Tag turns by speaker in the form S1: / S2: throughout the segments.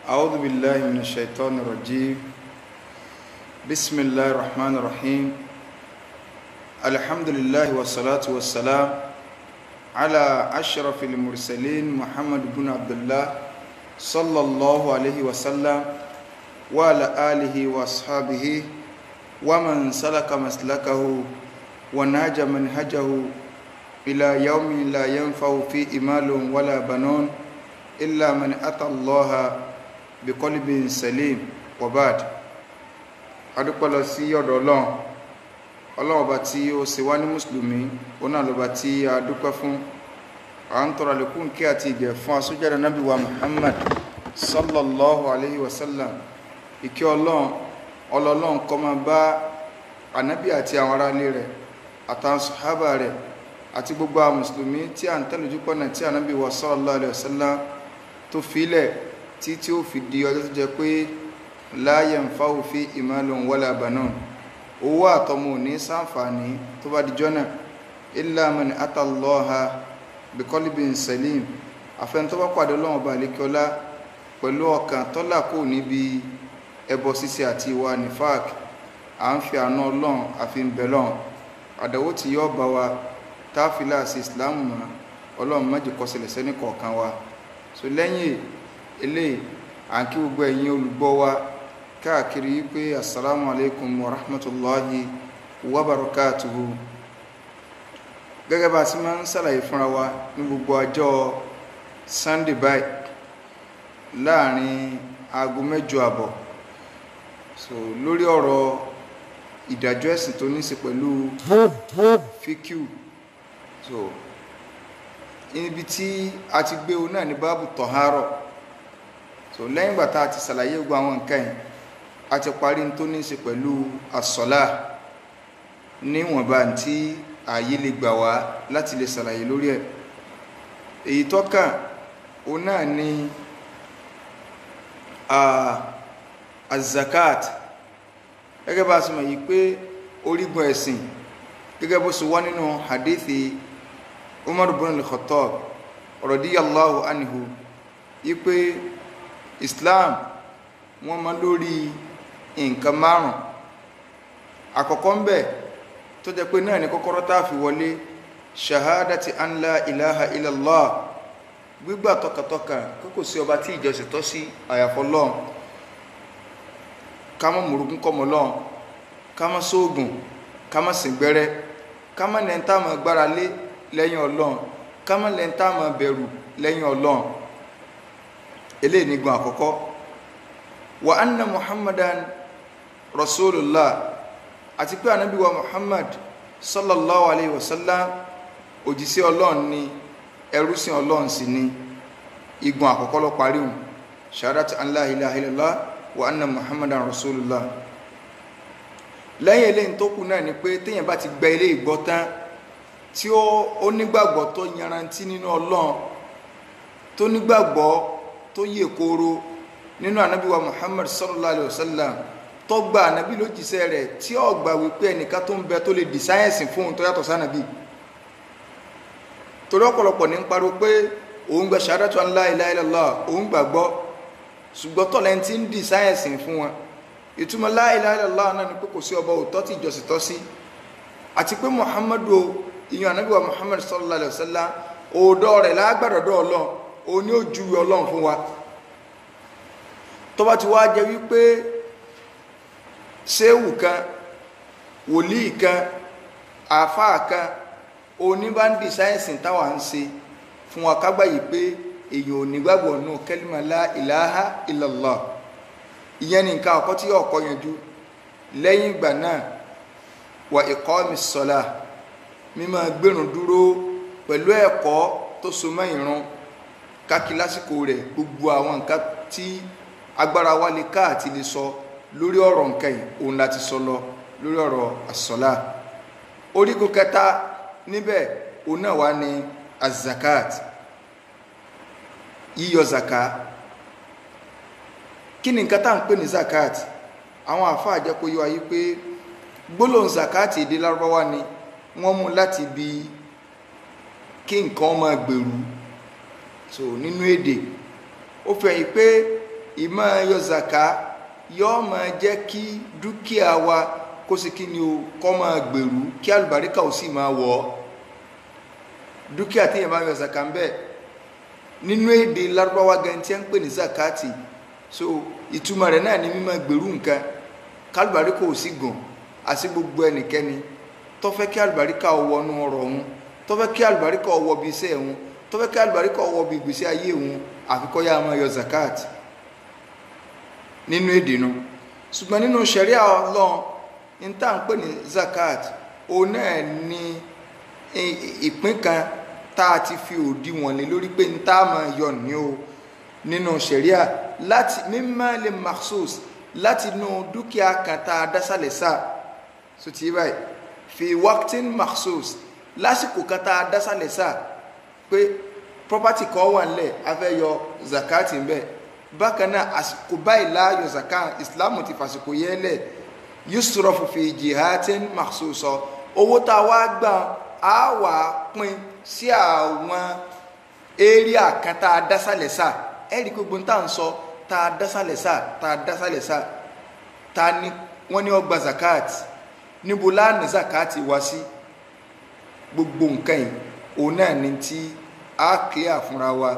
S1: أعوذ بالله من الشيطان الرجيم بسم الله الرحمن الرحيم الحمد لله والصلاة والسلام على أشرف المرسلين محمد بن عبد الله صلى الله عليه وسلم وعلى آله وأصحابه ومن سلك مسلكه ونهج منهجه إلى يوم لا ينفع فيه مال ولا بنون إلا من أتى الله بقلب سليم وبعد adúpẹ́ lọ sí ọ̀dọ̀ Ọlọ́run ọba tí ó ṣe wá ní mùsùlùmí òun náà lọ́ba tí a dúpẹ́ fún à ń tọrọ àlékún kí àti ìgẹ̀ fún asójáde nábì wa Muhammad sallallahu alayhi wa sallam ìkẹ́ Ọlọ́run kó máa bá ànábì àti àwọn ará ilé rẹ̀ àtàwọn sàhábà rẹ̀ àti gbogbo àwọn mùsùlùmí tí à ń tẹ̀lé ojúpọ̀nà tí ànábì wa sallallahu alayhi wa sallam tó filẹ̀ tí ó fi di ọjọ́ tó jẹ́ pé la yanfa'u fihi malun wala banun owó àtọmọ ní ṣàǹfààní tó bá di jọ́nà illa man ata Allaha biqalbin salim àfẹn tó bá pàdé Ọlọ́run ọba àlékiọlá pẹ̀lú ọkàn tó là kò níbi ẹbọ ṣíṣe àti ìwà nifaq à ń fi àánú Ọlọ́run àfi ń bẹ Ọlọ́run àdánwò tí yóò bá wa táfìlà sí ìsìláàmù mọ́ Ọlọ́run má jẹ́ kó ṣẹlẹ̀ sẹ́ni kọ̀ọ̀kan wa so lẹ́yìn eléyìí à ń kí gbogbo ẹ̀yin olùgbọ́ wa káàkiri pé assalamu alaikum wa rahmatullahi wa barakatuhu gẹ́gẹ́ bá sí máa ń sàlàyé fúnra wa ní gbogbo ọjọ́ Sunday báyìí láàrin aago 8:30 so lórí ọ̀rọ̀ ìdájọ́ ẹ̀sìn tó ní í ṣe pẹ̀lú fíkíù so ibi tí a ti gbé o náà ní báàbù tọ̀hárọ̀ so lẹ́yìn ìgbà tá a ti sàlàyé gbogbo àwọn nǹkan yìí a ti parí tó ní í ṣe pẹ̀lú àsọ̀lá níwọ̀nba tí ààyè lè gbà wá láti lè sàlàyé lórí ẹ̀ èyí tó kàn o náà ní azakat gẹ́gẹ́ bá a sì mọ̀ yìí pé orígun ẹ̀sìn gẹ́gẹ́ bó ṣe wá nínú hadithi Umar ibn al-Khattab radiyallahu anhu yìí pé Islam wọ́n mọ̀ lórí nǹkan márùn àkọ́kọ́ ń bẹ tó jẹ́ pé náà ní kọ́kọ́rọ́ tá fi wọlé shahadati an la ilaha illallah gbígbà tọkàntọkàn kókò sí ọba tí ìjọsìn tọ́ sí àyàfi Ọlọ́run ká má mùrùkún kọmọ Ọlọ́run ká má sóògùn ká má sìn gbẹ́rẹ́ ká má lẹ́ntà mọ́ gbára lé lẹ́yìn Ọlọ́run ká má lẹ́ntà mọ́ bẹ̀rù lẹ́yìn Ọlọ́run eléyìí nígun àkọ́kọ́ wa anna muhammadan rasulullah àti pé ànábì wa muhammad sallallahu alayhi wa sallam òjíṣẹ́ Ọlọ́run ni ẹrúsìn Ọlọ́run sì ni igun àkọ́kọ́ ló parí hùn shahadatu an la ilaha illallah wa anna muhammadan rasulullah lẹ́yìn eléyìí tó kù náà ni pé téèyàn bá ti gba ilé ìgbọ́ tán tí ó nígbàgbọ́ tó yanrantí nínú Ọlọ́run tó nígbàgbọ́ tó yè kóró nínú ànábì wa muhammad sallallahu alaihi wasallam tó gba ànábì lójíṣẹ́ rẹ̀ tí ó gbà wípé ẹnìkan tó ń bẹ tó lè dì sáyẹ̀nsì fún un tó yàtọ̀ sánàbì torí ọ̀pọ̀lọpọ̀ ní ń pariwo pé òun gba shahadatu an la ilaha illallah òun gbàgbọ́ ṣùgbọ́n tọ́lẹ̀ tí ń dì sáyẹ̀nsì fún wọn ìtumọ̀ la ilaha illallah náà ni pé kò sí ọba òótọ́ tí ìjọsìn tọ́ sí àti pé muhammadu ìyẹn ànábì wa muhammad sallallahu alaihi wasallam òódọ́ rẹ̀ lágbàdọ̀dọ̀ Ọlọ́run òun ni ó júwe Ọlọ́run fún wa tó bá ti wá jẹ́ wípé ṣéwù kan wòlíì kan àfáà kan oníbàndì sáyẹ̀nsì táwa ń ṣe fún wa kágbà yìí pé èyàn ò nígbàgbọ́ nù kẹ́límà la ilaha illallah ìyẹn ní nǹkan ọkọ tí ọkọ yanjú lẹ́yìn ìgbà náà wà iqamis salah mímọ́ gbẹ̀rún dúró pẹ̀lú ẹ̀kọ́ tó so mọ́ ìrun káàkiri lásìkò rẹ̀ gbogbo àwọn nǹkan tí agbára wa lè ká àti lè sọ lórí ọ̀rọ̀ nǹkan yìí òun láti sọ lọ lórí ọ̀rọ̀ àsọ̀lá orígun kẹta níbẹ̀ òun náà wá ní azakat yíyọ zaka kí ni nǹkan tá ń pè ní zakat àwọn àfáà jẹ́ kó yọ ayé pé gbólóhùn zakat èdè Lárúbáwá ni wọ́n mú láti bí kí nǹkan máa gbèrú so nínú èdè ó fẹ̀yìn pé ìmọ̀ yọ zaka yóò máa jẹ́ kí dúkìá wa kó sì kí ni o kó máa gbèrú kí àlùbáríkà ò sì máa wọ̀ dúkìá tí yẹn bá yọ zaka ń bẹ nínú èdè Lárúbáwá gan tí ń pè ní zakati so ìtumọ̀ rẹ̀ náà ni mímọ́ gbèrú nǹkan kálùbáríkà ò sì gùn àti gbogbo ẹnikẹ́ni tó fẹ́ kí àlùbáríkà ó wọnú ọrọ̀ òun tó fẹ́ kí àlùbáríkà ó wọ bí iṣẹ́ òun tó fẹ́ kí àlùbáríkà ó wọ bí ìgbésí ayé òun àfikọ́ yá máa yọ zakati nínú èdè nu ṣùgbọ́n nínú ṣẹ̀ríà Ọlọ́run ní tá à ń pè ní zakat òun náà ní ìpín kan tá a ti fi òdiwọ̀n lé lórí pé ní tá a máa yọ ní o nínú ṣẹ̀ríà láti mímọ́ lè maxus láti inú dúkìá kan tá a dásàlẹ̀ sáà so ti báyìí fi waqtin maxus lásìkò kan tá a dásàlẹ̀ sáà pé property kan wà nílẹ̀ a fẹ́ yọ zakat ń bẹ bákan náà àsìkò báyìí láàyò zakat Islam ti fàsìkò yẹn lẹ̀ yusrafu fi jihatin maxsusa owó tá a wá gbà á wà pín sí àwọn area kan tá a dásàlẹ̀ sáà ẹ̀rí gbogbo tá à ń sọ tá a dásàlẹ̀ sáà tá a ní wọ́n ní ó gba zakat níbo láàánú zakat wá sí gbogbo nǹkan yìí òun náà ní tí a kíyà fúnra wa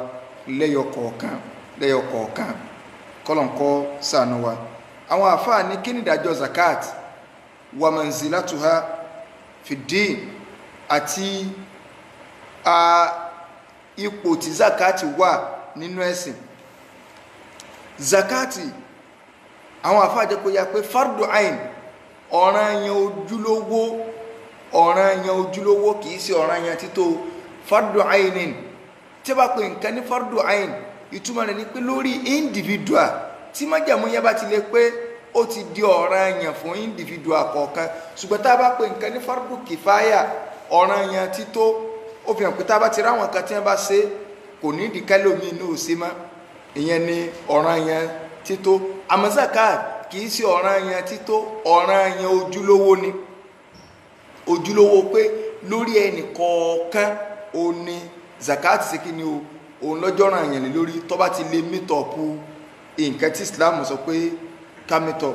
S1: lẹ́yọ kọ̀ọ̀kan kọ́lọ̀nkọ́ ṣàánú wa àwọn àfáà ní kí ni ìdájọ́ zakat wa manzilatuha fi din àti ipò tí zakati wà nínú ẹ̀sìn zakati àwọn àfáà jẹ́ kó yá pé fardu ain ọ̀ranyàn ojúlówó kìí sí ọ̀ranyàn títò fardu ainin tí bá pè nǹkan ní fardu ain ìtumọ̀ rẹ̀ ni pé lórí individual tí májàmú yẹn bá ti lè pé ó ti di ọ̀ranyàn fún individual kọ̀ọ̀kan ṣùgbọ́n tá a bá pè nǹkan ní fardu kìfáyà ọ̀ranyàn títò ó fi hàn pé tá a bá ti ráwọn kan tí wọ́n bá ṣe kò ní ìdíkálómi inú òsè mọ́ ìyẹn ni ọ̀ranyàn títò àmọ́ zakat kìí sí ọ̀ranyàn títò ọ̀ranyàn ojúlówó ni ojúlówó pé lórí ẹnì kọ̀ọ̀kan ó ní zakat sí kí ni o òun lọ́jọ́ ọ̀ranyàn lé lórí tó bá ti lè mítọ̀pù nǹkan tí Islam sọ pé ká mítọ̀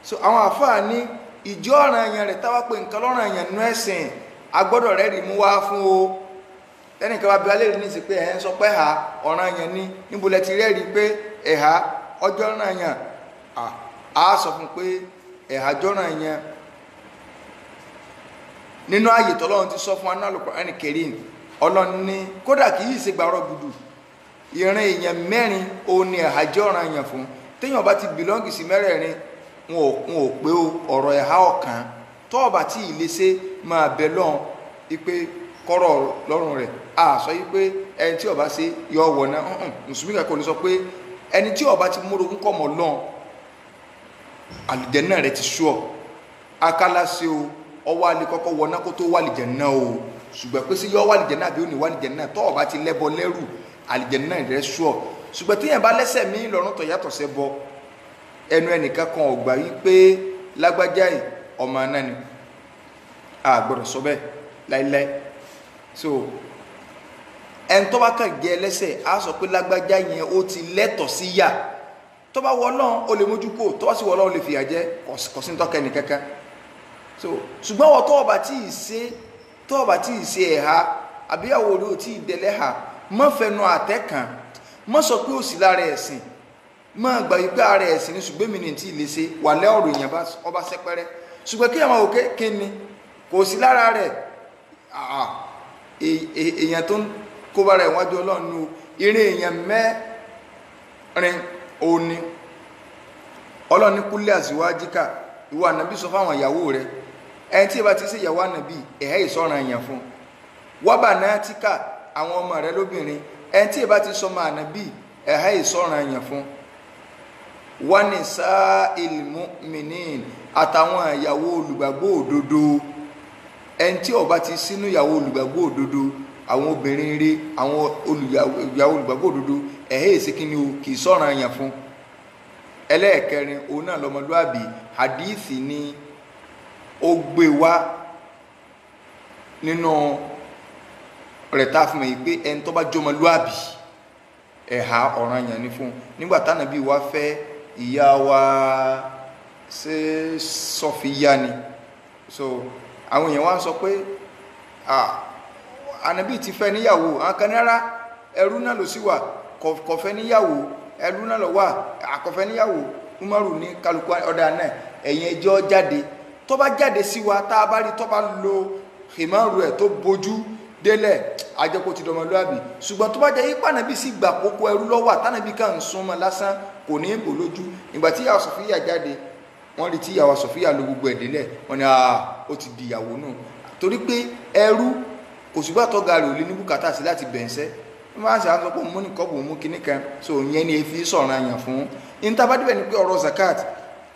S1: so àwọn àfáà ní ìjọ ọ̀ranyàn rẹ̀ táwa pé nǹkan lọ́ranyàn nú ẹ̀sìn agbọ́dọ̀ rẹ̀ rí mú wá fún o tẹ́nìkan bá bí alẹ́ rí ní sí pé ẹ̀ ń sọ pé ẹ̀hà ọ̀ranyàn ní níbo lẹ ti rẹ́ẹ̀rí pé ẹ̀hà ọjọ́ ọ̀ranyàn a sọ fún pé ẹ̀hà ọjọ́ ọ̀ranyàn nínú ààyè tọ́lọ́run ti sọ fún wa náà Al-Qur'an Karim Ọlọ́run ní kódà kì í ṣe gbàrọ̀ gbùdù ìran èèyàn mẹ́rin ó ní ẹ̀hà jẹ́ ọ̀ranyàn fún téèyàn bá ti bìlọ́ǹgì sí mẹ́rẹ̀ẹ̀rin wọn ò pé ọ̀rọ̀ ẹ̀hà ọ̀kan tó bá tí ì lè ṣe máa bẹ lọ́n ipe kọ́rọ̀ lọ́rùn rẹ̀ a sọ yí pé ẹni tí ó bá ṣe yọ wọ̀ náà mùsùlùmí kankan ní sọ pé ẹni tí ó bá ti múrogún kọ̀ mọ́ lọ́n àlùjánnà rẹ̀ ti ṣú ọ akálá ṣe o ọwọ́ alẹ́ kọ́kọ́ wọ náà kó tó wà àlùjánnà o ṣùgbọ́n pé sí yọ wà àlùjánnà àbí ó ní wà àlùjánnà tó ó bá ti lẹ́bọ lẹ́rù àlùjánnà rẹ̀ ṣú ọ ṣùgbọ́n téèyàn bá lẹ́sẹ̀ mí lọ́rùn tó yàtọ̀ sẹ́ bọ ẹnu ẹnìkan kan ò gbà yí pé lágbájá yìí ọmọ náà ni a gbọ́dọ̀ sọ bẹ́ẹ̀ láíláí so ẹni tó bá kàn jẹ́ ẹlẹ́sẹ̀ á sọ pé lágbájá yẹn ó ti lẹ́tọ̀ sí yà tó bá wọ Ọlọ́run ó lè mójú kó tó bá sì wọ Ọlọ́run ó lè fìyà jẹ kọ̀sí tọ́kẹ́ nìkankan so ṣùgbọ́n wọ́n tó ọba tí ì ṣe ẹ̀ha àbíyàwó rẹ̀ ò tí ì dẹ̀lẹ́ ha mọ́ fẹnu àtẹ́kàn mọ́ sọ pé ó sì lára ẹ̀sìn mọ́ gbà wípé ara ẹ̀sìn ní ṣùgbọ́n mi ní tí ì lè ṣe wà lẹ́ ọ̀rọ̀ èèyàn ọba sẹ́pẹ́rẹ́ ṣùgbọ́n kí àwọn òkè kí ni kò sí lára rẹ̀ èèyàn tó ń kó bára ìwájú Ọlọ́run irin èèyàn mẹ́rin òní Ọlọ́run ní kúlẹ̀ àzíwájíkà ìwọ ànàbí sọ fáwọn ìyàwó rẹ̀ ẹni tí ìbá ti sí ìyàwó ànàbí ẹ̀hẹ́ ìsọ̀ràn èèyàn fún wábà náà tíkà àwọn ọmọ rẹ̀ lóbìnrin ẹni tí ìbá ti sọmọ ànàbí ẹ̀hẹ́ ìsọ̀ràn èèyàn fún wọ́n ní sáà ilmuminin àtàwọn ìyàwó olùgbàgbọ́ òdodo ẹni tí ó bá ti sínú ìyàwó olùgbàgbọ́ òdodo àwọn obìnrin rí àwọn ìyàwó olùgbàgbọ́ òdodo ẹ̀hẹ́ ìsìnkíní o kì í sọ̀ràn èèyàn fún ẹlẹ́ẹ̀kẹrin òun náà lọmọlúàbí hadithi ni ó gbé wá nínú rẹ̀ tá a fún mi pé ẹni tó bá jọmọlúàbí ẹ̀há ọ̀ranyàn ní fún nígbà tánàbí wá fẹ́ ìyá wa ṣe Sọfíyà ni so àwọn èèyàn wá ń sọ pé ànábì ti fẹ́ níyàwó àwọn kan rárá ẹrú náà ló sì wà kò fẹ́ níyàwó ẹrú náà ló wà àkọ́fẹ́ níyàwó Umaru ní kálukú ọ̀dà náà ẹ̀yìn ẹjọ́ jáde tó bá jáde sí wa tá a bá rí tó bá lo himaru ẹ̀ tó bojú délẹ̀ àjẹkò ti dọmọlúwàbí ṣùgbọ́n tó bá jẹ́ yípa nàbí sí gbà kókó ẹrú lọ́wọ́ àtànàbí kan ń súnmọ́ lásán kò ní bò lójú ìgbà tí ìyàwó Sọfíyà jáde wọ́n rí tí ìyàwó Sọfíyà lo gbogbo ẹ̀ délẹ̀ wọ́n ní ó ti di ìyàwó náà torí pé ẹrú kò ṣùgbọ́n àtọ́gà rẹ̀ ò lè ní bùkátà sí láti bẹ̀ǹsẹ́ wọ́n máa ń ṣe àwọn sọpọ̀ mú ní kọ́bù mú kinní kan so ìyẹn ni èfi sọ̀rọ̀ àyàn fún ìntàbádìbẹ̀ ni pé ọ̀rọ̀ zakat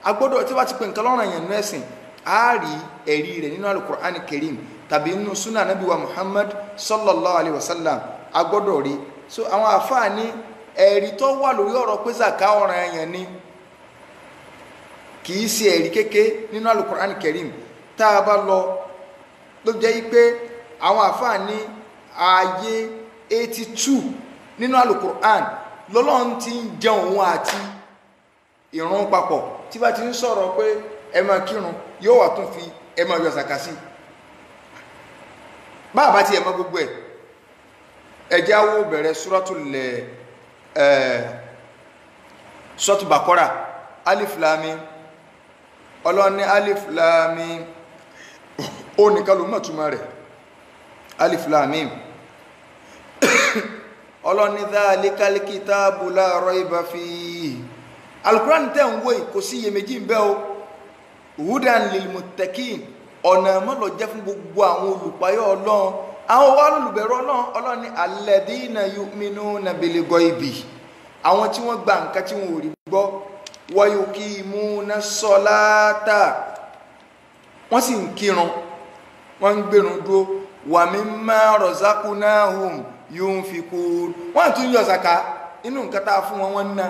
S1: agbọ́dọ̀ tí wọ́n ti pè nǹkan lọ́rọ̀ àyàn nú ẹ̀sìn a rí ẹ̀rí rẹ̀ nínú Al-Qur'an Karim tàbí nínú súnà Ànábì wa Muhammad sallallahu alaihi wasallam agbọ́dọ̀ rí so àwọn àfáà ní ẹ̀rí tó wà lórí ọ̀rọ̀ pé zaka ọ̀ràn àyàn ni kìí ṣe ẹ̀rí kéké nínú Al-Qur'an Karim tá a bá lọ ló jẹ́ pé àwọn àfáà ní ààyè 82 nínú Al-Qur'an lọ́lọ́run ti ń jẹun òun àti ìrun papọ̀ tí bá ti ń sọ̀rọ̀ pé ẹ máa kírun yóò wà tún fi ẹ máa yọ zaka sí báàbá ti ẹ mọ̀ gbogbo ẹ̀ ẹjẹ́ awó bẹ̀rẹ̀ Suratul Baqara Alif Lam Mim ọlọ́ni Alif Lam Mim ó nìkan ló mọ̀ túmọ̀ rẹ̀ Alif Lam Mim ọlọ́ni dhalikal kitabu la rayba fihi Al-Qur'an tẹ́ ń wò kò sí iyèméjì ń bẹ o hudan lil muttaqin ọ̀nà mọ́lọ̀ jẹ́ fún gbogbo àwọn olùpayọ́ Ọlọ́run àwọn wà lólùbẹ̀rù Ọlọ́run ní alladhina yu'minuna bil ghaibi àwọn tí wọ́n gba nǹkan tí wọ́n ò rí gbọ́ wa yuqimuna salata wọ́n sì ń kírun wọ́n ń gbérun dúró wa mimma razaqnahum yunfikun wọ́n tún yọ zaka inú nǹkan tá a fún wọn wọ́n ná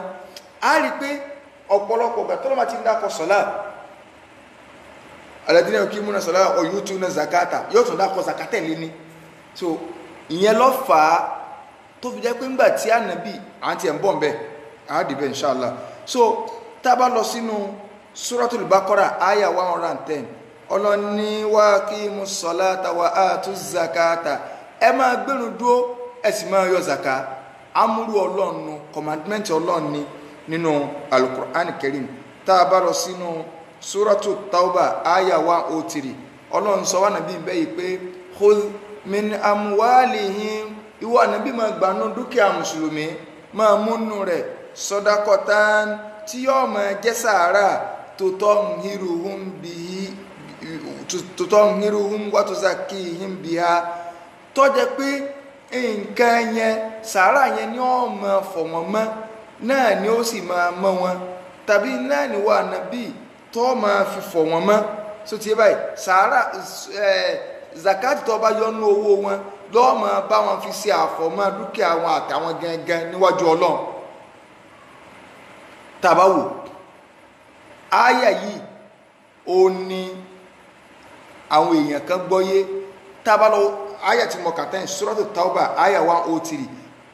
S1: a rí pé ọ̀pọ̀lọpọ̀ gbà tó lọ́mà ti ń dákọ̀ sọ́lá alladhina yuqimuna salata wa yutuna zakata yóò tún dákọ̀ zakata lé ní so ìyẹn ló fà á tó fi jẹ́ pé ńgbà tí ànábì àti ẹ̀ ń bọ̀ ń bẹ̀ àádìbẹ̀ inshallah so tá a bá lọ sínú Suratul Baqara aya 110 ọlọ́ni waqimus salata wa atuz zakata ẹ máa gbẹ̀rún dúró ẹ sì máa yọ zaka amúrú ọlọ́run commandment ọlọ́run ni nínú Al-Qur'an Karim tá a bá lọ sínú Suratu Tauba aya 103 ọlọ́run sọ wá nàbí bẹ́yìí pé khudh min amwalihim ìwọ ànábì máa gbanú dúkìá mùsùlùmí máa múnú rẹ̀ sadaqatan tí yóò máa jẹ́ sàárà tutahhiruhum wa tuzakkihim biha tó jẹ́ pé nǹkan yẹn sàárà yẹn ni ó máa fọ̀ wọ́n mọ́ náà ni ó sì máa mọ́ wọn tàbí náà ni wà nàbí tó máa fi fọ̀ wọ́n mọ́ so ti báyìí sàárà zakati tó bá yọ nú owó wọn lọ́ọ́ máa bá wọn fi ṣe àfọ̀mọ́ dúkìá wọn àtàwọn gangan níwájú Ọlọ́run tàbáwò áyà yìí ó ní àwọn èèyàn kan gbọ́yé tábàlọ́ áyà tí mo kà tán Suratu Tauba áyà 103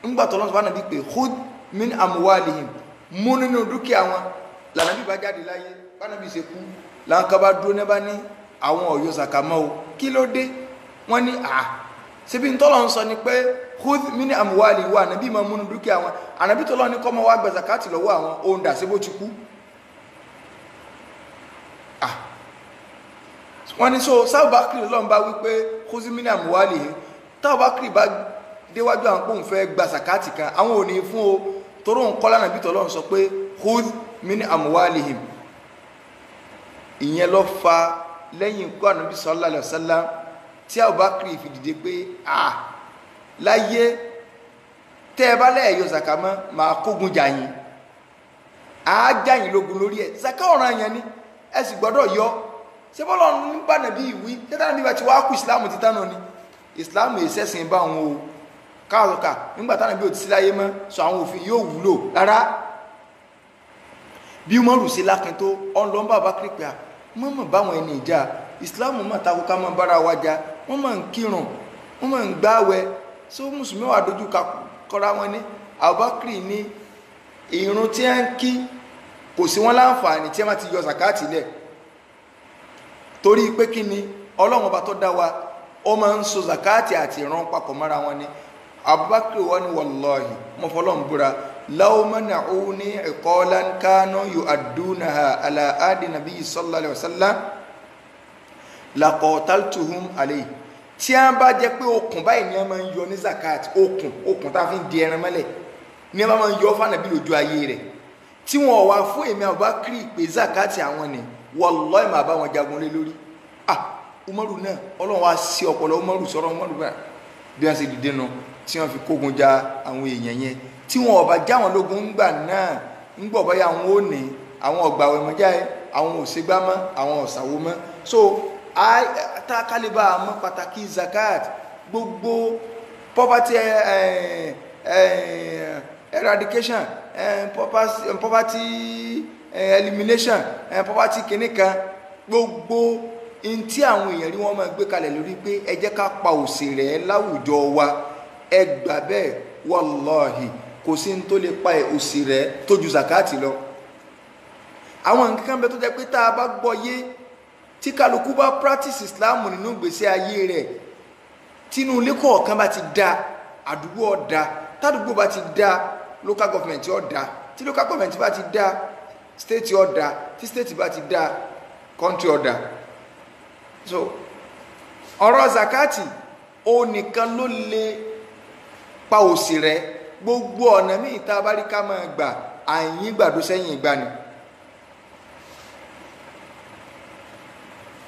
S1: ńgbà tó lọ́sọ̀ bá nàbí pé khudh min amwalihim mú nínú dúkìá wọn lànàbí bá jáde láyé bá nàbí ṣe kú láǹkà bá dúró ní bá ní àwọn ọ̀yọ́ sàkàmọ́ o kí ló dé wọ́n ní ṣebí ń tọ́lọ̀ ń sọ ni pé khudh min amwalihim wà nàbí máa mú nínú dúkìá wọn ànàbí tọ́lọ̀ ní kọ́mọ wá gba zakati lọ́wọ́ àwọn ohun dà sí bó ti kú wọ́n ní so sábàkiri lọ́n bá wípé khudh min amwalihim tábàkiri bá déwájú àwọn pòun fẹ́ gba zakati kan àwọn ò ní fún o toró ń kọ́lá nàbí tọ́lọ́ ń sọ pé khudh min amwalihim ìyẹn lọ fa lẹ́yìn ikú ànábì sallallahu alaihi wasallam tí Abubakar fi dìde pé láyé tẹ́ ẹ bá lẹ́ẹ̀yọ zaka mọ́ máa kógun jà yín já yín lógun lórí ẹ̀ zaka ọ̀ràn yẹn ni ẹ sì gbọ́dọ̀ yọ ṣé bọ́lá ń bá nàbí ìwí tẹ́tà nàbí bá ti wá kú ìsìláàmù ti tánà ni ìsìláàmù ìṣẹ́sìn bá wọn o káàlùkà nígbà táwọn bí o ti sí láyé mọ́ sọ àwọn òfin yóò wúlò rárá bí wọ́n rù sí lákin tó ọ̀n lọ́n bá bá kírípẹ́ à mọ́mọ́ báwọn ẹni ìjà ìsìláàmù mọ́ takò ká mọ́ bára wa jà wọ́n mọ̀ ń kírun wọ́n mọ̀ ń gbáwẹ̀ só mùsùlùmí wà dojú kọra wọn ní Abubakar ní ìrun tí a ń kí kò sí wọn láǹfààní tí a máa ti yọ zakati lẹ̀ torí pé kí ni Ọlọ́run ọba tó dá wa ó máa ń so zakati àti ìran papọ̀ mọ́ra wọn ni. Abubakar wà ní wallahi mo fọlọ́n búra law mana'uni iqalan kanu yu'addunaha ala adi nabi sallallahu alaihi wasallam laqataltuhum alayhi. Tí a bá jẹ́ pé okùn báyìí ni a máa ń yọ ní zakati, okùn tá a fi ń di ẹran mọ́lẹ̀ ni a máa ń yọ fún Ànábì lójú ayé rẹ̀, tí wọn wá fún èmi Abubakar pé zakati àwọn ni wallahi máa bá wọn jagun lé lórí. Umaru náà Ọlọ́run wá sí ọpọlọ Umaru sọ̀rọ̀ Umaru bá bí wọ́n ṣe dìde nù tí wọ́n fi kógun ja àwọn èèyàn yẹn, tí wọn ọba já wọn lógun ńgbà náà ń gbọ̀ bọ́yá àwọn ò ní àwọn ọgbà ẹ̀mọ́já àwọn òṣègbà mọ́ àwọn ọ̀sàwò mọ́. So kálíbà mọ́ pàtàkì zakat, gbogbo poverty eradication, poverty elimination, poverty kìnnìkan, gbogbo ntí àwọn èèyàn rí wọn máa gbé kalẹ̀ lórí pé ẹ jẹ́ ká pa òṣì rẹ̀ láwùjọ wa, ẹ gbà bẹ́ẹ̀ wallahi kò sí ní tó lè pa òṣì rẹ̀ tó ju zakati lọ. Àwọn nǹkan bẹ tó jẹ́ pé tá a bá gbọ́ yé, tí kálukú bá practice Islam nínú ìgbésí ayé rẹ̀, tínú ilé kọ̀ọ̀kan bá ti da, àdúgbò ọ̀dà, tádùgbò bá ti da, local government ọ̀dà, tí local government bá ti da, state ọ̀dà, tí state bá ti da, country ọ̀dà. So ọ̀rọ̀ zakati ó nìkan ló lè pa òṣì rẹ̀. Gbogbo ọ̀nà míì tá a bá rí ká máa gbà àyín gbàdó sẹ́yìn ìgbà ni.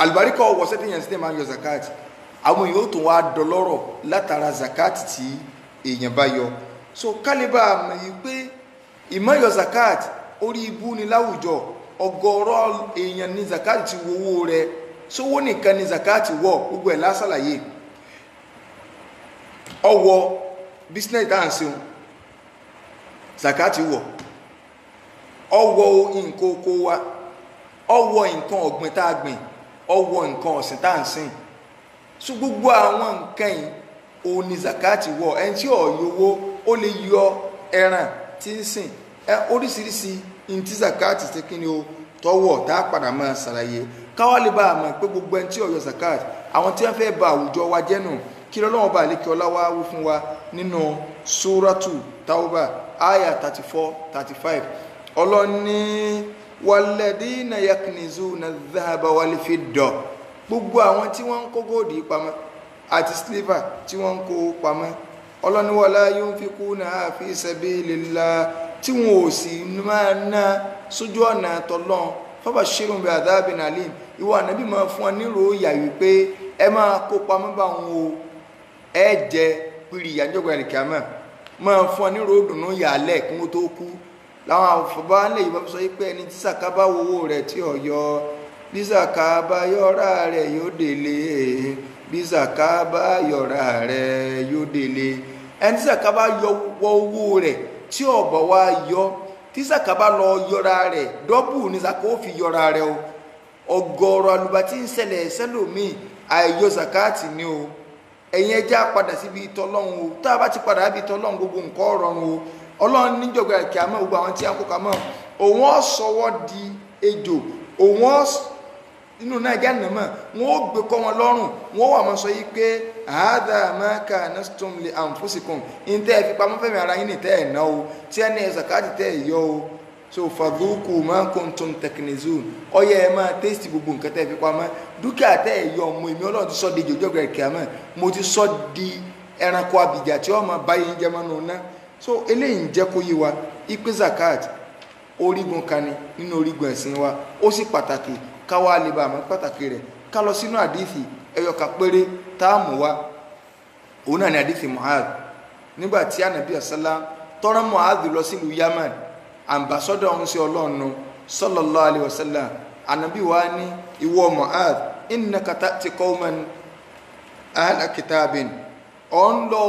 S1: Àlùbáríkà ọwọ́ sẹ́tìyàn sí máa ń yọ zakati, àwọn èèyàn ó tún wá dọlọ́rọ̀ látara zakati tí èèyàn bá yọ. So kálíbà mọ̀ yìí pé ìmọ̀ yọ zakati orí ibú ni láwùjọ. Ọ̀gọ̀rọ̀ èèyàn ní zakati ti wo owó rẹ̀, sówó nìkan ni zakati wọ̀, gbogbo ẹ̀ lásàlàyé. Ọwọ́ business tá à ń ṣeun zakati wọ̀, ọwọ́ nǹkan oko wa, ọwọ́ nǹkan ọ̀gbìn tá a gbìn, ọwọ́ nǹkan ọ̀sìn tá à ń sìn. So gbogbo àwọn nǹkan yìí òun ni zakati wọ̀. Ẹni tí ọ̀yọ́wó ó lè yọ ẹran tí ń sìn, oríṣiríṣi ntí zakati ṣe kí ni o tọwọ́ tá a padà máa ṣàlàyé káwá lè bá a mọ̀ pé gbogbo ẹni tí ó yọ zakat, àwọn tí wọ́n fẹ́ ba àwùjọ wa jẹ́ nù. Kí lọ́lọ́wọ́ bá àlékè ọlá wá wí fún wa nínú Suratu Tauba aya 34-35. Ọlọ́ni walladina yaknizuna dhahaba wal fidda, gbogbo àwọn tí wọ́n ń kó góòdì pamọ́ àti sílífà tí wọ́n ń kó pamọ́. Ọlọ́ni wala yunfikuna fi sabilillah, tí wọn ò sì máa ná sójú ọ̀nà tọ́lọ́n. Fabashirhum bi adhabin alim, ìwọ Ànábì máa fún ọ nírò ìyà wípé ẹ máa kó pamọ́ bá wọn o, ẹ jẹ pírí ìyàjọba ẹnìkàmọ́, máa fún ọ nírò ìdùnnú ìyàlẹ̀ kí wọ́n tó kú. Láwọn àfọ̀bá lè yìí bá sọ pé ẹni tí sàká bá wowó rẹ̀ tí ò yọ, bí sàká bá yọra rẹ̀ yóò délé, bí sàká bá yọra rẹ̀ yóò délé. Ẹni tí sàká bá yọ owó rẹ̀ tí ò bá wá yọ, tí sàká bá lọ yọra rẹ̀ dọ́bù ní sàká ó fi yọra rẹ̀ o. Ọ̀gọ̀rọ̀ àlùbátí ń ṣẹlẹ̀ sẹ́lòmíì àìyọ zakati ni o. Ẹ̀yin ẹja padà síbi ìtọ́lọ́run o. Tá a bá ti padà síbi ìtọ́lọ́run gbogbo nǹkan ọ̀rọ̀run o. Ọlọ́run níjọba ẹ̀kẹ́ àmọ́ gbogbo àwọn tí a ń kó kamọ́ òun ó sọwọ́ di ejò, òun ó nínú náà ẹja nàmọ́ wọn ó gbé kọ́ wọn lọ́rùn, wọn ó wà máa sọ yìí pé hadha ma kanastum li anfusikum, ní tẹ́ ẹ fi pamọ́ fẹ́mi ara yín ní tẹ́ ẹ̀ ná o, tí ẹ ní ẹ zakati tẹ́ ẹ yọ o. So fadhuku ma kuntum taknizun, ọyẹ ẹ máa tẹ́sítì gbogbo nǹkan tẹ́ ẹ fi pamọ́. Dúkìá tẹ́ ẹ yọ ọmọ èmi Ọlọ́run ti sọ di ìjọba ẹ̀kẹ́ àmọ́, mo ti sọ di ẹranko abìjà tí wọ́n máa bá yín jẹ́ mọ́nú ná. So eléyìí ń jẹ́ kó yé wa ipe zakat orígun kan ni nínú orígun ẹ̀sìn wa, ó sì pàtàkì káwá lè bá àmọ́ pàtàkì rẹ̀. Ká lọ sínú àdífì ẹyọkà péré táàmù wa, òun náà ni àdífì Mu'adh. Nígbà tí Ànábì sallam tọ́rọ Mu'adh lọ sílùú Yaman, ambassador ọ̀hún sí Ọlọ́run sallallahu alaihi wasallam, Ànábì wa ní ìwọ Mu'adh innaka ta'ti qawman ahla kitabin, ọ̀n lọ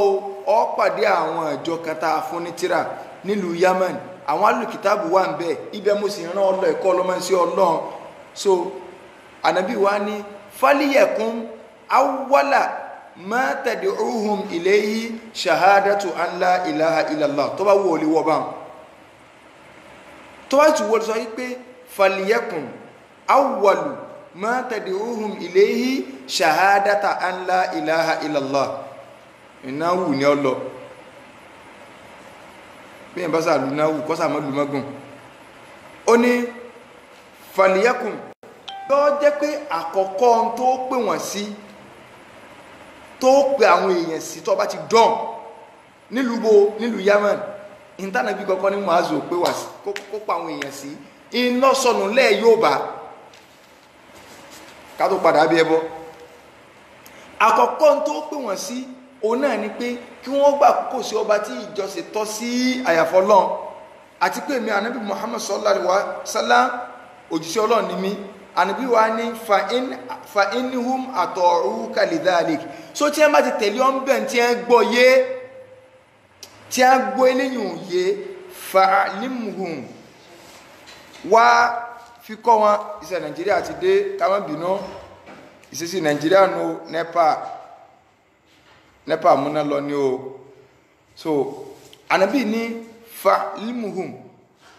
S1: ọ pàdé àwọn ìjọ kan tá a fún ní tírà nílùú Yaman, àwọn alùkìtàbù wà ń bẹ, ibẹ̀ mo sì rán ọ lọ ẹ̀kọ́ ọlọ́mọ sí Ọlọ́run. So Ànábì wa ní faliyakun awwala ma tad'uhum ilayhi shahadatu an la ilaha illallah tó bá wò lè wọ́ bá tó bá tún wọ́n sọ wípé falyakun awwalu ma tad'uhum ilayhi shahadata an la ilaha illallah ìnáwó ni ọ lọ bí ẹ̀ bá sà lù náwó kọ́sà mọ́ lù mọ́gùn ó ní falyakun tó jẹ́ pé àkọ́kọ́ tó pè wọ́n sí tó pè àwọn èèyàn sí tó bá ti dán nílùú Yemen ìntànàbí kọ́kọ́ ní Mu'azu pé wà sí kó pa àwọn èèyàn sí iná sọnù lẹ́ẹ̀ yóò bá ká tó padà bí ẹbọ àkọ́kọ́ tó pè wọ́n sí òun náà ni pé kí wọ́n gbà kókò sí ọba tí ìjọsìn tọ́ sí àyàfọ́ Ọlọ́run àti pé mi ànábì Muhammad sallallahu alaihi wasallam òjíṣẹ́ Ọlọ́run ni mí ànábì wa ní fa inhum ata'uka lidhalik so tí wọ́n bá ti tẹ̀lé ọ́n bẹ̀ tí wọ́n gbọ́ yé tí wọ́n gbọ́ eléyìn òye fa'limhum wá fi kọ́ wọn ìṣẹ́ Nàìjíríà ti dé káwọn bínú ìṣesí Nàìjíríà no nepa múná lọ ní o so ànábì ní fa'limhum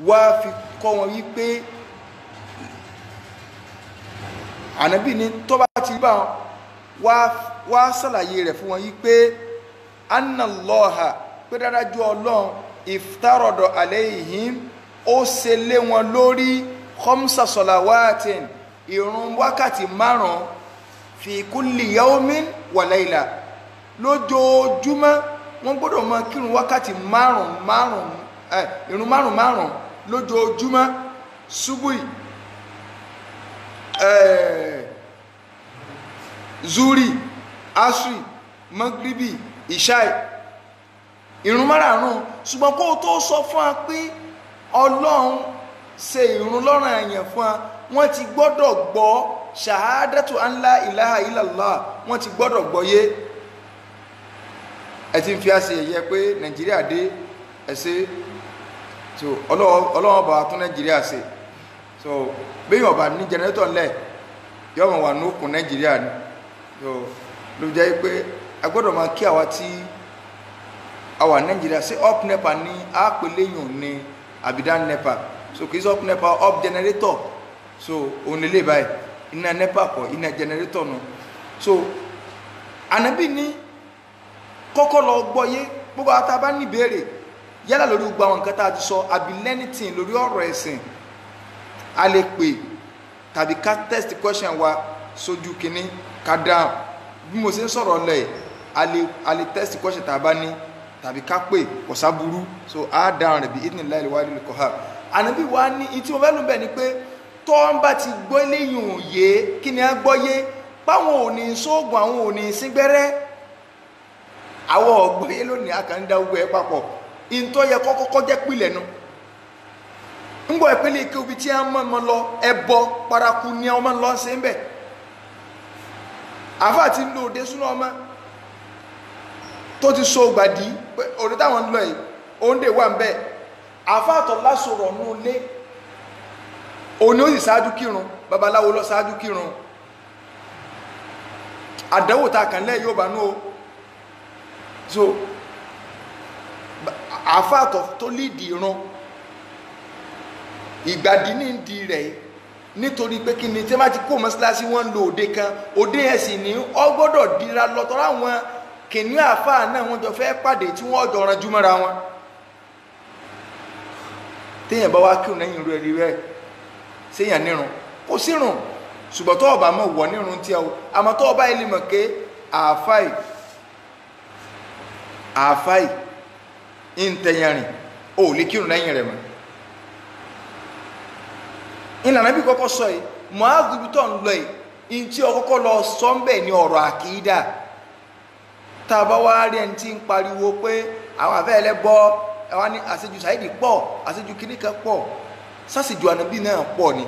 S1: wá fi kọ́ wọn wípé ànábì ní tó bá ti bá wá ṣàlàyé rẹ̀ fún wọn wípé annallaha pé dájú Ọlọ́run iftarada alayhim ó ṣe lé wọn lórí khamsa salawatin ìrun wákàtí 5 fi kulli yawmin wa layla lójoojúmọ́ wọ́n gbọ́dọ̀ máa kírun wákàtí 5 ìrun 5 lójoojúmọ́ ṣubúì zuri asri magribi ishai ìrun 5 ṣùgbọ́n kó tó sọ fún wa pé Ọlọ́run ṣe ìrun lọ́ranyàn fún wa wọ́n ti gbọ́dọ̀ gbọ́ ṣahadatu an la ilaha illallah wọ́n ti gbọ́dọ̀ gbọ́yé ẹ ti ń fi àṣẹ ẹ̀yẹ pé Nàìjíríà dé ẹ̀ṣẹ́ so Ọlọ́run bá tún Nàìjíríà ṣe so bẹ́yìn ọba ní jẹnẹrétọ̀ ńlẹ̀ yọ́ mọ̀ wà ní òkun Nàìjíríà ni so ló jẹ́ pé a gbọ́dọ̀ máa kí àwa tí àwa Nàìjíríà sí up nepa ní àpèléyìn ní àbídá nepa so kìí sọ up nepa up generator so òun lè lè báyìí iná nepa kọ iná generator nù so ànábì ní kọ́kọ́ lọ gbọ́yé gbogbo àtàbá ní ìbéèrè yálà lórí gbogbo àwọn nǹkan tá a ti sọ àbí lẹ́nìtìn lórí ọ̀rọ̀ ẹ̀sìn a lè pè tàbí ká test question wa sójú kínní ká dáhùn bí mo ṣe ń sọ̀rọ̀ lẹ̀ a lè test question tá a bá ní tàbí ká pè kò sáburú so a dáhùn rẹ̀ bí idhnillahi al-wahidil qahhar ànábì wa ní ìtí mo fẹ́ lù bẹ́ẹ̀ ni pé tọ́ ń bá ti gbọ́ eléyìí òye kí ni a gbọ́ yé páwọn ò ní sóògùn àwọn ò ní síngbẹ́rẹ́ àwọn ọ̀gbọ́n yé lónìí àkàndá ogun ẹ̀ papọ̀ ìntọ́ yẹ kọ́kọ́ jẹ́ pìlẹ̀ nu ńgbọ́ ìpínlẹ̀ ike obi tí a mọ́ lọ ẹbọ paraku ní ọmọ lọ sí ń bẹ̀ àfáà ti ń lo òde súná ọmọ tó ti so gbàdí pé òde táwọn ń lọ yìí òǹdè wà ń bẹ̀ àfáà tọ̀ lásòrò ní ilé òní ó sì ṣáájú kírun babaláwo lọ ṣáájú kírun àdánwò ta kàn lẹ́ yóò bá nú o so àfáà tọ̀ tó lídìí irun ìgbàdí ní ìdí rẹ̀ nítorí pé kí ni tí wọ́n ti kó mọ́sálásí wọn ń lo òde kan òde yẹn sì ní ọ gbọ́dọ̀ dira lọ́tọ́ láwọn kìnìún àfáà náà wọ́n jọ fẹ́ pàdé tí wọ́n jọ ranjú mọ́ra wọn téèyàn bá wá kírun lẹ́yìn irú ẹ̀rí rẹ̀ séèyàn nírun kò sírun ṣùgbọ́n tó ọba mọ̀ wọ̀ nírun tí a o àmọ́ tó ọba ilé mọ̀ ké àáfáì ń tẹ̀yàrìn ò lè kírun lẹ́yìn rẹ̀ mọ́ ìlànà bí kọ́kọ́ sọ yìí Mu'adh tó ń lọ yìí tí ọkọ́kọ́ lọ sọ ń bẹ̀ ní ọ̀rọ̀ àkídà tá a bá wá rí ẹni tí ń pariwo pé àwọn àfẹ́ ẹlẹ́bọ àwọn ní àṣejù Saidi pọ̀ àṣejù kìnnìkan pọ̀ sásìjù ànábì náà pọ̀ ni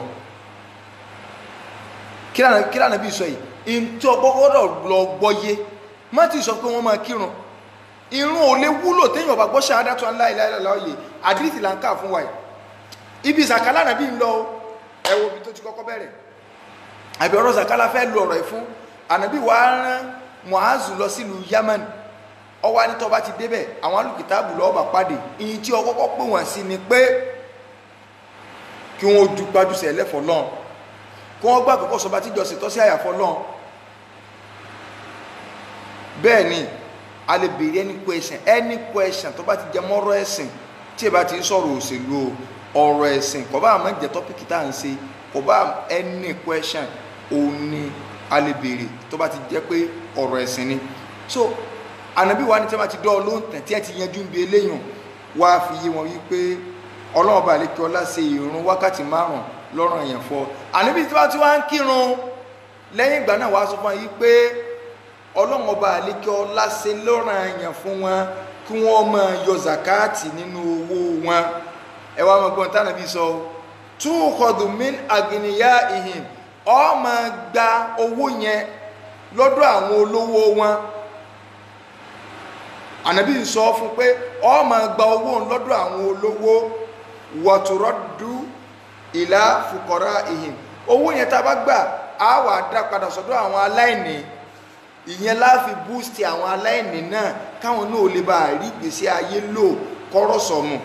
S1: kí lànà bí sọ yìí tí ọkọ́kọ́ lọ gbọ́yé má ti sọ pé wọ́n máa kírun irun ò lè wúlò téèyàn bá gbọ́ ṣahadatu an la ilaha illallah yìí àdìsí là ń kà fún wa yìí ibi ìsàkálà nàbí ń lọ ẹ wo ibi tó ti kọ́kọ́ bẹ̀rẹ̀ àbí ọ̀rọ̀ zakala fẹ́ lu ọ̀rọ̀ yìí fún ànábì wa rán Mu'azu lọ sílùú Yaman ó wá ní tó bá ti débẹ̀ àwọn alùkìtàbù lọ́ọ́ bá pàdé ìyìn tí ó kọ́kọ́ pè wọ́n sí ni pé kí wọ́n ju gbájúsẹ̀ lẹ́fọ̀ọ́ lọ́n kí wọ́n gbà kọ́kọ́ sọba tíjọ sí tọ́sí àyàfọ́ lọ́n. Bẹ́ẹ̀ ni a lè béèrè any question tó bá ti jẹ mọ́rọ̀ ẹ̀sìn tí ẹ bá ti sọ̀rọ̀ òṣèlú ọ̀rọ̀ ẹ̀sìn kò bá àmọ́ jẹ́ tọ́pìkì tá à ń ṣe kò bá any question òun ni a lè béèrè tó bá ti jẹ́ pé ọ̀rọ̀ ẹ̀sìn ni. So ànábì wa ni tí wọ́n ti dọ́ ọ lóhùn tẹ̀ tí ẹ ti yanjú ń bi eléyìn wá fi yé wọn wípé ọlọ́run bá lè kí ọlá ṣe ìrun wákàtí 5 lọ́rùn èèyàn fọ́. Ànábì tí wọ́n ti wá ń kírun lẹ́yìn ìgbà náà wá sọ fún yín pé ọlọ́run ọba àlékè ọlá ṣe lọ́rùn èèyàn fún wọn kí wọ́n máa yọ zakati nínú owó wọn. Ẹ wá mọ̀ gbọ́n tánàbí sọ tukhadhu min aghniya'ihim ó máa gba owó yẹn lọ́dọ̀ àwọn olówó wọn. Ànábì sọ fún pé ó máa gba owó lọ́dọ̀ àwọn olówó wa turaddu ila fuqara'ihim. Owó yẹn tá bá gbà á wà dá padà sọ́dọ̀ àwọn aláìní. Ìyẹn láfi búùsì àwọn aláìní náà káwọn náà lè bá rí ìgbésí ayé lò kọ́rọ̀ sọ̀mù.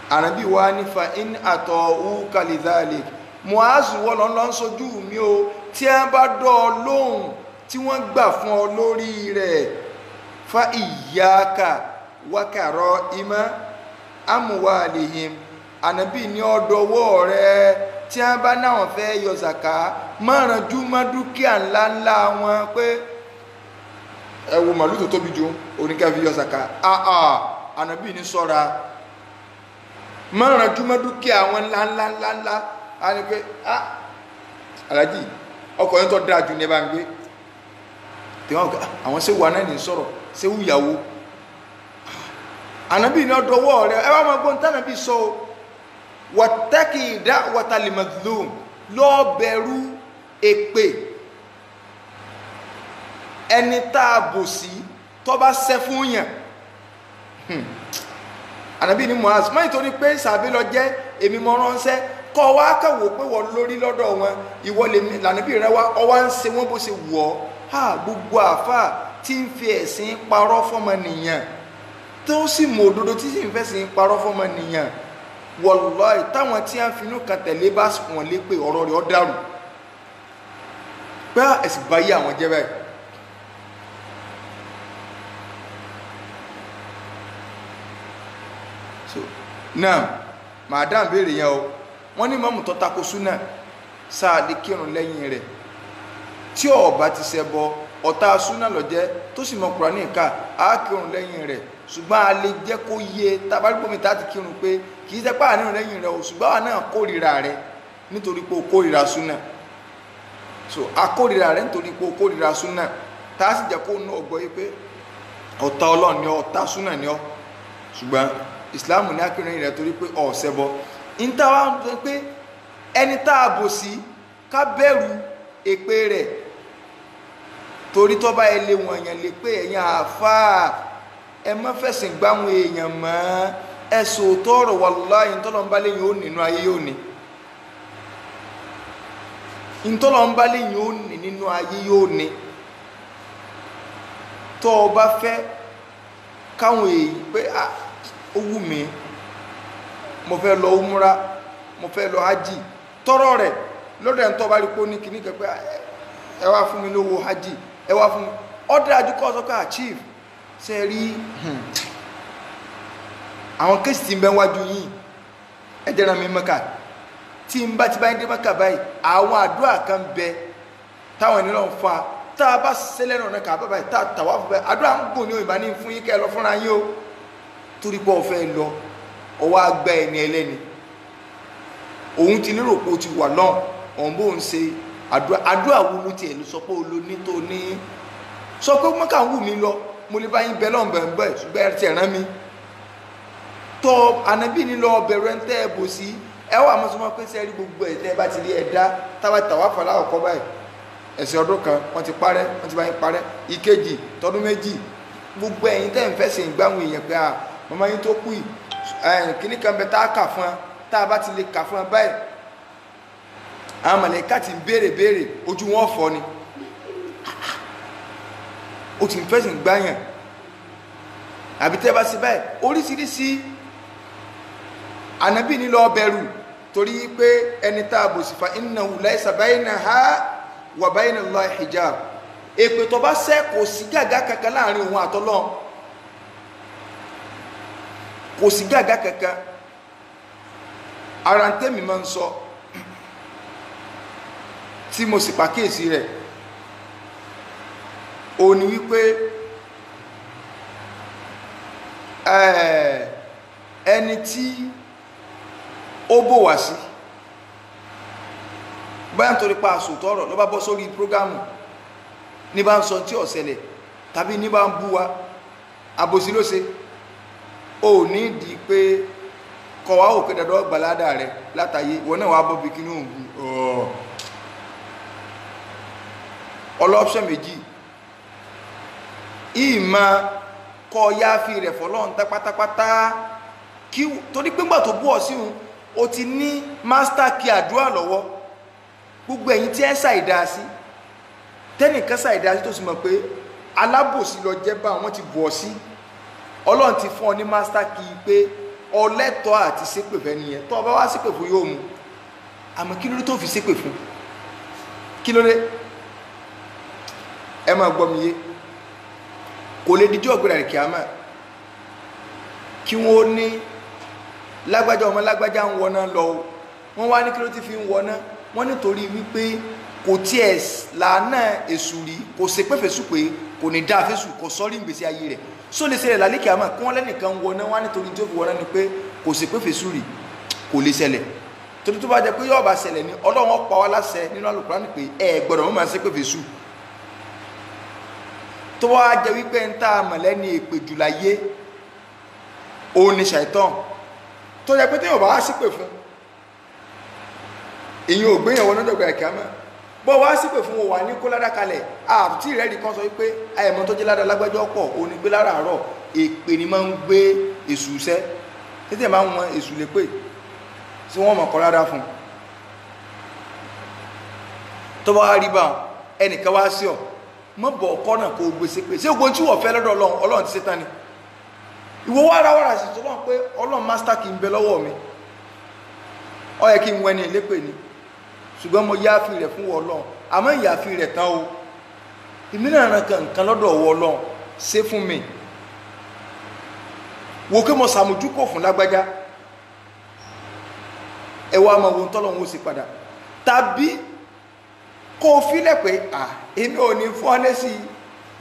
S1: Ànábì wa ní fa in ata'uka lidhalik Mu'azu wọ́n lọ ń sojú mi o tí a bá dọ́ ọ lóhùn tí wọ́n gbà fún ọ lórí rẹ̀ fa iyyaka wa kara'ima amwalihim. Ànábì ní ọdọwọ́ rẹ̀ tí a bá náwọn fẹ́ yọ zaka márùn júmọ́ dúkìá ńláńlá wọn pé ẹ wo màlúù tó tóbi jù oníkẹ́ fi yọ zaka Ànábì ní ṣọ́ra márùn júmọ́ dúkìá wọn ńláńláńlá a ní pé alájì ọkọ̀ yẹn tó dáa jù ní ẹ bá ń gbé tẹ̀wọ́n àwọn ṣé wà náà ní sọ̀rọ̀ ṣé wúyàwó. Ànábì ní ọdọwọ́ rẹ̀ ẹ wá máa gbọ́n tánàbí sọ wattaqi da'watal mazlum lọ bẹ̀rù èpè ẹni tá a bò sí tó bá ṣẹ́ fún yàn. Ànábì ní Mu'az má nítorí pé sàbí lọ jẹ́ èmi mọ́ ránṣẹ́ kọ́ wá kàwò pé wọ́n lórí lọ́dọ̀ wọn ìwọ lànàbí rẹ wá ọwá ń ṣe wọ́n bó ṣe wọ̀ ọ́ gbogbo àfà tí ń fi ẹ̀sìn parọ́ fọ́mọ nìyàn tó sì mọ òdodo tí sì ń fẹ̀sìn parọ́ fọ́mọ nìyàn wallahi táwọn tí a finú kan tẹ̀lé bá wọ́n lé pé ọ̀rọ̀ rẹ̀ ó dàrú pé ẹ̀sìn báyé àwọn jẹ́ báyìí. So now madam béèrè yẹn o wọ́n ní mọ́mù tó tako súnà sáà lè kírun lẹ́yìn rẹ̀ tí ó bá ti ṣẹbọ ọ̀tá súnà ló jẹ́ tó sì mọ Kùránì ká á kírun lẹ́yìn rẹ̀ ṣùgbọ́n a lè jẹ́ kó yé tabarígbòmí tá ti kírun pé kì í sẹ́pà àníyàn lẹ́yìn rẹ̀ o ṣùgbọ́n àwọn náà kórìíra rẹ̀ nítorí pé o kórìíra súnà. So a kórìíra rẹ̀ nítorí pé o kórìíra súnà tá a sì jẹ́ kó ná ọgbọ́ yìí pé ọ̀tá Ọlọ́run ni ọ́ ọ̀tá súnà ni ọ́ ṣùgbọ́n ìsìláàmù ní akírun rẹ̀ torí pé ó ṣẹbọ. Ìta wa ń sọ pé ẹni tá a bò sí ká bẹ̀rù èpè rẹ̀ torí tó bá ilé wọn èèyàn lè pé ẹ̀yin àáfàá ẹ má fẹ̀sìn gbáwọn èèyàn mọ́ ẹ sòótọ́ ọ̀rọ̀ wallahi ìtọ́lọ́mbá lẹ́yìn ó nínú ayé yóò ní ìtọ́lọ́mbá lẹ́yìn ó ní nínú ayé yóò ní tó o bá fẹ́ káwọn èèyàn pé ó wù mí mo fẹ́ lọ umra mo fẹ́ lọ hajj tọrọ rẹ̀ lọ́dọ̀ ẹ̀ ń tọ́ bá rí pé ó ní kíní kẹ́ pé ẹ wá fún mi lówó hajj ẹ wá fún mi ọ̀dọ̀ àjùkọ́ sọ́kà achieve ṣe rí àwọn kéèsì tí ń bẹ wájú yìí ẹ jẹ́ ràn mí Mẹ́kà tí ń bá ti bá ń dé Mẹ́kà báyìí àwọn àdúrà kan bẹ táwọn ènìyàn ń fa tá a bá ṣẹlẹ̀ náà kà báyìí tá a tàwa fún bẹ́ẹ̀ àdúrà ń gùn ní òyìnbá ní fún yín kẹ́ ẹ lọ fúnra yín o torí pé ó fẹ́ lọ ọwọ́ àgbà ẹni ẹlẹ́ni òun ti lérò pé ó ti wà lọ́n òun bó ń ṣe àdúrà wo ló tiẹ̀ ló sọ pé ó lo ní tó ní sọ pé Mẹ́kà ń wù mí lọ mo lè bá yín bẹ lọ́n bẹ̀rẹ̀ ṣùgbọ́n ẹ ti rán mi tọ́ Ànábì ní lọ bẹ̀rù ẹ̀ ń tẹ́ ẹ bò sí ẹ wà mọ́ sọmọ pé sẹ́rí gbogbo ẹ̀ tẹ́ ẹ bá ti rí ẹ dá táwa tàwa fàlà ọ̀kọ́ báyìí ẹ̀sìn ọdún kan wọ́n ti parẹ́ wọ́n ti bá yín parẹ́ ìkejì tọdún méjì gbogbo ẹ̀yin tẹ́ ń fẹ́ sìn gbáwọn èèyàn pé màmá yín tó kú yìí kíní kan bẹ tá a kà fún ẹ tá a bá ti lè kà fún ẹ báyìí àwọn màláíkà ti béèrè ojú wọn fọ́ ni ó ti ń fẹ̀sìn gbáyàn àbí tẹ́ bá sí báyìí oríṣiríṣi ànábì ní lọ bẹ̀rù torí pé ẹni tá a bò sí fa innahu laysa baynaha wa bayna Allahi hijab èpè tó bá ṣẹ́ kò sí gàgá kankan láàrin òun àtọ́lọ́run kò sí gàgá kankan ara ń tẹ́mi máa ń sọ tí mo sì pàkíyèsí rẹ̀ ó ní wípé ẹni tí ó bò wá sí báyà nítorí pa àsòtọ́ ọ̀rọ̀ ló bá bọ́ sórí prógámù ní bá ń sọ tí ó ṣẹlẹ̀ tàbí ní bá ń bú wa àbòsí ló ṣe ó ní di pé kọwa òkè dandan gbàládà rẹ látàyé wọn náà wà bọ́bí kí ní òun ọlọ́pṣẹ́ méjì ìmá kọ yááfí rẹ̀ fọ́lọ́run pátápátá kí torí pé ńgbà tó bú ọ sí òun o ti ní master kí àdúrà lọ́wọ́ gbogbo ẹ̀yin tí ẹ ṣàìdá sí tẹ́nìkan ṣàìdá sí tó sì mọ̀ pé alábòsí lọ jẹ́ bá wọn ti bọ̀ sí ọlọ́run ti fún ọ ní master kí pé ọlẹ́tọ̀ àti ṣépè fẹ́ nìyẹn tó ọba wá ṣépè fún yóò mú àmọ́ kí ló dé tó fi ṣépè fún kí ló dé ẹ máa gbọ́ mi yé kò lè díjọ́ ọ̀gbẹ̀rẹ̀ rẹ̀ kíámà kí wọ́n ní lágbájá ọmọ lágbájá ń wọná lọ wọ́n wá ní kí ló ti fi ń wọná wọ́n nítorí wípé kò tiẹ̀ làánà èṣù rí kò ṣépè fèṣù pé kò ní dáa fèṣù kò sọ́rí ìgbésí ayé rẹ̀ só lè ṣẹlẹ̀ lálẹ́ kíámà kí wọ́n lẹ́nìkan wọná wá nítorí tó fi wọná ni pé kò ṣépè fèṣù rí kò lè ṣẹlẹ̀ torí tó bá jẹ́ pé yóò bá ṣẹlẹ̀ ní Ọlọ́run pa wá láṣẹ nínú Al-Qur'an pé ẹ gbọ́dọ̀ wọ́n máa ṣépè fèṣù tó wá jẹ́ wípé ń tá mọ̀lẹ́ni èpè jùláyé òun ni ṣàìtàn tó jẹ́ pé tí yóò bá wá sípè fún èyàn ò gbéyàwó náà dọ̀gbà ẹ̀kẹ́ mọ́ bọ́ wá sípè fún wà ní kó ládá kalẹ̀ àti ìrẹ́dì kan sọ wípé àyẹ̀mọ́ tó jẹ́ ládá lágbájọ́ pọ̀ òun ni gbé lára àárọ̀ èpè ni máa ń gbé èṣù iṣẹ́ títí ẹ̀ máa ń wọn èṣù lè pè tí wọ́n mọ̀ kọ́ ládá fún tó bá wá rí bá ẹnìkan wá sí ọ mọ́ bọ̀ ọkọ́ náà kó gbèsè pé ṣé ogun tí wọ́n fẹ́ lọ́dọ̀ Ọlọ́run ti ṣetán ni ìwọ wá ara wàrà sí tó lọ́n pé Ọlọ́run master kì í bẹ lọ́wọ́ mi ó yẹ kí n wẹni ìlépè ni ṣùgbọ́n mo yááfì rẹ̀ fún Ọlọ́run àmọ́ ìyááfì rẹ̀ tán o ìmíràn ràn kankan lọ́dọ̀ Ọlọ́run ṣe fún mi wo kí mo sàmójúkò fún lágbájá ẹ wá mọ ohun tọ́lọ́run ó sì padà tàbí kó o fílẹ̀ pé èmi ò ní fún ọ lẹ́sí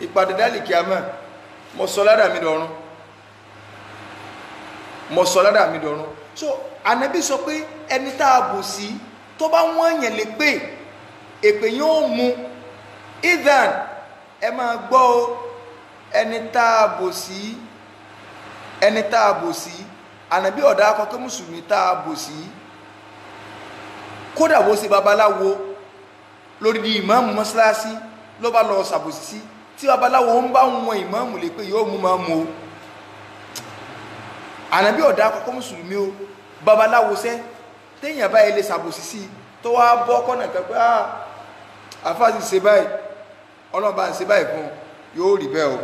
S1: ìpàdé dálì kíámà mo sọ ládà mi dọ̀run so Ànábì sọ pé ẹni tá a bò sí tó bá wọ́n yẹn lè pé èpè yóò mú idan ẹ máa gbọ́ o ẹni tá a bò sí Ànábì ọ̀dà akọ́kọ́ mùsùlùmí tá a bò sí kódà bó ṣe babaláwo lórí di ìmáàmù mọ́sálásí ló bá lọ ṣàbòsí sí tí babaláwo ń bá wọn ìmáàmù lè pé yóò mú máa mú o Ànábì ọ̀dà akọ́kọ́ mùsùlùmí o babaláwo sẹ́ téèyàn báyìí lè ṣàbòsí sí tó wá bọ́ kọ́nà kan pé àfáàsì ṣe báyìí ọlọ́ba ń ṣe báyìí fún yóò rí bẹ́ẹ̀ o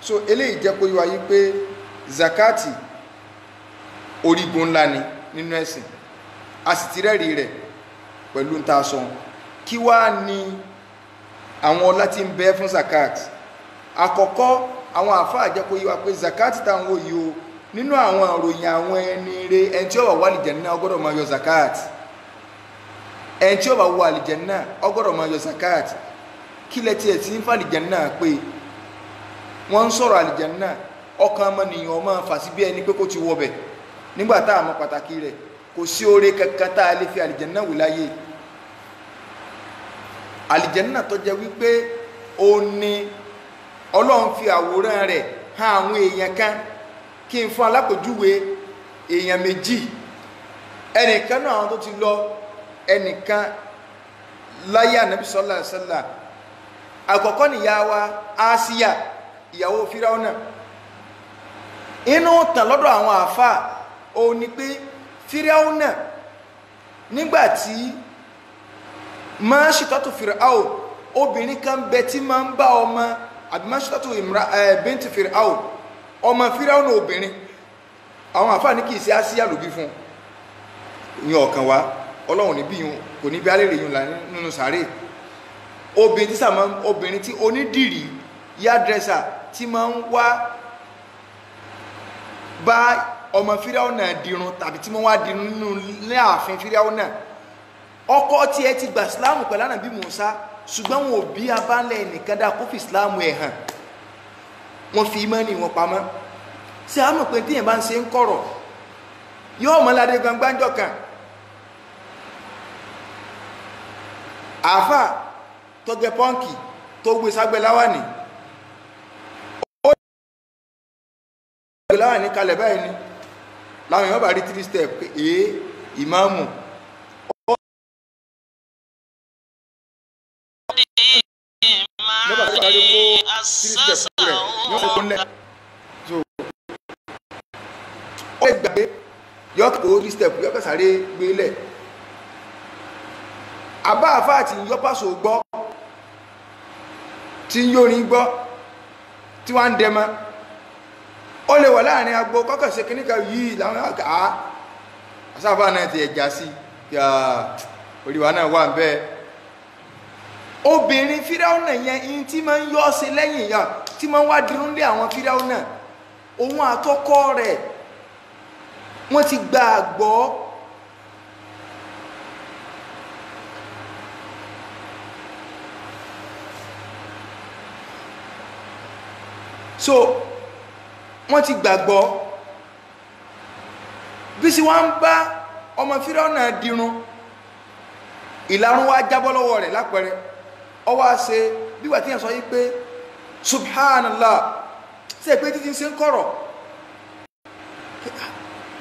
S1: so eléyìí jẹ́ kó yé wa yí pé zakati orígun ńlá ni nínú ẹ̀sìn a sì ti rẹ́rìí rẹ̀ pẹ̀lú ń ta sọ kí wá ní àwọn ọlá tí ń bẹ fún zakat àkọ́kọ́ àwọn àfáà jẹ́ kó yé wa pé zakat táwọn òye o nínú àwọn àròyìn àwọn ẹni rere ẹni tí ó wà wà àlìjẹ̀nnà ó gbọ́dọ̀ máa yọ zakat ẹni tí ó bá wọ àlìjẹ̀nnà ó gbọ́dọ̀ máa yọ zakat kí lẹ tiẹ̀ tí ń fa àlìjẹ̀nnà pé wọ́n ń sọ̀rọ̀ àlìjẹ̀nnà ọkàn ọmọnìyàn ọmọ fàṣí bí ẹni pé kó ti wọbẹ̀ nígbà tá a mọ̀ pàtàkì rẹ̀ kò sí oore kankan tá a lè fi àlìjẹ̀nnà wò láyé àlìjẹ̀nnà tó jẹ́ wípé ó ní Ọlọ́run fi àwòrán rẹ̀ hàn àwọn èèyàn kan kí n fún alápèjúwe èèyàn méjì ẹnìkan náà àwọn tó ti lọ ẹnìkan láyé Ànábì sallallahu alaihi wasallam àkọ́kọ́ nìyá wa Àsíyà ìyàwó Fíráúnà inú tàn lọ́dọ̀ àwọn àfáà ó ní pé Fíráúnà nígbàtí máa ṣètọ́tù Fíráúnà obìnrin kan bẹ tí máa ń bá ọmọ àbí Mashitatu binti Fir'aun ọmọ Fíráúnà obìnrin àwọn àfáà ní kì í ṣe Àsíyà ló bí fún ìyẹn ọ̀kan wá Ọlọ́run ní bí yun kò ní bí alẹ́ rè yun là nínú sàárè obìnrin tí onídìrí yádrẹ́sà tí máa ń wá bá ọmọ Fíráúnà dirun tàbí tí wọ́n wá dirun nínú ní ààfin Fíráúnà ọkọ tí ẹ ti gba Ìsìláàmù pẹ̀lú Ànábì Mùsá ṣùgbọ́n wọn ò bí abánlẹ̀ nìkan dá kó fi Ìsìláàmù ẹ̀ hàn wọ́n fi ìmánì wọn pamọ́ ṣé a mọ̀ pé tíyẹn bá ń ṣe ń kọ̀rọ̀ yóò mọ́ ládé gbangbájọ́ kan àáfà tó gẹ pọ́ǹkì tó gbé ságbẹ́ láwàní ó gbé láwàní kalẹ̀ báyìí ni láwọn èèyàn bá rí 3 step ìmáàmù lọ́bàá tó bá rí kó 3 step rẹ̀ yóò fi kún lẹ̀ so ó lè gbàgbé yóò kó 3 step yóò kẹ́ sáré gbé lẹ̀ àbá àfá àti yọpàṣọ gbọ́ tí ń yórin gbọ́ tí wọ́n ń dẹmọ́ ó lè wà láàrin agbó kọ́kàn ṣe kíníkà yìí láwọn àgbà àsáfà náà ti ẹ̀já sí oríwá náà wà ń bẹ́ẹ̀ obìnrin Fíráúnà yẹn in tí ma ń yọ́ sí lẹ́yìn ìyá tí ma ń wá dirun lé àwọn Fíráúnà òun àtọkọ rẹ̀ wọ́n ti gba àgbọ́ so wọ́n ti gbàgbọ́ bí sí wọ́n ń bá ọmọ Fíráúnà dirun ìlarun wá jábọ́ lọ́wọ́ rẹ̀ lápẹẹrẹ ó wá ṣe bí wà tí yẹn sọ yí pé subhanallah sí ẹ̀pẹ́ títí ṣe ń kọ̀rọ̀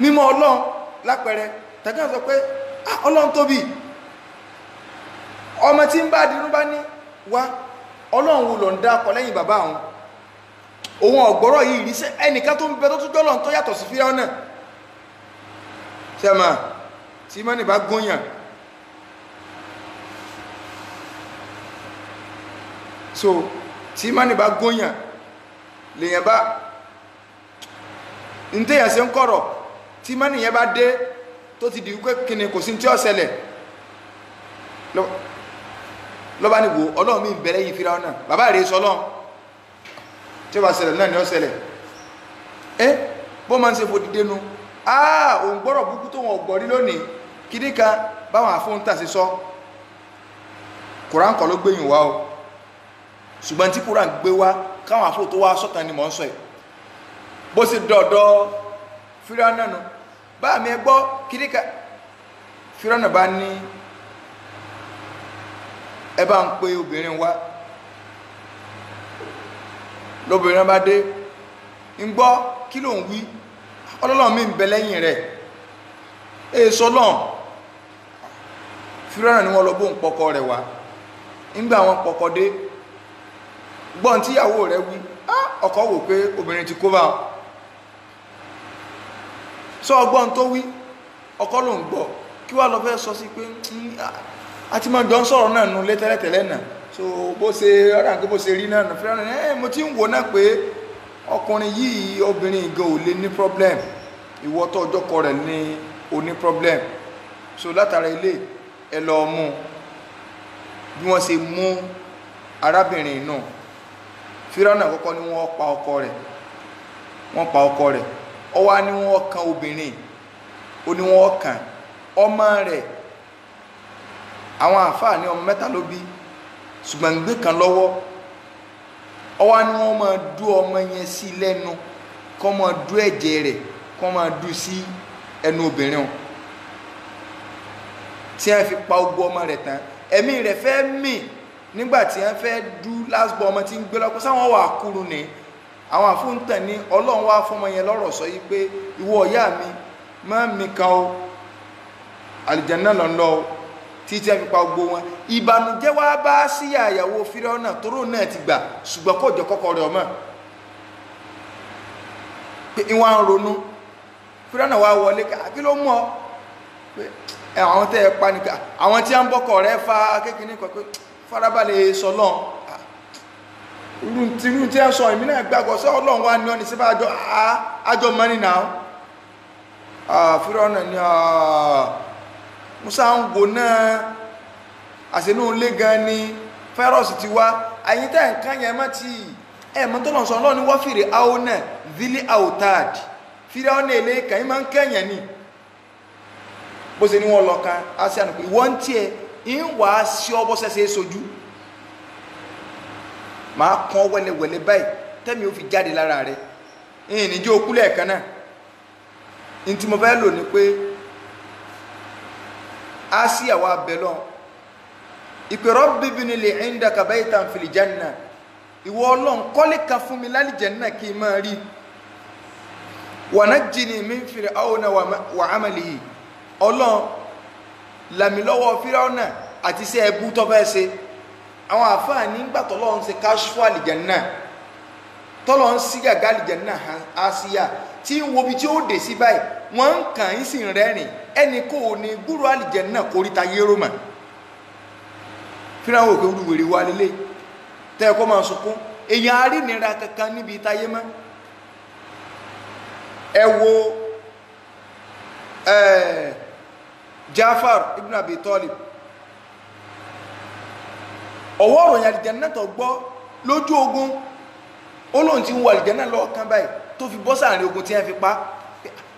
S1: mímọ́ Ọlọ́run lápẹẹrẹ tàbí wọ́n sọ pé Ọlọ́run tóbi ọmọ tí ń bá dirun bá ní wá Ọlọ́run wò lọ ń dákọ lẹ́yìn bàbá àwọn òun ọ̀gbọ́rọ̀ yìí rí sẹ́ ẹnìkan tó ń bẹ tó tún jọ́lọ̀ tó yàtọ̀ sí Fíráúnà sẹ́mà tí mọ́nì bá gúnyàn so tí mọ́nì bá gúnyàn lèyàn bá ń tẹ́yàn sí ń kọ̀rọ̀ tí mọ́nì yẹn bá dé tó ti di wípé kíni kò sí tí ó ṣẹlẹ̀ lọ́bá ní wo Ọlọ́run mi ń bẹ̀rẹ̀ yìí Fíráúnà bàbá rẹ̀ sọlọ́run tí ó bá ṣẹlẹ̀ náà ni ó ṣẹlẹ̀ bó ma ń ṣe fò dìde nu òun gbọ́rọ̀ búkú tó wọn gbọ́rí lónìí kìdí kan báwọn àfóúntà sí sọ Kùrán kọ́ ló gbéyìn wá o ṣùgbọ́n tí Kùrán gbé wá káwọn àfóò tó wá sọ́tàn ni mọ̀ ń sọ ẹ̀ bó ṣe dọ̀dọ̀ Fíráúnà nù bá mi gbọ́ kìdí kan Fíráúnà bá ní ẹ bá ń pe obìnrin wá lóbìnrin bá dé ń gbọ́ kí ló ń wí Ọlọ́run mi ń bẹ lẹ́yìn rẹ̀ sọ́lọ́n Fíráúnà ni wọ́n lọ bó ń pọkọ rẹ̀ wá ńgbà wọn pọkọ dé gbọ́n tíyàwó rẹ̀ wí ọkọ wò pé obìnrin ti kó bá wọn sọ ọgbọ́n tó wí ọkọ ló ń gbọ́ kí wá lọ fẹ́ sọ sí pé àti máa jọ ń sọ̀rọ̀ náà nù lẹ́tẹ̀lẹ́tẹ̀lẹ́ náà so bó ṣe ọ̀rọ̀ àgbé bó ṣe rí náà Fíráúnà ní mo ti ń wò náà pé ọkùnrin yìí obìnrin gan ò lè ní problem ìwọ tó ọjọ́ kọ rẹ̀ ní o ní problem so látara ilé ẹ lọ mú bí wọ́n ṣe mú arábìnrin náà Fíráúnà kọ́kọ́ ni wọ́n pa ọkọ rẹ̀ ó wá ní wọ́n kan obìnrin ó ní wọ́n kan ọmọ rẹ̀ àwọn àfáà ní ọmọ mẹ́ta ló bí ṣùgbọ́n gbé kan lọ́wọ́ ọwá ní wọ́n máa dú ọmọ yẹn sí lẹ́nu kọ́ máa dú ẹ̀jẹ̀ rẹ̀ kọ́ máa dú sí ẹnu obìnrin wọn tí wọ́n fi pa ogbó ọmọ rẹ̀ tán ẹ̀mí rẹ̀ fẹ́ mì nígbà tí wọ́n fẹ́ dú lásìbọ̀ ọmọ tí ń gbé lọ́kọ́ sáwọn wà kúrú ni àwọn àfúntàn ní Ọlọ́run wá fọmọ yẹn lọ́rọ̀ sọ yí pé ìwọ ìyá mi má mi kan o àlìjánnà lọ lọ o títí ẹ fi pa gbogbo wọn ìbànújẹ́ wá bá sí àyàwó Fíráúnà tóró náà ti gbà ṣùgbọ́n kò jọ kọ́kọ́ rẹ̀ ọmọ pé ìwọ̀n ń ronú Fíráúnà wá wọlé kí ló mú ọ pé àwọn tẹ́ ẹ pa nìkan àwọn tí a ń bọ́kọ̀ rẹ̀ fa kékeré kan pé farabalẹ̀ sọlọ́n irú tí ẹ sọ èmi náà gbàgbọ́ sí Ọlọ́run wa ní ọ́ni sí bá àjọ mọ́ni náà Fíráúnà ní Musa ń wò náà àṣínú ilé gan ni fẹ́rọ̀sì ti wá àyín tẹ́ nǹkan yẹn mọ́ tí ẹ̀mọ́ tó lọ sọ Ọlọ́run wá fìrì áwọ́ náà vili autad Fíráúnà ilé kàn yín máa ń kẹ́yàn ní bó ṣe ní wọ́n lọ kan á sí ànàkù ìwọ́n tí ẹ ń wà á sí ọbọ̀ sẹ́sẹ́ sojú máa kàn wẹ́lẹ́wẹ́lẹ́ báyìí tẹ́mi ó fi jáde lára rẹ̀ ìyìn níjó okúlẹ̀ kan náà ní tí mo fẹ́ lò ní pé á sí àwọn abẹ́lọ́ ìpè Rabbi ibni li indaka baytan fil janna ìwọ Ọlọ́run kọ́lé kan fún mi lálẹ́ Janna kí n máa rí wa najjini min Fir'auna wa 'amalihi Ọlọ́run làmì lọ́wọ́ Fíráúnà àti iṣẹ́ ẹbú tó fẹ́ ṣe àwọn àfáà nígbà tọ́lọ́run ṣe káṣífù àlìjẹ̀nnà tọ́lọ́run sí gàgá àlìjẹ̀nnà àṣìyà tí ń wo bí tí ó dé sí báyìí wọ́n ń kàn yín sì ń rẹ́rìn ẹni kò ní gbúrò àlìjẹ̀nnà kórìíta yérò mà Fíráúnà òkè olúwèrè wa lélẹ̀ tẹ́ ẹ kọ́ máa sunkún èèyàn arínira kankan níbi ìtayé mọ́ ẹ wo Jafar ibn Abi Talib ọwọ́ ọ̀rọ̀ yẹn àlìjẹ́nà tó gbọ́ lójú ogun olóhùn tí ń wo àlìjẹ́nà lọ́ọ̀kan báyìí tó fi bọ́ sáàrin ogun tí wọ́n fi pa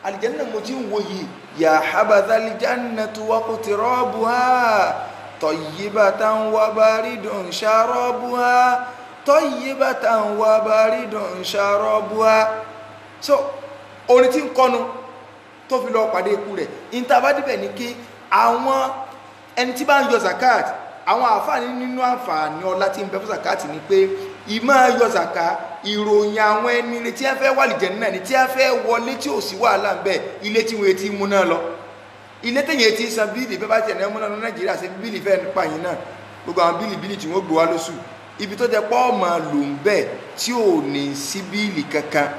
S1: àlìjẹ́nà mo ti ń wo yìí ya habadha aljannatu wa qutirabuha tayyibatan wa baridun sharabuha tayyibatan wa baridun sharabuha so orin tí ń kọnu tó fi lọ pàdé ikú rẹ̀ ìntàbádìbẹ̀ ní kí àwọn ẹni tí bá ń yọ zakat àwọn àǹfààní nínú àǹfààní ọlá tí ń bẹ fún zakati ni pé ìmọ̀ yọ zaka ìròyìn àwọn ẹni tí a fẹ́ wà lìjẹ̀nnà ní tí a fẹ́ wọlé tí ò sí wàhálà ń bẹ ilé tí wọ́n ti mú náà lọ ilé tẹ̀yìn ti san bíìlì bẹ́ẹ̀ bá tiẹ̀ náà mú náà ní Nàìjíríà ṣe bíìlì fẹ́ nípa yìí náà gbogbo àwọn bíìlì tí wọ́n gbé wá lóṣù ibi tó jẹ́ pọ́ ọmọ lò ń bẹ tí ò ní sí bíìlì kankan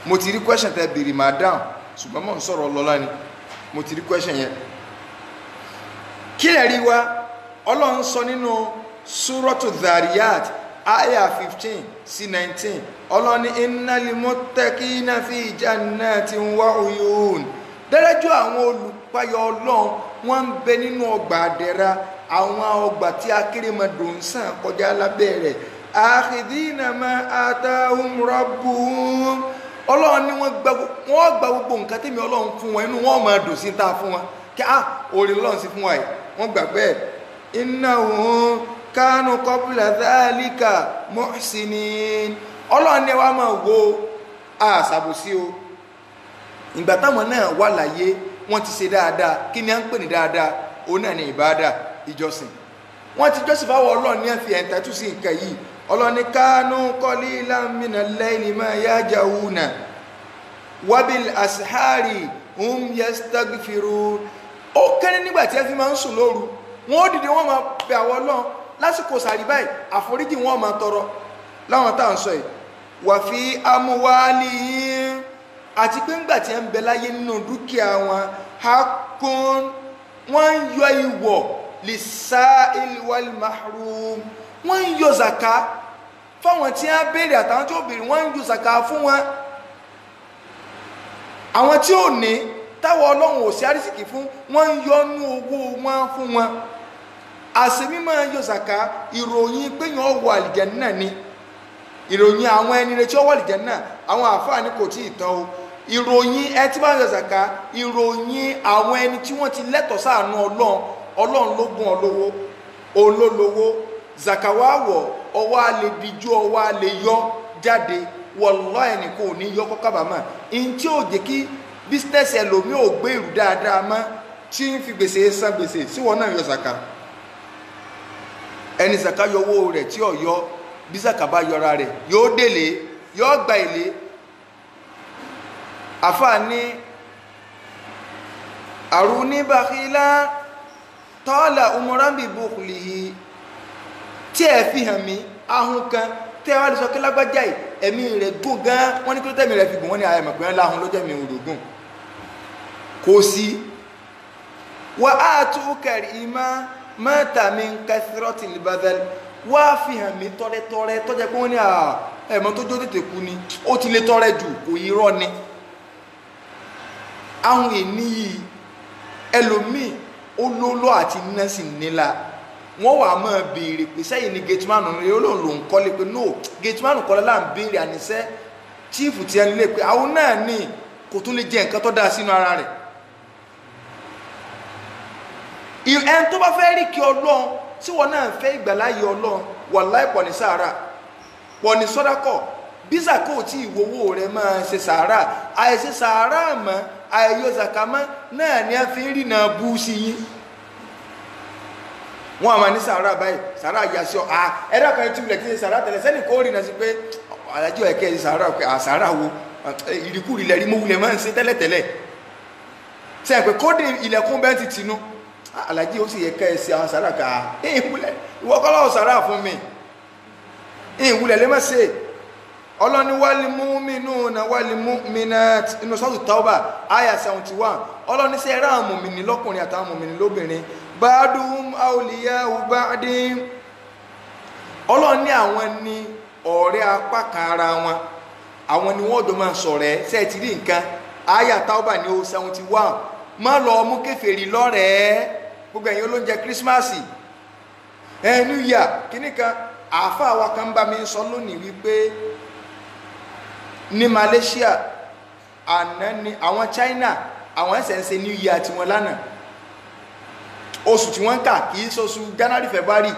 S1: mo ti rí question tẹ bèrè máa dáhùn ṣùgbọ́n mò ń sọ̀rọ̀ lọ́lá ni mo ti rí question yẹn kí lè rí wa Ọlọ́run sọ nínú Suratu Dhariyat aya 15 sí 19 Ọlọ́run ní innal muttaqina fi jannatin wa uyun dájú àwọn olùpayọ̀ Ọlọ́run wọ́n ń bẹ nínú ọgbà àdẹ̀ra àwọn ọgbà tí akérèmọdò ń sàn kọjá lábẹ́ rẹ̀ akhidhina ma atahum rabbuhum Ọlọ́run ní wọ́n gba gbogbo nǹkan tẹ́mi Ọlọ́run fún wọn inú wọn máa dùn sí ta fún wọn kí orí Ọlọ́run sí fún wa yìí wọ́n gbà bẹ́ẹ̀ innahum kanu qabla dhalika muhsinin Ọlọ́run ní wa máa wo àṣàbòsí o ìgbà táwọn náà wà láyé wọ́n ti ṣe dáadáa kí ni à ń pè ní dáadáa òun náà ní ìbáadà ìjọsìn wọ́n ti jọ́sìn fáwọn Ọlọ́run ní ẹ̀fì ẹ̀ńtẹ́tù sí nǹkan yìí Ọlọ́run ní kanu qalilan minal layli ma yahja'una wa bil ashari hum yastaghfirun ó kéré nígbà tí ẹ fi máa ń sùn lóru wọn ó dìde wọn máa bẹ àwọn Ọlọ́run lásìkò sàrí báyìí àforíjì wọn máa tọrọ láwọn tá à ń sọ yìí wà fi amwalihim àti pé ńgbà tí ẹ ń bẹ láyé nínú dúkìá wọn haqqun wọn ń yọ ìwọ̀ lis-sa'il wal mahrum wọn ń yọ zaka fáwọn tí wọn béèrè àtàwọn tí ó béèrè wọn ń yọ zaka fún wọn àwọn tí ò ní táwọn Ọlọ́run ò sí àrísìkì fún wọ́n ń yọnú owó wọn fún wọn àṣemí máa yọ zaka ìròyìn péyàn wọ àlìjẹ́nnà ni ìròyìn àwọn ẹni rẹ̀ tí ó wọ àlìjẹ́nnà àwọn àfáàní kò tí ì tán o ìròyìn ẹ tí bá yọ zaka ìròyìn àwọn ẹni tí wọ́n ti lẹ́tọ̀ọ́ sáànú Ọlọ́run ló gún ọ lówó òun ló lówó zaka wá wọ̀ ọwọ́ alẹ́ díjú ọwọ́ alẹ́ yọ jáde wallahi ẹnì kò ní yọ kọ́ kábàámà in tí ó jẹ́ kí bísínẹ́sì ẹlòmí ò gbé ìrù dáadáa mọ́ tí ń fi gbèsè san gbèsè sí wọn náà yọ zaka ẹni zaka yọ owó rẹ̀ tí ó yọ bí zaka bá yọra rẹ̀ yóò délé yóò gba èlé àfààní àrùní bàkílá tọ́lá umurambi bukhlihi tí ẹ fi hàn mí ahun kan tí ẹ wá lè sọ kí lágbájá yìí ẹ̀mí rẹ̀ gùn gan wọ́n ní kí ló tẹ̀mí rẹ̀ fi gùn wọ́n ní àyẹ̀mọ̀ pé láhun ló jẹ́mi òdògùn kò sí wà á tú kẹrì ìmá mẹ́ta min kathratil badal wá fi hàn mí tọrẹ tó jẹ́ pé wọ́n ní ẹ̀mọ́ tó jó tètè kú ni ó ti lè tọrẹ jù kò irọ́ ni àwọn ènìyàn ẹlòmíì olólò àti nọ́ọ̀sì nílá wọ́n wà máa béèrè pé sẹ́yìn ni gateman rẹ̀ ó lòun lòun kọ́lé pé no gateman kọ́lé là ń béèrè àníṣẹ́ chief ti ẹni lè pé àwọn náà ní kò tún lè jẹ nǹkan tó dáa sínú ara rẹ̀ ẹni tó bá fẹ́ rí kí ọlọ́run tí wọ́n náà fẹ́ ìgbàláyé ọlọ́run wàláhì pọ̀ ní sàárà pọ̀ ní sọ́dákọ̀ bí zaka tí ìwòwò rẹ̀ máa ṣe sàárà àìṣe sàárà mọ́ àìyọ zaka mọ́ náà ni a fi ń rìnà bú sí yín wọ́n a máa ní sàárà báyìí sàárà yà sí ẹ̀dá kan tí wulẹ̀ tí ṣe sàárà tẹ̀lẹ̀ sẹ́nì kó rìnà sí pé alájọ́ ẹ̀kẹ́ sàárà pé sàárà wo ìrìkúrì ilẹ̀ rí mo wulẹ̀ máa ń ṣe tẹ́lẹ̀tẹ́lẹ̀ sẹ́yìn pé kódé ilẹ̀kùn bẹ́ẹ̀ ti tinú alájí ó sì yẹ kẹ́ ẹ sí àwọn sàárà ká ìwọ́kọ́lọ́ sàárà fún mi ìwulẹ̀ lè má ṣe ọlọ́ni wal mu'minuna wal mu'minat inú sọ́tù Tawba àyà 71 ọlọ́ni sí ẹ̀rọ àwọn mùmìnì lọ́kùnrin àtàwọn mùmìnì lóbìnrin ba'duhum awliya'u ba'din ọlọ́ni àwọn ni ọ̀rẹ́ apá kan ara wọn àwọn ni wọ́n jọ máa ṣọ̀rẹ́ ṣe ti rí nǹkan àyà Tawba ní 71 má lọ mú kèfèrí lọ́rẹ̀ẹ́ gbogbo ẹ̀yin olóúnjẹ kírísímàsì New Year kìnnìkan àáfàá wa kan bá mi sọ lónìí wípé ní Malaysia àná ni àwọn China àwọn ẹsẹ̀ ń ṣe New Year tí wọ́n lánàá oṣù tí wọ́n ń kà kìí ṣoṣù January February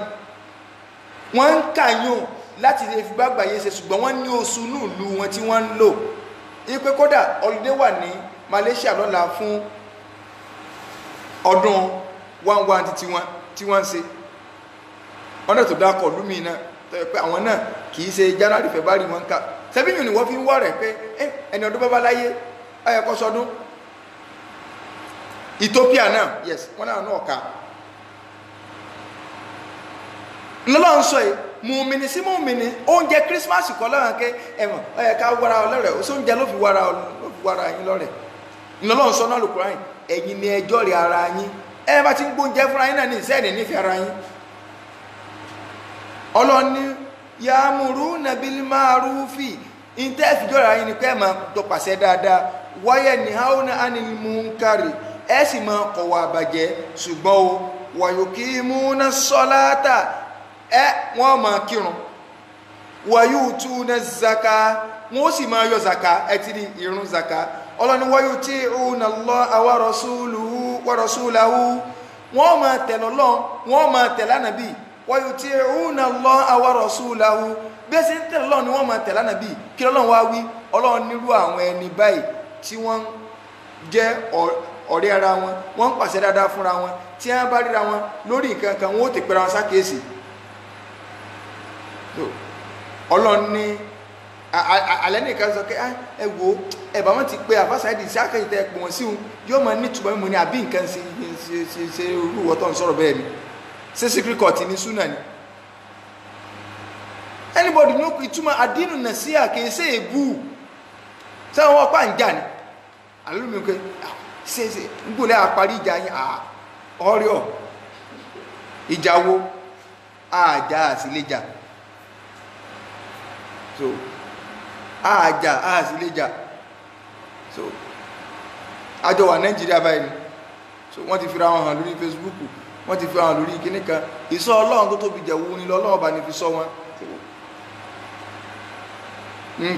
S1: wọ́n ń kà yún láti lè fi gbàgbà yé ṣe ṣùgbọ́n wọ́n ní oṣù núùlù wọn tí wọ́n ń lò ipe kódà holiday wà ní Malaysia lọ́la fún ọdún 11 tí wọ́n ń ṣe ọ̀nà tó dákọ̀ lúmi náà tó yẹ pé àwọn náà kìí ṣe January February wọ́n ń kà sẹ́bíyàn ni wọ́n fi ń wọ́ rẹ̀ pé ẹni ọdún bábá láyé ayẹkọ́ sọdún Ethiopia náà yes wọ́n náà ká lọ́lọ́ ń sọ yìí mùmìnì sí mùmìnì oúnjẹ Christmas kọ́ lọ́rùn pé ẹ̀mọ̀ ọ̀yẹ̀ká wára ọlọ́rẹ̀ ó sóúnjẹ ló fi wára yín lọ́rẹ̀ lọ́lọ́ ń sọ náà lùkúrá yìí ẹ̀yin ni ẹjọ́ rẹ̀ ara yín ẹ bá ti ń gbóúnjẹ fúnra yín náà ní ìsẹ́ẹ̀dẹ̀ nífẹ̀ẹ́ ara yín ọlọ́ni ya'muruna bil ma'rufi ìtẹ́ ìfìjọ́ra yìí ni pé máa tọpàṣẹ dáadáa wa yanhauna 'anil munkari ẹ sì máa kọ̀wọ̀ àbàjẹ́ ṣùgbọ́n o wa yuqimuna s-salata wọ́n máa kírun wa yu'tuna z-zaka wọ́n sì máa yọ zaka ẹ ti rí ìrun zaka ọlọ́ni wa yuti'una Allaha wa rasulahu wọ́n máa tẹ̀lé Ọlọ́run wọ́n máa tẹ̀lé Ànábì wayuti'una Allaha wa rasulahu bẹ́ẹ̀ sí ń tẹ̀lé Ọlọ́run ni wọ́n máa tẹ̀lé Ànábì kí Ọlọ́run wá wí Ọlọ́run nírú àwọn ẹni báyìí tí wọ́n jẹ́ ọ̀rẹ́ ara wọn wọ́n ń pàṣẹ dáadáa fúnra wọn tí wọ́n bá ríra wọn lórí nǹkan kan wọ́n ó ti pera wọn sákèésì Ọlọ́run ní alẹ́ nìkan sọ pé ẹ wo ẹ̀bà wọn ti pé àfáṣáìdì sí àkẹ́yìntẹ́ ẹ̀pọ̀ wọn sí òun yóò máa nítumọ̀ mímu ní àbí nǹkan ṣe olúwọ́ tó ń sọ̀rọ̀ bẹ́ẹ̀ ni ṣé secret court ní súnà ni anybody ní ìtumọ̀ àdínù nà sí àkèésè èbú sẹ́wọ̀n wọ́n pa ń jà ní alómi pé ṣe ń gbọ́lẹ̀ àparí ìjà yín ọ̀rẹ́ ìjà wo àjà àsìlẹ́jà so àjà àsìlẹ́jà so àjọ wà Nàìjíríà báyìí ni so wọ́n ti fi ra wọn hàn lórí Facebook wọ́n ti fi hàn lórí kíní kan ìsọ Ọlọ́run tó tóbi jẹ̀wú ní lọ́lọ́run bá ní fi sọ wọn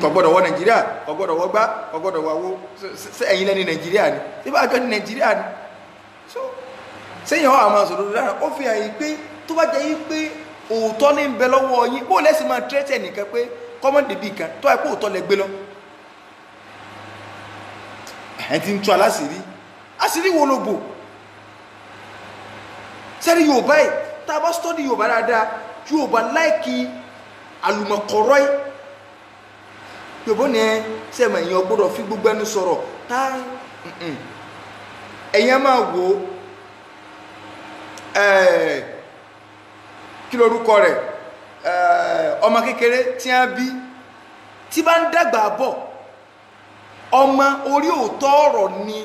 S1: kò gbọ́dọ̀ wọ Nàìjíríà kò gbọ́dọ̀ wọ gbá kò gbọ́dọ̀ wọ ẹ̀yin lẹ́ni Nàìjíríà ni tí bá jọ ní Nàìjíríà ni so sẹ́yìn ọ̀ àmọ́ sọ̀rọ̀ dára ó fi hàn yí pé tó bá jẹ́ yí pé òótọ́ ní ń bẹ lọ́wọ́ yín bó lẹ́sìn máa tẹ́tẹ̀ nìkan pé kọ́mọ̀dé bíi kan tó ẹ̀ pé òótọ́ lẹ gbé lọ ẹ̀ ti ń tú aláṣìírí àṣírí wo ló bò sẹ́rí Yorùbá yìí tá a bá stọ́dí Yorùbá dáadáa Yorùbá láìkí àlùmọ̀kọ̀rọ̀ yìí Yorùbá ní ẹ sẹ́mọ̀ èèyàn gbọ́dọ̀ fi gbogbo ẹnu sọ̀rọ̀ tá ẹ̀yàn máa wò kí lórúkọ rẹ̀ ọmọ kékeré tí a bí tí bá ń dàgbà bọ̀ ọmọ orí òótọ́ ọ̀rọ̀ ni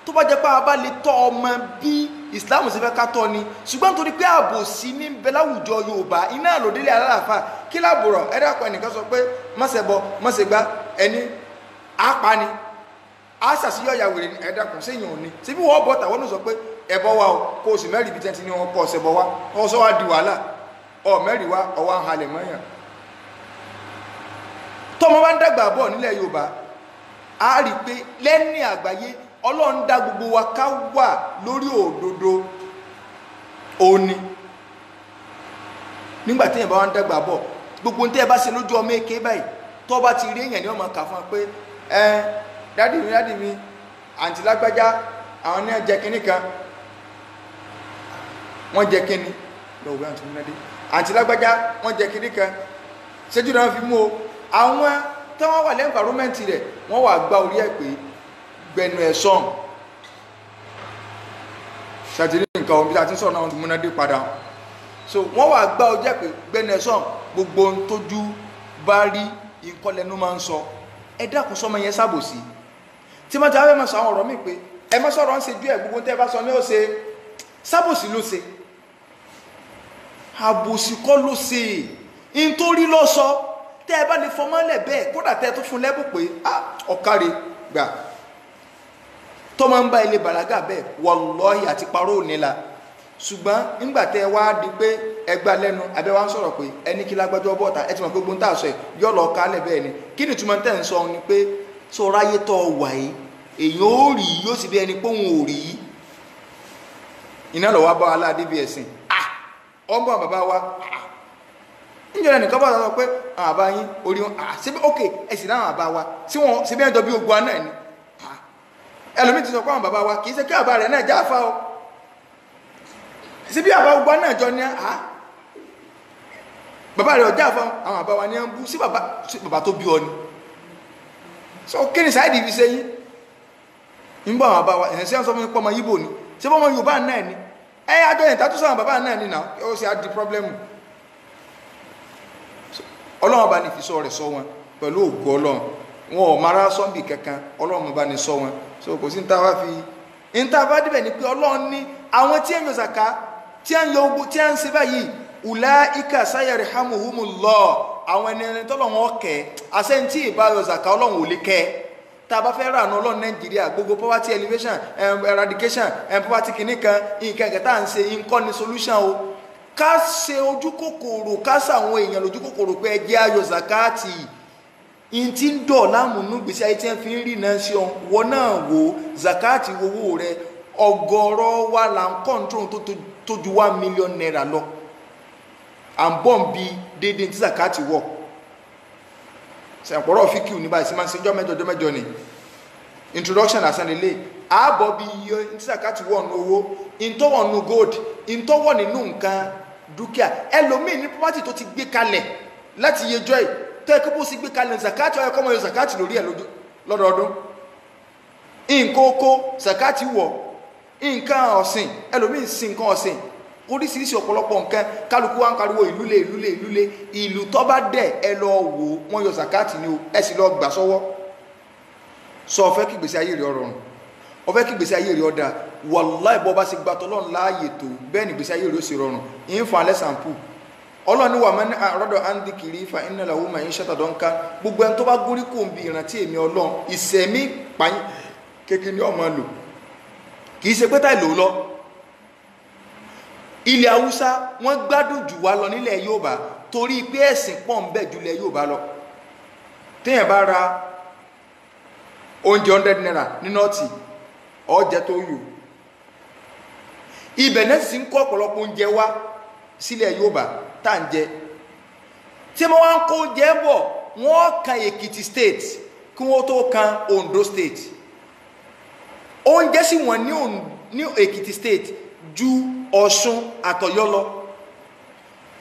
S1: tó bá jẹ́ pé a bá lè tọ́ ọmọ bí Islam ṣe fẹ́ ká tọ́ ni ṣùgbọ́n torí pé àbòsí ní bẹ láwùjọ Yorùbá iná lòdílé alálàáfà kí láàbùrọ̀ ẹ̀dàpọ̀ ẹnìkan sọ pé mọ́sẹ̀bọ mọ́sẹ̀gbá ẹni àpá ni a ṣàṣeyọ ìyàwó rẹ̀ ẹ̀dàpọ̀ séyìn òní ṣé bí wọ́n bọ̀ tàwọn náà sọ pé ẹbọ wa o kó o sì mẹ́rin ibi tẹ́ntì ní wọn kọ́ ọ̀sẹ̀ bọ̀ wá ọ̀sọ́ wa di wàhálà ọ̀ mẹ́rin wa ọwọ́ ń halẹ̀ mọ́yàn tọ́mọ bá ń dàgbà bọ̀ nílẹ̀ Yorùbá a rí pé lẹ́ni àgbáyé Ọlọ́run dá gbogbo wa ká wà lórí òdodo òní nígbà tí èèyàn bá wá ń dàgbà bọ̀ gbogbo tẹ́ ẹ bá ṣe lójú ọmọ èké báyìí tó bá ti rí èèyàn ní ọmọ kà fún wa pé dádì mi àǹtí lágbájá àwọn ní ẹjẹ kínní kan wọ́n jẹ kínní lọ́wọ́ àǹtí múnádé àǹtí lágbájá wọ́n jẹ kínní kan ṣéjú náà fi mú o àwọn tí wọ́n wà lẹ́nfàrómẹ́ǹtì rẹ̀ wọ́n wà gba orí ẹ̀ pé gbẹnu ẹ̀ sọ́n ṣàtìrí nǹkan omi tí a ti ń sọ̀rọ̀ náà ti múnádé padà so wọ́n wà gba orí ẹ̀ pé gbẹnu ẹ̀ sọ́n gbogbo ohun tójú bá rí nǹkan lẹ́nu máa ń sọ ẹ dákun sọmọ yẹn sábòsí tí wọ́n ti wá fẹ́ máa sọ àwọn ọ̀rọ̀ mi pé ẹ má sọ̀rọ̀ ń ṣe ju ẹ̀ gbogbo tẹ́ bá sọ ní ó ṣe sábòsí ló ṣe àbòsí kọ́ ló ṣe nítorí ló sọ tẹ́ ẹ bá lè fọmọ́lẹ̀ bẹ́ẹ̀ kódà tẹ́ ẹ tó fún lẹ́bù pé ọ̀kárẹ̀ gbà tó máa ń bá ilé bàlágà bẹ́ẹ̀ wàlláhì àti parọ́ òní la ṣùgbọ́n nígbà tẹ́ ẹ wá di pé ẹgbà lẹ́nu abẹ́ wa ń sọ̀rọ̀ pé ẹni kí lágbájọ́ bọ́ta ẹ ti mọ̀ pé gbóhùn tá a sọ ẹ̀ yọ̀ lọ kálẹ̀ bẹ́ẹ̀ ni kí ni túmọ̀ tẹ́ ń sọ ni pé sọ ráyé tọ́ wà yìí èèyàn ó rí yóò sì bí ẹni pé òun ò rí iná lọ́wọ́ bá wa aládé bí ẹ̀sìn ọgbọ́n bàbá wa níjọba nìkan bá sọ pé àwọn àbá yín orí wọn síbi ókè ẹ̀sìn náà àbá wa síbi ẹjọ́ bí ogun náà ni ẹlòmíì ti sọ pé àwọn bàbá wa kì í ṣe kí àbá rẹ̀ náà já afá o síbi àbá ogun náà jọ ní bàbá rẹ̀ ọjà afá àwọn àbá wa ní ẹ̀ ń bú sí bàbá tó bí ọ ni so kí ni sáyẹ́dì fi ṣe yín nígbà àwọn àbá wa ẹ̀sẹ̀ ń sọ fún mi pọ́ ọmọ Yíbò ni ṣé bọ́ ọmọ Yorùbá náà ni àjọ yẹn tàtúnṣe àwọn bàbá náà ni náà ó sì á di pọ́blẹ́mù Ọlọ́run bá ní fi sọ rẹ̀ sọ wọn pẹ̀lú ògo Ọlọ́run wọn ò mara sọ́ǹbì kankan Ọlọ́run bá ní sọ wọn so kò sí ní táwa fi ní táwa débẹ̀ ni pé Ọlọ́run ní àwọn tí ń yọ zaka tí ń yọ ogun tí ń ṣe báyìí ulaika sayarhamuhumullah àwọn ẹni tọ́lọ́run ọ̀kẹ́ àṣẹ́ntì ìbáyọ zaka Ọlọ́run ò lè kẹ́ tá a bá fẹ́ rànú Ọlọ́run Nàìjíríà gbogbo poverty elevation eradication poverty kìíní kan nǹkan ẹ̀kẹ́ tá à ń ṣe nǹkan ní solution o ká ṣe ojú kòkòrò ká ṣàwọn èèyàn lójú kòkòrò pé ẹjẹ́ ayọ̀ zakati in ti ń dọ̀ láàmúnú gbèsè ayé tí wọ́n fi ń rí náà ṣe wọn náà wò zakati owó rẹ ọgọ́rọ̀ wa là ń kọ́ńtrol tó ju 1 million naira lọ à ń bọ̀ ń bi déédéé tí zakati wọ̀ sẹ̀pọ̀rọ̀ fíkìú ní báyìí sí máa ń ṣe jọ́ mẹ́jọ ni introduction àsánilé ààbọ̀ bí iye tí zakati wọ̀ ní owó ìntọ́wọ̀ ní gold ìntọ́wọ̀ nínú nǹkan dúkìá ẹlòmíì ní property tó ti gbé kalẹ̀ láti yẹjọ́ ẹ̀ tó ẹkọ́ bó sì gbé kalẹ̀ zakati ọ̀yọ́ kọ́mọ yọ zakati lórí ẹ̀ lọ́dọọdún nǹkan oko zakati wọ̀ nǹkan ọ̀sìn ẹlòmíì sí nǹkan ọ̀sìn oríṣiríṣi ọ̀pọ̀lọpọ̀ nǹkan kálukú wa ń pariwo ìlúlé ìlú tó bá dẹ̀ ẹ lọ wò wọ́n yọ zakati ni o ẹ sì lọ gbà sọ́wọ́ sọ ọ̀fẹ́ kí gbèsè ayé rẹ̀ ọ̀rọ̀rùn ọ̀fẹ́ kí gbèsè ayé rẹ̀ ọ̀dà wàláì bọ́ bá sì gba tọ́lọ́run láàyè tó bẹ́ẹ̀ ni gbèsè ayé rẹ̀ ó sì rọrùn ìyẹn fún alẹ́ sàǹpù ọlọ́ni wà mẹ́ni àrọ́dọ̀ andikiri fa iná làwọn ọmọ yẹn ṣètò dọ́nká gbogbo ẹni tó bá gúrí kò ń bi ìrántí èmi Ọlọ́run ìsẹ̀mí pààyàn kékeré ní ọmọ lò kì í ṣe pé táì lò lọ ilẹ̀ Haúsá wọ́n gbádùn jù wá lọ nílẹ̀ Yorùbá torí pé ẹ̀sìn pọ̀ ń bẹ jù lẹ̀ Yorùbá lọ téèyàn bá ra oúnjẹ 100 naira ní nọ́ọ̀tì ọjẹ́ tó yò ibẹ̀ náà sì ń kó ọ̀pọ̀lọpọ̀ oúnjẹ wá sílẹ̀ Yorùbá tá ń jẹ tí wọ́n wá ń kó oúnjẹ bọ̀ wọ́n kan Èkìtì state kí wọ́n tó kan Ondo state oúnjẹ sì wọ́n ní Èkìtì state ju Ọ̀ṣun àtọ̀yọ́ lọ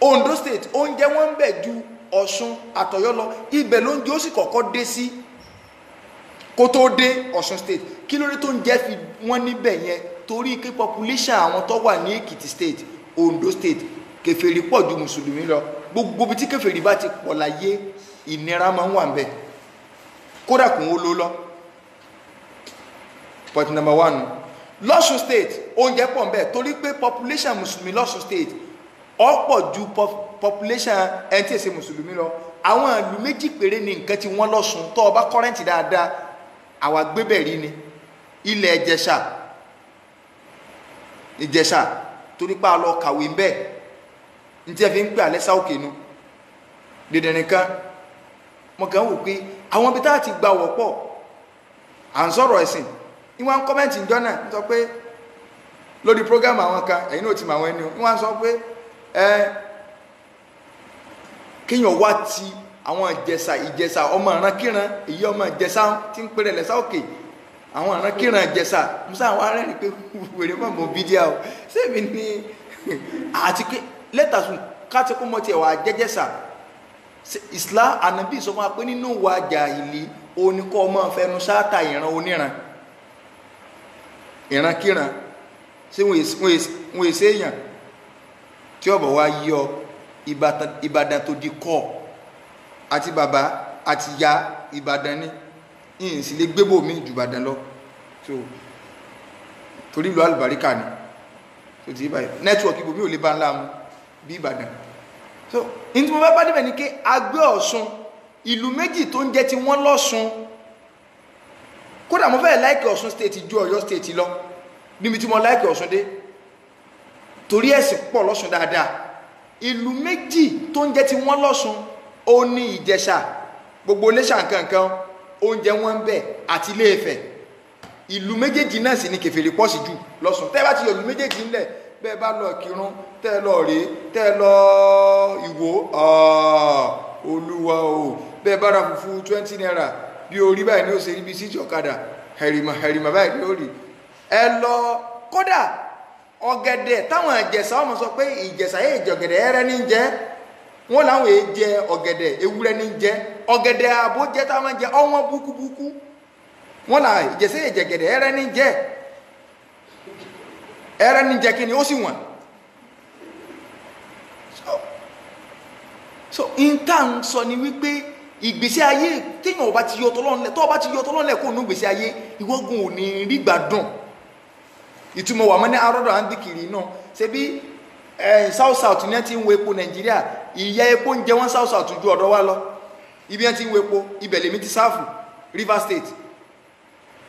S1: Ondo state oúnjẹ wọ́n ń bẹ ju Ọ̀ṣun àtọ̀yọ́ lọ ibẹ̀ lóúnjẹ ó sì kọ́kọ́ dé sí kó tó dé Ọ̀ṣun state kí ló dé tó ń jẹ́ fi wọ́n níbẹ̀ yẹn torí pé population àwọn tó wà ní Èkìtì state Ondo state kèfèrí pọ̀ ju mùsùlùmí lọ gbogbo bí tí kèfèrí bá ti pọ̀ láyé ìnira máa ń wà ń bẹ̀ kódà kún ó ló lọ point number 1 l'Ọ̀ṣun state oúnjẹ pọ̀ ńbẹ̀ torí pé population mùsùlùmí l'Ọ̀ṣun state ọ̀pọ̀ ju population ẹni tí èsè mùsùlùmí lọ. Àwọn ìlú méjì péré ni nǹkan tí wọ́n l'Ọ̀ṣun tó ọba kọ́rẹ́ǹtì dáadáa àwa gbébẹ̀ rí ni ilẹ̀ Ìjẹ̀ṣà torí pé a lọ kàwé ń bẹ̀ ní tí ẹ fi ń pè Alẹ́sà Òkè nu dèdè nìkan mo kàn wò pé àwọn ibi tá a ti gba wọ́pọ̀ à ń sọ̀rọ̀ ẹ̀sìn ìwọ̀n kọ́mẹ́ǹtì ìjọ náà ń sọ pé lórí program àwọn kan ẹ̀yin náà ti mọ àwọn ẹni wọ́n sọ pé kéèyàn wá ti àwọn Ìjẹ̀ṣà ọmọ ìrankíran èyí ọmọ Ìjẹ̀ṣà tí ń pèrè Alẹ́sà Òkè àwọn ìrankíran Ìjẹ̀ṣà musa àwọn arẹ́rìn pé wèrè mọ̀ mọ́ bídíà o sẹ́mi ní àti pé lẹ́tà sùn káàtì kó mọ́ tiẹ̀ wà jẹ́jẹ́sà Islam Ànábì sọ fún wa pé nínú wa jàhílì oníkọ́ ọmọ fẹnu sáátà ìran oníran ìrankíran ṣé wọ́n èsè èèyàn tí ọ̀bọ̀ wa yọ Ìbàdàn tó di kọ́ àti bàbá àti ya Ìbàdàn ní ìyìn sí lè gbébò mí jù Ìbàdàn lọ torí ìlú àlùbáríkà ni tó ti báyìí nẹ́tíwọ̀kì ibòmí ò lè bá ńlá mu bí Ìbàdàn so ní tí mo bá débẹ̀ ní pé agbé Ọ̀ṣun ìlú méjì tó ń jẹ́ ti wọ́n l'Ọ̀ṣun kódà mo fẹ́ láìkì Ọ̀ṣun state ju Ọ̀yọ́ state lọ níbi tí mo láìkì Ọ̀ṣun dé torí ẹ̀sìn pọ̀ l'Ọ̀ṣun dáadáa ìlú méjì tó ń jẹ́ ti wọ́n l'Ọ̀ṣun ó ní Ìjẹ̀ṣà gbogbo Iléṣà nǹkankan oúnjẹ wọn ń bẹ àti Ilé-Ifẹ̀ ìlú méjèèjì náà sì ni kèfèrí pọ̀ sí jù l'Ọ̀ṣun tẹ́ bá ti yọ ìlú méjèèjì ńlẹ̀ bẹ́ẹ̀ bá lọ Kírun tẹ́ lọ Rèé tẹ́ lọ Ìwó Olúwa o bẹ́ẹ̀ bá ra fùfú 20 naira bí orí báyìí ní ó ṣe ibi síjì ọ̀kadà hẹ̀rìmà báyìí ní orí ẹ lọ kódà ọ̀gẹ̀dẹ̀ táwọn Ìjẹ̀ṣà ọmọ sọ pé Ìjẹ̀ṣà yé ìjọ̀gẹ̀dẹ̀ ẹrẹ́ ní jẹ́ wọ́n láwọn èé jẹ ọ̀gẹ̀dẹ̀ ewúrẹ́ ní jẹ́ ọ̀gẹ̀dẹ̀ àbó jẹ́ táwọn jẹ ọwọ́n búkúbúkú wọ́n là Ìjẹ̀ṣà yé ìjọ̀gẹ̀dẹ̀ ẹrẹ́ ní jẹ́ ẹrẹ́ ní jẹ́ kí ni ó sì wọ̀n so intan sọ ni wípé ìgbésí ayé téèyàn ọba ti yọ tọ́lọ́nlẹ̀ tó ọba ti yọ tọ́lọ́nlẹ̀ kó nù ìgbésí ayé ìwọ́gun ò ní rí gbádùn ìtumọ̀ wà mọ́ ní arọ́dọ̀ à ń dìkìrì náà ṣe bí south ní ẹ ti ń wo epo Nàìjíríà ìyá epo ń jẹ wọ́n south ju ọ̀dọ̀ wa lọ ibi ẹ ti ń wo epo ibẹ̀ lèmi ti sáfù Rivers State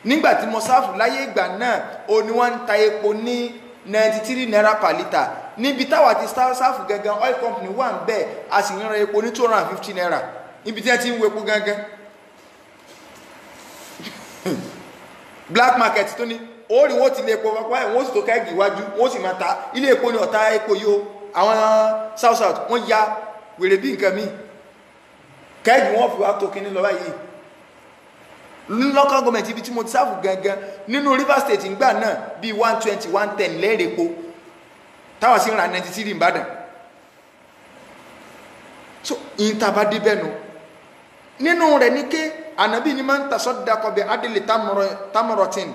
S1: nígbà tí mo sáfù láyé ìgbà náà ó ní wọ́n ń ta epo ní 93 naira per litre níbi táwa ti sáfù gangan oil company wà ń bẹ̀ a sì ń ra epo ní 250 naira níbi tí ẹ ti ń wo epo gangan black market tó ní orí wọ́n ti lè epo pápá ẹ̀ wọ́n sì tó kẹ́gì iwájú wọ́n sì máa ta ilé epo ní ọ̀tá epo yóò àwọn south wọ́n ya wèrè bí nǹkan míì kẹ́gì wọ́n fi wá tó kíní lọ báyìí local government ibi tí mo ti sáfù gangan nínú Rivers State ńgbà náà bí 120 110 lẹ́rẹ̀ epo táwọn sí ń ra 93 Ìbàdàn so ìntàbá débẹ̀ nù nínú rẹ̀ ní ké Ànábì ní máa ń tasaddaqa bi adli tamratin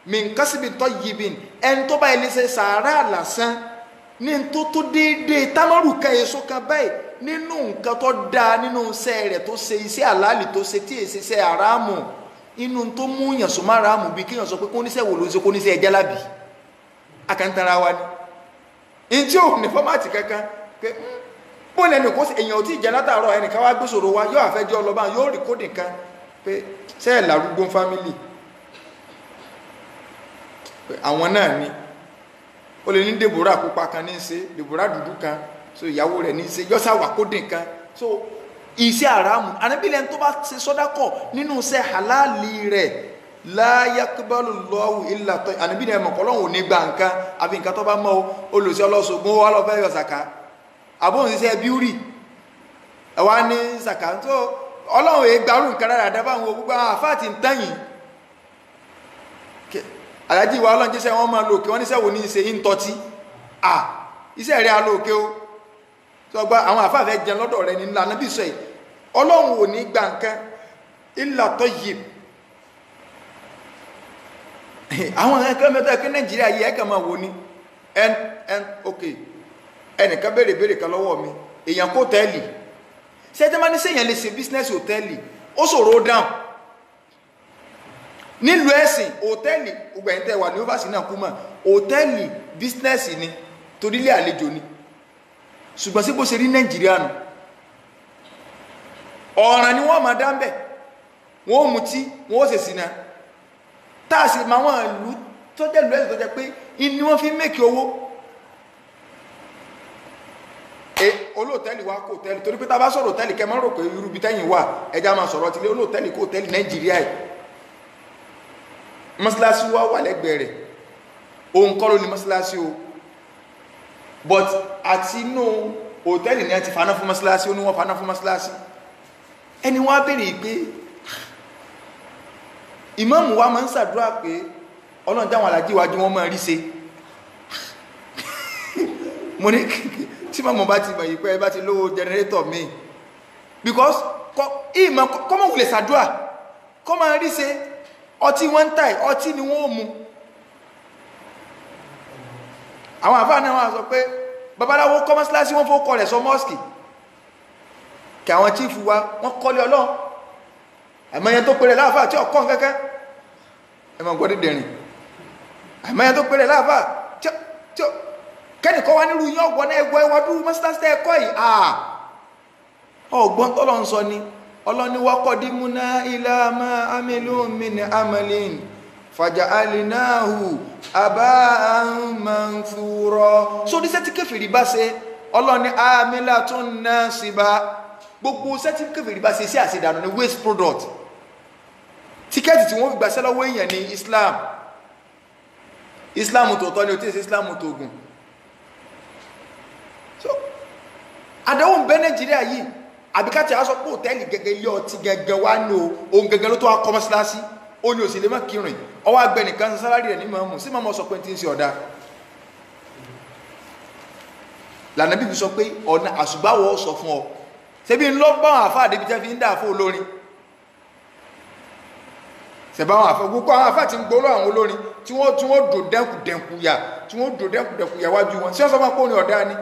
S1: min kasbi tayyibin ẹni tó bá ilé ṣe sàárà lásán ní tó déédéé támọ́rù kan èso kan báyìí nínú nǹkan tó dáa nínú iṣẹ́ rẹ̀ tó ṣe iṣẹ́ àlálì tó ṣe tí èsì iṣẹ́ àràmù inú tó mú yàn sọ máa ràmù bí kéèyàn sọ pé kó níṣẹ́ wò ló ń ṣe kó níṣẹ́ ẹjẹ́ lábì akantara wa ni in tí ò ní fọ́mátì kankan pé bó lẹ́nu kó èèyàn ò tí ì jẹ́ látàárọ̀ ẹnìkan wá gbèsòrò wa yóò àfẹ́jọ́ ọlọ́ba yóò rí kódì kan pé sẹ́ẹ̀ làrúgbó fámìlì àwọn náà ni ó lè ní Deborah pupa kan ní í ṣe Deborah dúdú kan so ìyàwó rẹ̀ ní í ṣe yọ́sà wà kódì kan so iṣẹ́ àràmù anábìlẹ̀ tó bá ṣe sọ́dákọ̀ nínú iṣẹ́ halali rẹ̀ la yaqbalu Allahu illa tayyib anábìlẹ̀ ẹ̀mọ̀kọ́ lọ́hùn ò ní gba nǹkan àfi nǹkan tó bá mọ́ olùsí ọlọ́sọ̀gbọ́n wà lọ́fẹ́ yọ sàkà àbóhùn iṣẹ́ bíúrì ẹ̀wà ní sàkà tó ọlọ́run èé gbarú nǹkan rárá dábà àwọn gbogbo àfáàtì ń tẹ̀yìn àlájì ìwà ọlọ́run jẹ́sẹ̀ wọ́n máa lòkè wọ́n níṣẹ́ wò ní ṣe ń tọ́tí iṣẹ́ rẹ̀ alóòkè ó tó gba àwọn àfáàfẹ́ jẹun lọ́dọ̀ rẹ̀ ní ńlá náà bí sọ yìí ọlọ́run ò ní gba nǹkan illa tayyib àwọn ẹ̀kẹ́ mẹ́ta ẹ̀kẹ́ Nàìjíríà yìí ẹ̀kẹ́ máa wò ní ok ẹnìkan béèrè kan lọ́wọ́ mi èèyàn kó tẹ́ẹ̀lì ṣé ẹjẹ́ máa ní sẹ́yìn lè ṣe bísínẹ́sì hòtẹ́ẹ̀lì ó ṣòro ó dáhùn nílùú ẹ̀sìn hòtẹ́ẹ̀lì gbogbo ẹ̀yin tẹ́ wà ní overseas náà kú mọ̀ hòtẹ́ẹ̀lì bísínẹ́sì ni torílé àlejò ni ṣùgbọ́n sí bó ṣe rí Nàìjíríà nù ọ̀ràn ni wọ́n máa dá ń bẹ̀ wọ́n ó mutí wọ́n ó ṣe sìnà táàsì máa wọ́n ìlú tó jẹ́ ìlú ẹ̀sìn tó jẹ́ pé inú wọn fi mẹ́kì owó olóòtẹ́lì wá kó hòtẹ́lì torí pé tá a bá sọ̀rọ̀ hòtẹ́lì kẹ́ máa rò pé irú bí tẹ́yìn wà ẹja máa sọ̀rọ̀ tilé olóòtẹ́lì kó hòtẹ́lì Nàìjíríà ẹ̀ mọ́sálásí wá wà lẹ́gbẹ̀ẹ́ rẹ̀ òun kọ́ ló ní mọ́sálásí o but àti inú hòtẹ́lì ni a ti faná fún mọ́sálásí ó ní wọ́n faná fún mọ́sálásí ẹni wọ́n á béèrè pé ìmáàmù wa máa ń ṣàdúrà pé Ọlọ́run jáwọn alájí wájú wọn máa rí ṣe mo ní tí mọ́mọ́ bá ti mọ̀ yìí pé ẹ bá ti lówó jẹnẹrétọ̀ mi because kọ́mọ̀ wùlẹ̀ ṣàdúrà kọ́ máa rí ṣe ọtí wọ́n ń tàì ọtí ni wọ́n mú àwọn àfáà náà wọ́n sọ pé babaláwo kọ́ mọ́sálásí wọ́n fó kọ́ rẹ̀ sọ mọ́sìkì kí àwọn chífù wa wọ́n kọ́lé Ọlọ́run àmọ́yẹn tó pèrè láàfáà tí ọkọ́ kẹ́kẹ́ ẹmọ gbọ́dé dẹ̀rìn àmọ́yẹn tó pèrè láàfáà tí kẹ́nìkọ́ wá nílùú yán ọgbọ́n ẹgbọ́ ẹwọ́dún mọ́sálásí ẹ̀kọ́ yìí ọgbọ́n tọ́lọ́ ń sọ ni Ọlọ́ni waqadimna ila ma amilu min amalin faja'alnahu aba'an manthura so ní sẹ́tí kèfèrí bá ṣe Ọlọ́ni amilatun nasiba gbogbo sẹ́tí kèfèrí bá ṣe sí àṣìdànù ní waste product tíkẹ́ẹ̀tì tí wọ́n fi gbàṣẹ́ lọ́wọ́ èèyàn ní Islam tòótọ́ ni ó tí Islam tóògùn so àdánwò ń bẹ Nàìjíríà yìí àbíkàtí a sọ pé hòtẹ́ẹ̀lì gẹ́gẹ́ ilé ọtí gẹ́gẹ́ wá ní ohun gẹ́gẹ́ ló tó wá kọ́ mọ́sálásí ó ní òsì lè má kírun ọwọ́ agbẹ́ nìkan sálárì rẹ̀ ní mọ̀ọ́mù sí mọ̀ọ́mù sọ pé tí ń ṣe ọ̀dá lànà bíbí sọ pé ọ̀nà àṣùgbáwọ̀ sọ fún ọ ṣebí ń lọ bá àwọn àfáà débi tẹ́ fi ń dà fún olórin ṣẹ̀bá àwọn àfáà gbogbo àwọn àfáà ti ń gbóró àwọn olórin tí wọ́n dò dẹ́kùdẹ́kù yà wájú wọn sí wọ́n sọ máa pòrin ọ̀dá ni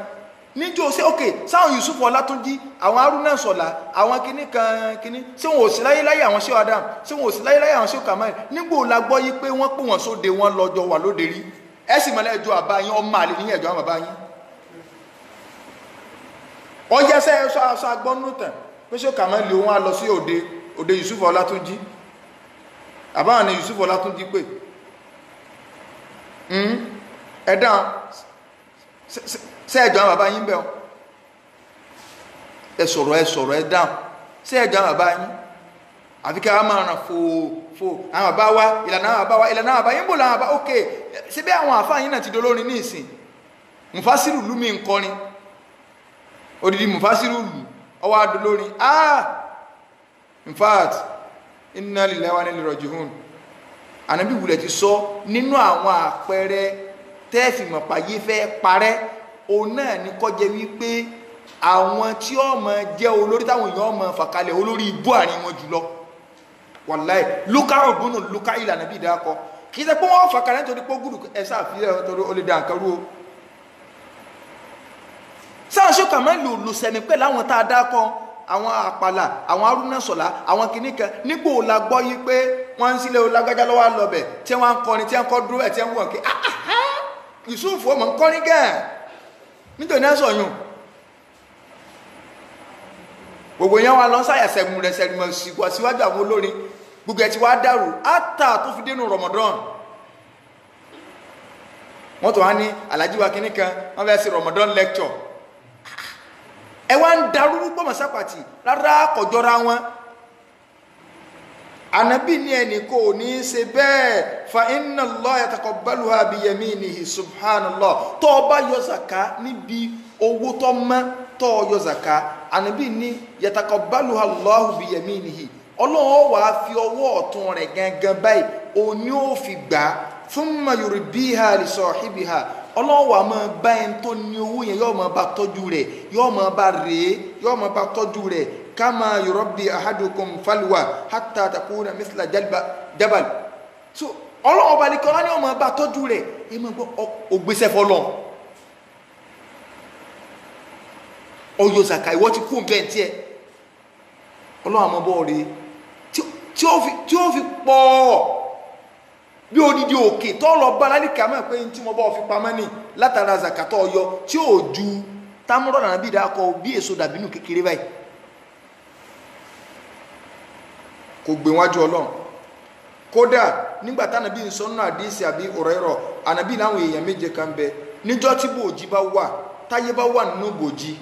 S1: níjọ́ sí òkè sáwọn Yusuf Ọlátúnjí àwọn Haruna Sọ̀lá àwọn kìíní kan kìíní tí wọn ò sí láyé àwọn sí Adam tí wọn ò sí láyé àwọn sí Kamal nígbò la gbọ́ yí pé wọ́n pè wọ́n sóde wọn lọ́jọ́ wà lóde rí ẹ sì mọ̀lẹ́ ẹjọ́ àbá yín ọmọ àlè ní ẹjọ́ àbá yín ọjọ́ sẹ́ sọ agbọ́nú tàn pé sí Kamal lè wọ́n á lọ sí òde Yusuf Ọlátúnjí àbáwọn ni Yusuf Ọlátúnjí pé ẹ̀dá ṣé ẹjọ́ àwọn bàbá yín bẹ̀ ẹ sọ̀rọ̀ ẹ dáhùn ṣé ẹjọ́ àwọn bàbá yín àfi kí a máa ràn fò àwọn bàbá wa ìlànà àwọn bàbá yín bò láwọn bàbá ok ṣé bí àwọn àfáà yín náà ti dolórin ní ìsìn Mufasiru lú mi ń kọrin odidi Mufasiru lù ọwọ́ adolórin in fact inna lillahi wa inna ilaihi raji'un Ànábì wulẹ̀ ti sọ nínú àwọn àpẹẹrẹ tẹ́ẹ̀fìmọ̀ pàyé fẹ́ parẹ́ òun náà ní kọjẹ wípé àwọn tí ó máa jẹ́ olórí táwọn èèyàn máa fàkalẹ̀ olórí ibú àárín wọn jùlọ wàláì lúkà ògbónà lúkà ìlànà bí ìdákọ kì í ṣe pé wọ́n fàkalẹ̀ nítorí pé gùdù ẹ̀sà àfihàn torí ó lè dá nǹkan rú o sáà ṣókà máa ń lò sẹ̀mí pẹ̀lú àwọn tá a dákọ àwọn àpàlà àwọn Haruna Sọ̀lá àwọn kìnnìkan nígbò la gbọ́ yí pé wọ́n ń sílẹ̀ olágbájá lọ́wọ́ lọ́bẹ̀ tí wọ́n ń kọrin tí wọ́n kọ́ dúró ẹ̀ tí wọ́n wọ̀n kí Yusuf ọmọ ń kọrin gẹ́ẹ̀ nítorí náà sọ̀yún gbogbo yẹn wà lọ sáyàsẹ̀mù rẹ̀ sẹ̀rìmọ̀ síwájú àwọn olórin gbogbo ẹ̀ ti wá dàrú átà tó fi dénú Ramadan wọ́n tó wá ní Alhaji wa kìíní kan wọ́n fẹ́ sí Ramadan lecture ẹ wá ń darú gbọ́mọ̀ sápàtì rárá kọjọra wọn Ànábì ní ẹni kò ní ṣe bẹ́ẹ̀ fa inna Allah yataqabbaluha biyaminihi subhanallah tó bá yọ zaka níbi owó tó mọ́ tó yọ zaka Ànábì ní yataqabbaluha Allahu biyaminihi Ọlọ́run wá fi ọwọ́ ọ̀tún rẹ̀ gangan báyìí òní ó fi gbà thumma yurbiha li sahibiha Ọlọ́run wá máa bá ẹni tó ní owó yẹn yóò máa bá tọ́jú rẹ̀ yóò máa bá rèé yóò máa bá tọ́jú rẹ̀ kama yurabbi ahadukum falwa hatta takuna mithla jabal so Ọlọ́run bá ní kọ́lá ní ọmọ bá tọ́jú rẹ̀ ẹ máa gbọ́ ògbésẹ̀ fọ́lọ́n ọyọ zaka ìwọ́ ti kún bẹ́ẹ̀ tí ẹ Ọlọ́run àmọ́ bọ́ rẹ̀ tí ó fi pọ̀ bí odidi òkè tó lọ bá lálẹ́ kàmá pé tí mo bá fi pamọ́ ní látara zakatọ̀ ọyọ tí ò ju támúrọ̀ nàbí dákọ̀ bí èso dàbínú kékeré báyìí kò gbé wájú Ọlọ́run. Kódà nígbà tí Ànábì ń sọ nínú àdíìsì àbí Hurairah, Ànábì láwọn èèyàn méje kan bẹ níjọ́ tí bòjì bá wà táyé bá wà nínú bòjì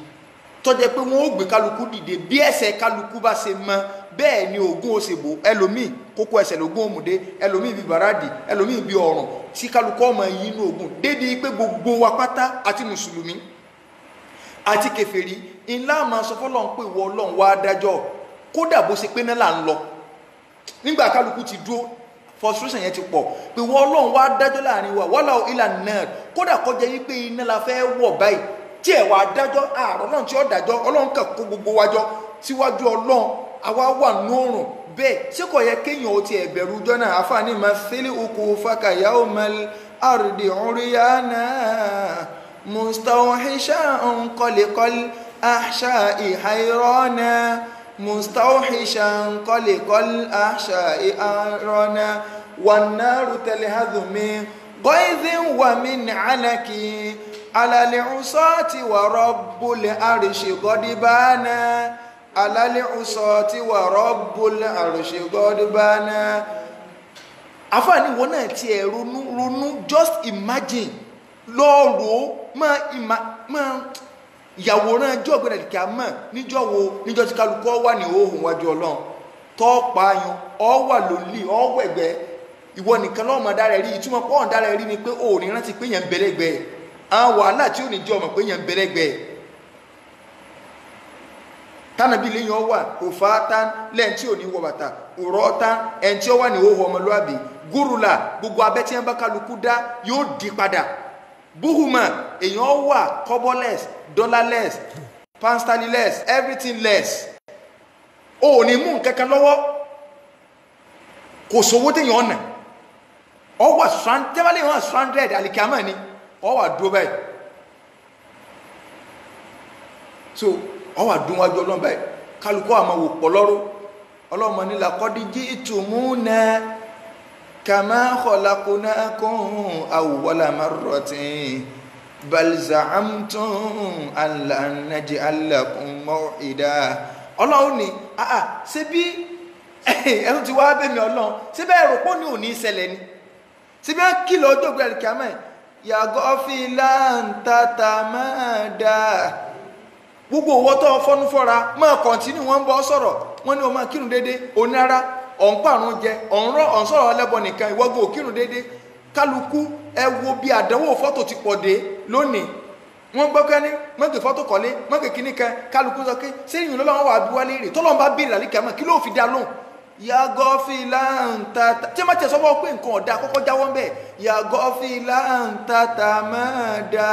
S1: tó jẹ́ pé wọ́n ó gbé kálukú dìde bí ẹsẹ̀ kálukú bá ṣe mọ bẹ́ẹ̀ ni ògùn ó ṣe bò ẹlòmíì kókó ẹsẹ̀ lògùn òmùdé ẹlòmíì bí bàrádì ẹlòmíì bí ọrùn tí kálukú ọmọ yìí inú ògùn dédé pé gbogbo wa pátá àti mùsùlùmí àti kèfèrí ńlá máa sọ fọ́lọ́run pé ìwọ Ọlọ́run wá dájọ́ kódà bó ṣe pé náà là ń lọ nígbà kálukú ti dúró frustration yẹn ti pọ̀ pé ìwọ Ọlọ́run wá dájọ́ láàrin wa wala ila náà kódà kọjá yí pé iná la fẹ́ wọ̀ báyìí tí ẹ̀ wá dájọ́ ààrọ̀ náà tí ó dájọ́ Ọlọ́run kàn kó gbogbo wájọ́ síwájú Ọlọ́run àwa wà nóòrùn bẹ́ẹ̀ ṣé kò yẹ kéèyàn ó ti ẹ̀bẹ̀rù ọjọ́ náà àfààní mathili ukufaka yawmal ardi uryana mustawhishan qalikal ahsha'i hayrana mustawhishan qalikal ahsha'i hayrana wan naru talhadhu min ghaydhin wa min alaki ala al-usati wa rabbul arshi ghadbana alali usati wa rabbul arshi ghadbana. Àfààní wọn náà ti ẹ̀ ronú just imagine lọ́ọ̀rọ̀ máa yàwòrán ẹjọ́ ọ̀gbẹ́dẹ̀ kìí àmọ́ níjọ́ tí kálukọ́ wà ní ohun wájú Ọlọ́run tọ́ pààyàn ọ wà lólì ọ wẹ̀gbẹ́ ìwọ nìkan lọ́mọ dára rí ìtumọ̀ pọ́ọ̀n dára rí ni pé ò ní rántí pé yẹn ń bẹ̀lẹ́gbẹ́ àwọn wàhálà tí ò ní jẹ́ ọmọ pé yẹn ń bẹ̀lẹ́gbẹ́ tánàbí lẹ́yìn ọwà òfà tán lẹ́yìn tí ò ní wọ bàtà òrọ̀ tán ẹni tí ó wà ní ohun ọmọlúwàbí gúrùlà gbogbo abẹ́ tí wọ́n bá kálukú dá yóò di padà buhuma èèyàn wà kọ́bọ́less dollarless poundsterlingless everything less o ò ní mú nǹkankan lọ́wọ́ kò sówó téèyàn ọ̀nà ọ wà tẹ́wálé wọn stranded àlìkàmọ́ ni ọ wà dúró báyìí so ọ wà dún wájú Ọlọ́run báyìí kálukọ́ àmọ́ wò pọ̀ lọ́rọ́ Ọlọ́run ní laqad ji'tumuna kama khalaqnakum awwala marratin bal za'amtum an lan naj'al lakum maw'ida. Ọlọ́run ní ṣé bí ẹ̀rù ti wá bẹ́ẹ̀ mi Ọlọ́run ṣé bẹ́ẹ̀ rò pọ́ ní òní ìṣẹ̀lẹ̀ ni ṣé bí wọ́n kìlọ̀ ọjọ́ ìgbà kìámẹ́ ya ghafilan tatamada gbogbo owó tó fọ́nú fọ́ra máa kọ̀ntínú wọn bọ́ sọ̀rọ̀ wọ́n ní o máa kírun dédé onára ọ̀npàrún jẹ ọ̀nsọ̀rọ̀ ọlẹ́bọ nìkan ìwọ́gbọ̀ òkírun dédé kálukú ẹ wo bí àdánwò fọ́tò ti pọ̀ dé lónìí wọ́n gbọ́kẹ́ ní mọ́gbẹ̀ fọ́tò kọ́lé mọ́gbẹ̀ kíní kan kálukú sọ pé sẹ́yìn lọ́wọ́ wà bí wálé rè tọ́lọ́n bá béèrè àlíkà mọ́ kí ló fi dá lóhùn yàgò filantata tí a máa tẹ̀ sọ́wọ́ pé nǹkan ọ̀dà kọ́kọ́ jáwọ́ bẹ́ẹ̀ yàgò filantata máa dà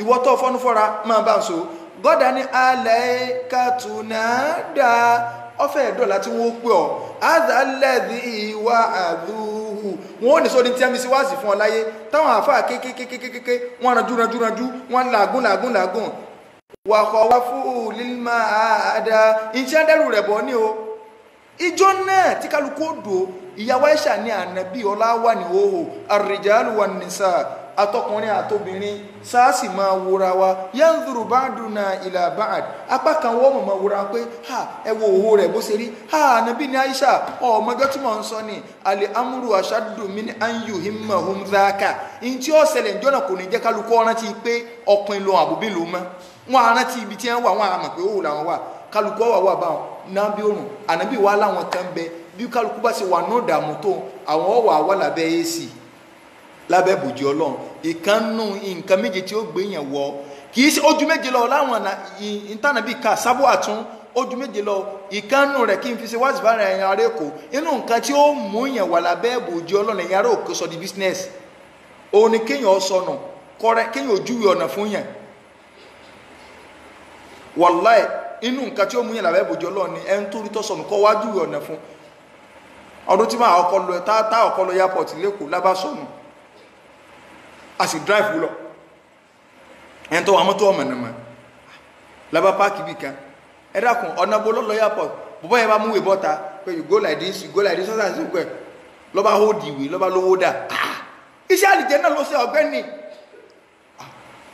S1: ìwọ́ tó fọ́nú fọ́ra máa bá ń so gọ́dà ní alẹ́ kàtúnádà ọ̀fẹ́ ẹ̀dọ́là tí wọ́n pè ọ́ azalẹ́dì ìwà àdúhù wọ́n ò ní sóni tí a mi sí wáàsì fún ọ láyé táwọn àfáà kékékékékéké wọ́n ranjú wọ́n làágùn wàkọ̀ wá fún lílmà àdá iṣẹ́ dẹ́rù rẹ̀ bọ́ ní o ìjọ náà tí kálukú odò ìyàwó ẹ̀ṣà ní ànábì ọlá wà ní òhò àrìjálù wà nìsà atọkùnrin àtobìnrin sáàsì máa wúra wa yanzuru ba'duna ila ba'd apá kan wọ́n mọ̀ wúra pé ẹ wo òwò rẹ̀ bó ṣe rí ànábì ní Aisha ọmọgọ́ tí mò ń sọ ni àlè amúrù ashaddu min an yuhimmahum dhaka in tí ó ṣẹlẹ̀ ìjọ́nà kò ní jẹ́ kálukú rántí pé ọkùnrin lo àbúbí ló mọ́ wọn rántí ibi tí wọ́n wà wọn àmọ̀ pé òwò làwọn wà kálukú wà báwọn náà bí òrùn ànábì wà láwọn kan bẹ bí kálukú bá ṣe wà ní ìdààmú tó àwọn wà lábẹ́ AC lábẹ́ bòjì Ọlọ́run ìkànnù nǹkan méje tí ó gbé yẹn wọ kìí ṣe ojú méje lọ láwọn ìtànàbí ká sábò àtún ojú méje lọ ìkànnù rẹ̀ kí n fi ṣe wá sí bára ẹ̀yàn ará Èkó inú nǹkan tí ó mú yẹn wà lábẹ́ bòjì Ọlọ́run ẹ̀yàn ará Èkó sọ di business òun ni kéèyàn sọnù kọrẹ kéèyàn ojúwe ọ̀nà fún yẹn wàláì inú nǹkan tí ó mú yẹn lábẹ́ bòjì Ọlọ́run ni ẹni tó rí tó sọnù kọ́ wájú ọ̀nà fún ọdún tí máa ọkọ lọ tá ọkọ lọ airport lẹ́kọ̀ọ́ lábá sọnù a sì drive lọ ẹni tó wà mọ́tò ọmọ nàmà lábá páàkì bí kan ẹ dákun ọ̀nà bó lọ́lọ́ airport bọ́bọ́ yẹn bá mú ìwé bọ́ta pé you go like this ọ̀sán àti ìgbẹ́ ló bá hold ìwé ló bá lówó dà iṣẹ́ àlìjẹ́ náà ló ṣe ọ̀gbẹ́ni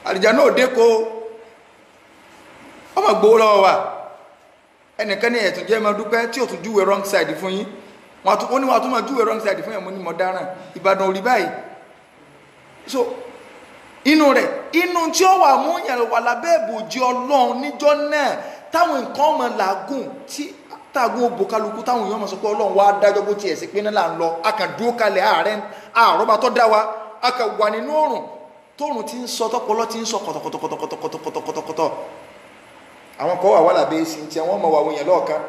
S1: àlìjẹ́ náà dé kó ọmọ gbowó lọ́wọ́ wa ẹnìkan ní ẹ̀tún jẹ́ máa dúpẹ́ tí ò tún júwe wrong side fún yín wọ́n ní wọ́n tún máa júwe wrong side fún yín mo ní mo dáràn Ìbàdàn ò rí báyìí so inú rẹ̀ inú tí ó wà mú yàn wà lábẹ́ ìbòjì Ọlọ́run níjọ́ náà táwọn nǹkan ọmọ làágùn tí táàgùn òbò kálukú táwọn èèyàn mọ̀ sọ pé Ọlọ́run wá dájọ́ bó tiẹ̀ sí pé náà là ń lọ a kàn dúró kalẹ̀ àárọ̀bá tó dá wa a kàn wà nínú òrùn tóòrùn ti ń sọ tọpọlọ ti ń sọ kọ̀tọ̀kọ̀tọ̀kọ̀tọ̀kọ̀tọ̀kọ̀tọ̀ àwọn kan wà lábẹ́ èsì tí wọ́n mọ̀ wà wọ̀nyẹn lọ́ọ̀kan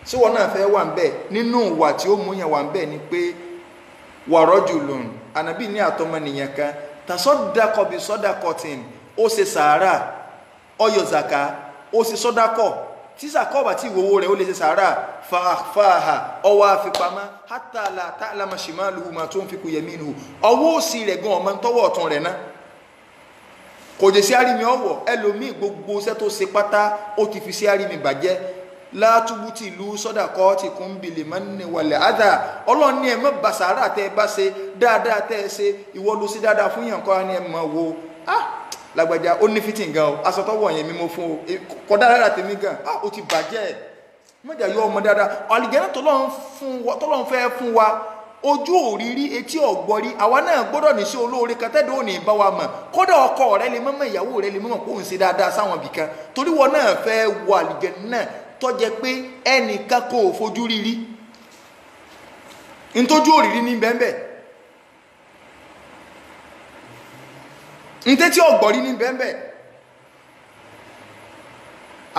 S1: sí wọn náà fẹ́ wà ń bẹ̀ nínú ìwà tí ó mú yẹn wà ń bẹ̀ ni pé warajulun ànábì ní àtọmọnìyàn kan tasọ́dakọ̀ bí sọ́dakọ̀tìn ó ṣe sàárà ó yọ zaka ó ṣe sọ́dakọ̀ tí sàkọ́ bá tí ìwòwò rẹ̀ ó lè ṣe sàárà fàáhà ọwọ́ àfipamọ́ hatta la ta'lama shimaluhu ma tunfiqu yaminuhu ọwọ́ òsì rẹ̀ gan ọmọ tọwọ́ ọ̀tún rẹ̀ ná kò jẹ́ sí àrími ọwọ́ ẹlòmíì gbogbo iṣẹ́ tó ṣe pátá ó ti fi sí àrími bàjẹ́ látúbútì ìlú sọ́dàkọ́ ti kún bìlì mọ́ni wàlẹ̀ àdá ọlọ́run ní ẹ̀mọ́ bàṣàrà tẹ́ ẹ bá ṣe dáadáa tẹ́ ẹ ṣe ìwọ ló sí dáadáa fún yàn kọ́ ni ẹ mọ̀ wo lágbàjá ó ní fìtì gan o aṣọ tọ́wọ́ yẹn mímọ́ fún o kọ́dá dáadáa tèmi gan ó ti bàjẹ́ mọ́jà yọ ọmọ dáadáa àlìjẹ́nà tọ́lọ́run fẹ́ fún wa ojú òrírí etí ọ̀gbọ́rí àwa náà gbọ́dọ̀ ní sí olóore kẹtẹ́dọ̀ ò ní bá wa mọ̀ kódà ọkọ rẹ lè mọ́mọ́ ìyàwó rẹ lè mọ́mọ́ kó ń ṣe dáadáa sáwọn ibìkan torí wọn náà fẹ́ wọ àlìjẹ́nà tọ́jẹ́ pé ẹnìkan kò fojú rírí ntójú òrírí ní bẹ́ẹ̀bẹ́ ntẹ́tí ọ̀gbọ̀rí ní bẹ́ẹ̀bẹ́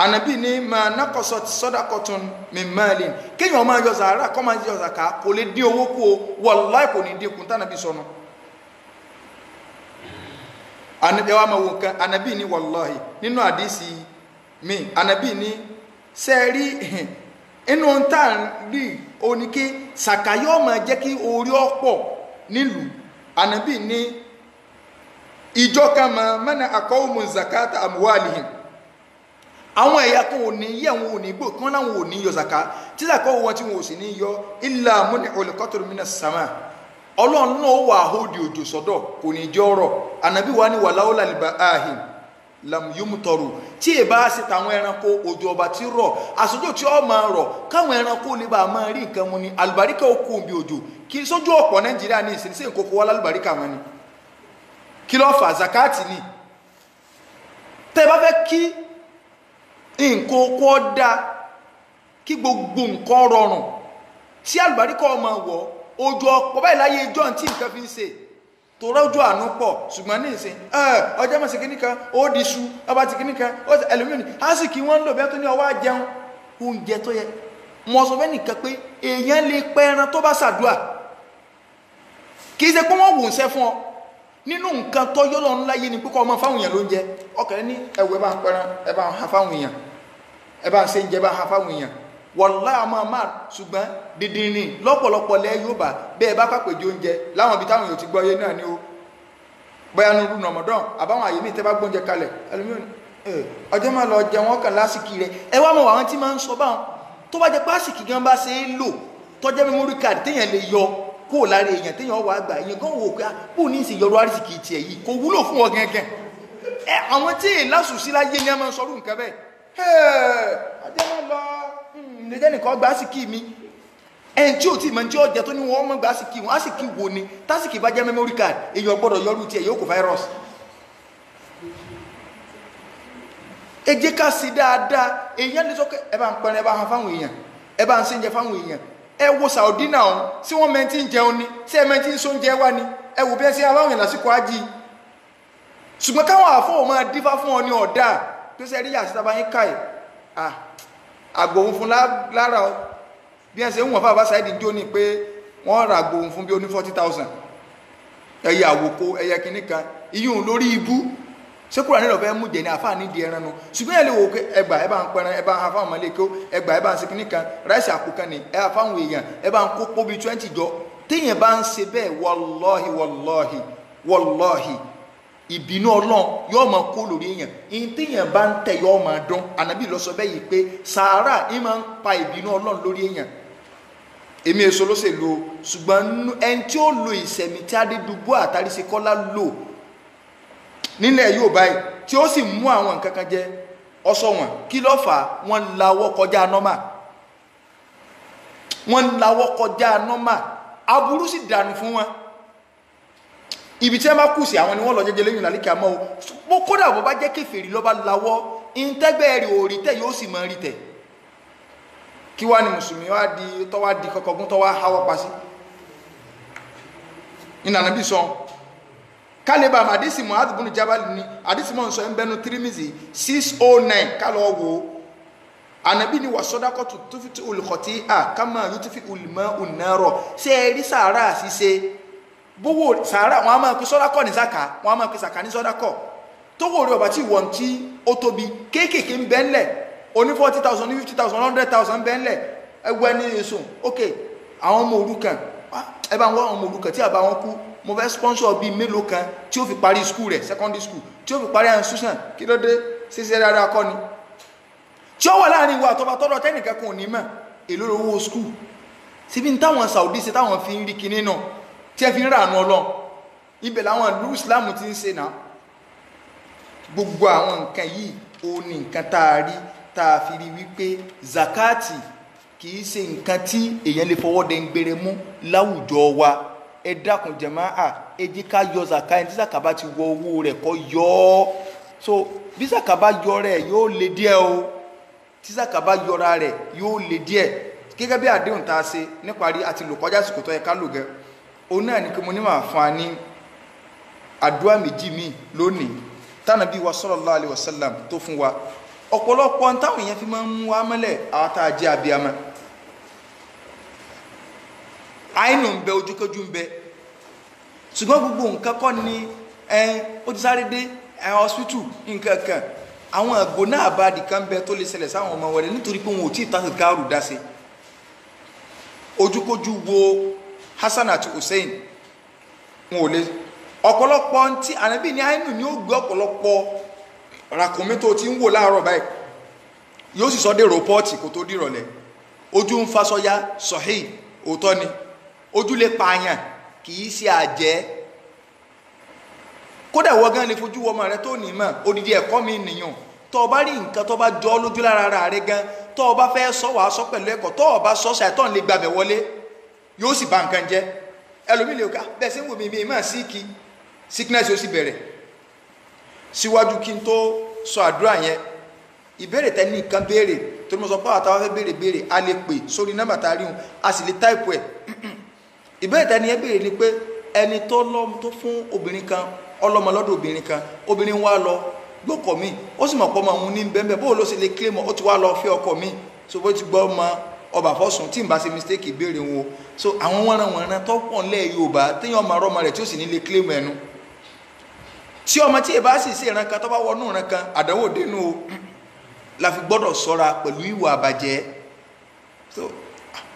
S1: ànàbí ní ma nákọ̀sọ̀ sọ́dákọ̀tún mímọ́lì kéèyàn máa yọ sàárà kọ́ máa yọ sàká kò lè dín owó kú o wàláì kò ní dínkù tánàbí sọnù ànàbí wa máa wò kan ànàbí ní wàláì nínú àdísì mi ànàbí ní sẹ́ẹ̀rí inú tá à ń rí oníké sàkáyọ́ máa jẹ́ kí orí ọ̀pọ̀ nílùú ànàbí ní ìjọ kan máa mẹ́nà àkọ́wọ́mù zakata àmúwálìhìn àwọn ẹ̀yà kan ò ní yí àwọn ò ní gbò kí wọ́n láwọn ò ní yọ zaka tí zakọ́ wọn tí wọn ò sì ní yọ ilà múni olùkọ́tòrò mí náà sàmà ọlọ́run náà wà áhódì òjò sọ́dọ̀ kò ní jẹ́ ọ̀rọ̀ ànàbí wa ní wàláwọ́lá lè bá ahìn lamuyumutọrù tí ẹ bá ṣe tàwọn ẹranko òjò ọba tí rọ̀ àsọjọ tí ó máa rọ̀ káwọn ẹranko lè bá máa rí nǹkan mu ni àlùbáríkà ó kú bí òjò kí sójú ọ̀pọ̀ nàìjíríà ní ìsinsìnyí kókó wá lálùbáríkà wọn ni kí ló fà zakati ni tẹ́ bá fẹ́ kí nǹkan oko dá kí gbogbo nǹkan rọrùn tí àlùbáríkà ó máa wọ̀ òjò ọ̀pọ̀ báyìí láyé ìjọ tí nǹkan fi ń ṣe tó rọ́jò àánú pọ̀ ṣùgbọ́n ní ìsìn ọjọ́ mọ̀ sí kíní kan ó di ṣu ọba ti kíní kan ó ti ẹlòmíràn á sì kí wọ́n ń lò bẹ́ẹ̀ tó ní ọwọ́ àjẹun oúnjẹ tó yẹ mọ̀ sọ fẹ́ nìkan pé èèyàn lè pẹ́ ẹran tó bá ṣàdúà kì í ṣe pé wọ́n wò ń ṣẹ́ fún ọ nínú nǹkan tó yọ́ lọ́n láyé ni pípọ́ ọmọ fáwọn èèyàn ló ń jẹ ọkùnrin ní ẹ̀wọ̀ ẹ bá ń pẹran ẹ bá ń ha fáwọn èèyàn ẹ bá ń ṣe ń jẹ bá ń ha fáwọn èèyàn wọ̀lá àmọ́ àmà ṣùgbọ́n dídìrín lọ́pọ̀lọpọ̀ lẹ́ yóò bá bẹ́ẹ̀ bá pàpèjì oúnjẹ láwọn ibi táwọn èèyàn ti gbọ́yé náà ni ó bóyá ní rúnà ọmọdán àbáwọn àyè míì tẹ́ bá gbóúnjẹ kalẹ̀ ẹlòmíràn ọjọ́ máa lọ jẹ wọ́n kàn lásìkò rẹ̀ ẹ wá mọ̀ àwọn tí máa ń sọ báwọn tó bá jẹ pásìkì gan bá ṣe é lò tọ́jẹ́ memory card téèyàn lè yọ kó lára èèyàn téèyàn wà gbà èèyàn gan wò pé bó ní ìsìn yọrọ àrísìkì tiẹ̀ yìí kò wúlò fún ọ gẹ́gẹ́ àwọn tí ìlàsùsí láyé ni a máa ń sọrú nǹkan bẹ́ẹ̀ ọjọ́ máa lọ lẹ́jẹ́ nìkan gbà síkì mi ẹn tí ò tí mọ̀ tí ó jẹ tó ní wọ́n mọ̀ gbà síkì wọn á sì kí wo ni tásìkì bá jẹ́ memory card èèyàn gbọ́dọ̀ yọrù tiẹ̀ yóò kó virus ẹ jẹ́ ká sí dáadáa èèyàn lè sọ pé ẹ bá ń pẹrẹ ẹ bá ń fáwọn èèyàn ẹ bá ń ṣe ń jẹ fáwọn èèyàn ẹ wo Saudi náà sí wọ́n mẹ́ntí ń jẹun ni sí ẹ mẹ́ntí ń so ń jẹ wá ni ẹ wò bí ẹ sí aláwọ̀ lásìkò ájì ṣùgbọ́n káwọn àfọwọ́ máa dífá fún ọ ní ọ̀dà tó ṣe rí yàtí tábà yín káì àgbòhun fún lára bí ẹ ṣe ń wọ̀n fún àbá sáìdì jó ní pé wọ́n ra àgbòhun fún bí ó ní 40,000 ẹyẹ àwòkó ẹyẹ kìíní kan iyún lórí ibú ṣékúrò nílò fẹ́ mú jẹ ní àfáà nídìí ẹran nu ṣùgbọ́n ẹ lè wò pé ẹgbà ẹ bá ń pẹran ẹ bá ń ha fáwọn ọmọlẹ́kọ́ ẹgbà ẹ bá ń ṣe kìíní kan ráìsì àpò kan ní ẹ fáwọn èèyàn ẹ bá ń kó póbi 20 jọ téèyàn bá ń ṣe bẹ́ẹ̀ wallahi ìbínú Ọlọ́run yóò máa kó lórí èèyàn ìyìn téèyàn bá ń tẹ̀ yóò máa dán ànábì lọ sọ bẹ́ẹ̀ yìí pé sàárà ń máa ń pa ìbínú Ọlọ́run lórí èèyàn èmi èso ló ṣe lò ṣùgbọ́n ẹni tí ó lo ìsẹ̀mí tí Adédùbú àtàríṣekọ́lá lò nílẹ̀ yóò báyìí tí ó sì mú àwọn nǹkan kan jẹ ọsọ wọn kí ló fà á wọ́n lawọ́ kọjá nọ́mà aburú sì dànù fún wọn ibi tí wọ́n bá kù sí àwọn ni wọ́n lọ jẹjẹ lẹ́yìn lálẹ́ kí a mọ́ o kódà bó bá jẹ́ kèfèrí ló bá lawọ́ ìntẹ́gbẹ́ rẹ̀ ò rí tẹ̀ yóò sì mọ̀ rí tẹ̀ kí wá ní mùsùlùmí wá di kọkọgún tó wá háwọ́ pa sí ìnànà bí sọ kálíbà àdísì Mu'adh bin Jabal ní àdísì mọ́ ń sọ ń bẹnu Tirmidhi 609 kálọ̀ wo ànàbí ni wà sọ́dákọ́ tó fi tí olùkọ̀tí kama yóò tó fi olùmọ́ ònàrọ̀ ṣe rí sàárà ṣíṣe gbówó sàárà wọn a máa pín sọ́dákọ́ ní zaka wọn a máa pín zaka ní sọ́dákọ́ tó wò rí ọba tí wọ́n tí ó tóbi kéékèèké ń bẹ́ńlẹ̀ oní 40,000 ní 50,000 100,000 bẹ́ńlẹ̀ ẹgbẹ́ ní èso ok àwọn ọmọ òrukàn ẹbá wọn ọmọ òrukàn tí àbá wọn kú mo fẹ́ sponsor bíi mélòó kan tí ó fi parí school rẹ̀ secondary school tí ó fi parí institution kí ló dé ṣíṣe dáadáa kọ́ ni tí ó wà láàrin ìwà àtọ́bà tọ́dọ̀ tẹ́nìkan kan ò ní mọ̀ èlò owó school síbi ní táwọn Saudi ṣe táwọn fi ń rí kinní náà tí ẹ fi ń ràánú Ọlọ́run ibẹ̀ làwọn ìlú Islam ti ń ṣe náà gbogbo àwọn nǹkan yìí ó ní nǹkan tá a rí tá a fi rí wípé zakati kìí ṣe nǹkan tí èèyàn lè fọwọ́ dẹ̀ ń gbére mú láwùjọ wa ẹ dákun jàmáà ẹ jẹ́ ká yọ zaka ẹni tí zaka bá ti wọ owó rẹ̀ kó yọ ọ́ so bí zaka bá yọ rẹ̀ yóò le díẹ̀ o tí zaka bá yọra rẹ̀ yóò le díẹ̀ gẹ́gẹ́ bí àdéhùn tá a ṣe níparí àti lò kọjá àsìkò tó yẹ ká lò gẹ́ òun náà ni kí mo ní máa fún wa ní àdúrà méjì míì lónìí tánàbí wa sallallahu alaihi wasallam tó fún wa ọ̀pọ̀lọpọ̀ táwọn èèyàn fi máa ń mú wa mọ́lẹ̀ àwọn tá a jẹ́ abiyamọ àìnù ń bẹ ojúkójú ń bẹ ṣùgbọ́n gbogbo nǹkan kọ́ ni ó ti sáré dé hospital nǹkan kan àwọn àgbò náà bá di kan bẹ tó lè ṣẹlẹ̀ sáwọn ọmọ wẹ̀rẹ̀ nítorí pé wọn ò tí ì tàṣì káàrù dá sí ojúkójú wo Hassan àti Hussein wọn ò lè ọ̀pọ̀lọpọ̀ tí ànábì ní àìnù ni ó gbé ọ̀pọ̀lọpọ̀ ràkùnmí tó ti ń wò láàárọ̀ báyìí yóò sì sọ dé rọpọ́ọ̀tì kò tó dìrọ̀lẹ́ ojú ń fasọyá sọ̀hí òótọ́ ni ojú lè pààyàn kìí ṣe àjẹ́ kódà wọ́n gan lè fojú ọmọ rẹ tó ní mọ̀ odidi ẹ̀kọ́ mi nìyàn tó o bá rí nǹkan tó bá jọ lójú lára rẹ gan tó o bá fẹ́ sọ wàá sọ pẹ̀lú ẹ̀kọ́ tó o bá sọ ṣàìtàn lè gbàbẹ̀ wọlé yóò sì bà nǹkan jẹ́ ẹlòmí lè ká bẹ́ẹ̀ sí ń wò mí máa síkì sickness yóò sì bẹ̀rẹ̀ síwájú kí n tó sọ àdúrà yẹn ìbéèrè tẹ́ni nǹkan béèrè tó ní mo sọ pé àtàwọn fẹ́ béèrè a lè pè sórí nọ́mbà tá a rí wọn a sì lè táìpù ẹ̀ ìbéèrè tẹ́ni yẹn béèrè ni pé ẹni tó fún obìnrin kan ọlọ́mọ lọ́dọ̀ obìnrin kan obìnrin wá lọ gbọ́kọ̀ mi ó sì mọ̀ pọ́ ọmọ òun ní bẹ́ẹ̀ bó ló ṣe lè kílé mọ́ ó ti wá lọ fẹ́ ọkọ mi so bó ti gbọ́ ọmọ ọba fọ́sùn tí n bá ṣe mistake ìbéèrè wọn so àwọn wọ́nranwọ̀nran tó pọ̀ ńlẹ̀ Yorùbá téèyàn ọmọ ọmọ rẹ̀ tí ó sì ní lè kílé mọ́ ẹnu tí ọmọ tí ìbá sì sí ìran kan tó bá wọnú ìran kan àdánwò dénú o la fi gbọ́dọ̀ ṣọ́ra pẹ̀lú ìwà àbàjẹ́ so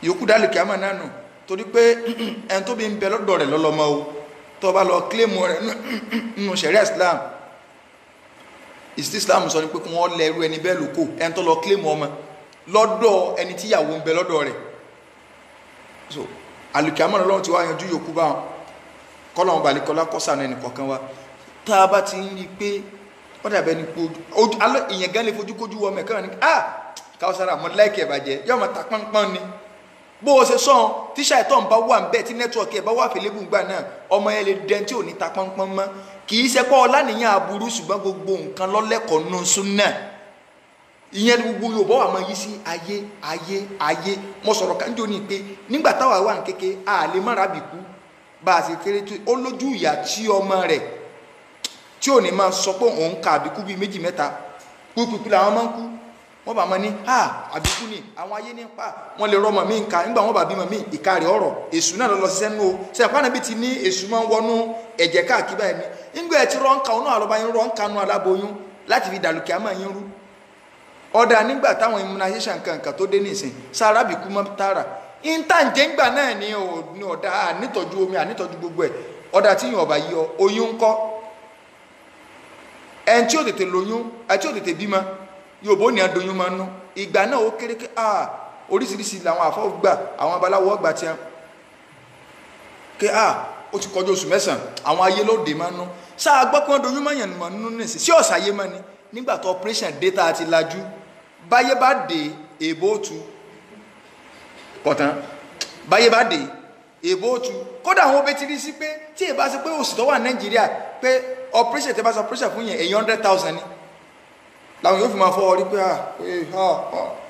S1: yòókù dálì kí a máa nánu torí pé ẹni tó bí ń bẹ lọ́dọ̀ rẹ̀ lọ́lọ́mọ o tó bá lọ kílèmù rẹ̀ nínú ṣẹ̀ríà Islam sọ ní pé kí wọ́n lẹ́rú ẹni bẹ́ẹ̀ lóko ẹni tó lọ kílèmù ọmọ lọ́dọ̀ ẹni tí ìyàwó ń bẹ lọ́dọ̀ rẹ̀ so alùkìámọ̀ lọ́wọ́ ti wá yanjú yòókù bá wọn kọ́lọ̀wọ̀n balikọ́lá kọ́sànà ẹnì kọ̀ọ̀kan wa tá a bá ti ń rí i pé ó dàbẹ́ ni pé ìyẹn gan lè fojúkójú wọ mẹ́kàn ní Káwọ́sára mọ́ láìkì ẹ̀bàjẹ́ yóò máa ta pọ́npọ́n ni bó o ṣe sọ́n tíṣà ìtọ́ ń bá wà ń bẹ́ẹ̀ tí nẹ́tíwọ̀kì ẹ̀ bá wà fẹ́lẹ́bù gbà náà ọmọ yẹn lè dẹ́n tí ò ní ta pọ́npọ́n mọ́ kì í ṣe pọ́ ọlánìyàn aburú ṣùgbọ́n gbogbo nǹkan lọ́lẹ́kọ̀ọ́ nù súnà ìyẹn gbogbo Yorùbá wà máa yí sí ayé mo sọ̀rọ̀ káńjọ ní pé nígbà táwa wà ń kéke a lè má rábìkú bá a ṣe kéré tó ó lójú ìyá tí ọmọ rẹ̀ tí ò ní máa sọ pé òun ka àbíkú bíi méjì mẹ́ta púpùpù làwọn máa ń kú wọ́n bá máa ní àbíkú ni àwọn ayé ní pa wọ́n lè rọmọ míì nǹka nígbà wọ́n bá bímọ míì ìka rẹ̀ ọ̀rọ̀ èṣù náà lọ sí sẹ́nu o sẹ́yìn Ànábì ti ní èṣù máa ń wọnú ẹ̀jẹ̀ káàkiri báyìí ní nígbà ẹ̀ tí rọ́ǹkà ọ̀nà àlọ́bá yín rọ́ǹkà nu aláboyún láti fi dàlùkì àmọ́ yín rú ọ̀dà nígbà táwọn immunization kankan tó dé nísìn sára àbíkú mọ́ tààrà ìntàǹjẹ́ngbà náà ní ọ̀dà ànítọ́jú omi ànítọ́jú gbogbo ẹ̀ ọ̀dà tí yàn ọ̀bà yọ oyún ńkọ́ ẹn tí ó tètè lóyún àti ó tètè bímọ Yorùbá ní adoyún máa ń nú ìgbà náà ó kéré ké oríṣiríṣi làwọn àfọ́ gbà àwọn abaláwo gbà tí wọn kí ó ti kọjú oṣù mẹ́sàn àwọn ayé ló dé máa ń nú sáà gbọ́ pé wọ́n doyún mọ́yàn mọ́ nínú nìsí sí ọ̀sàyé mọ́ ni nígbà tó operation data àti lajú báyé bá dé èbó tu kọ̀tán báyé bá dé èbó tu kódà àwọn obè ti rí sí pé tí èbá sí pé òsì tó wà Nàìjíríà pé operation tẹ́ bá sọ operation fún yẹn 100,000 ni làwọn yóò fi máa fọwọ́ rí pé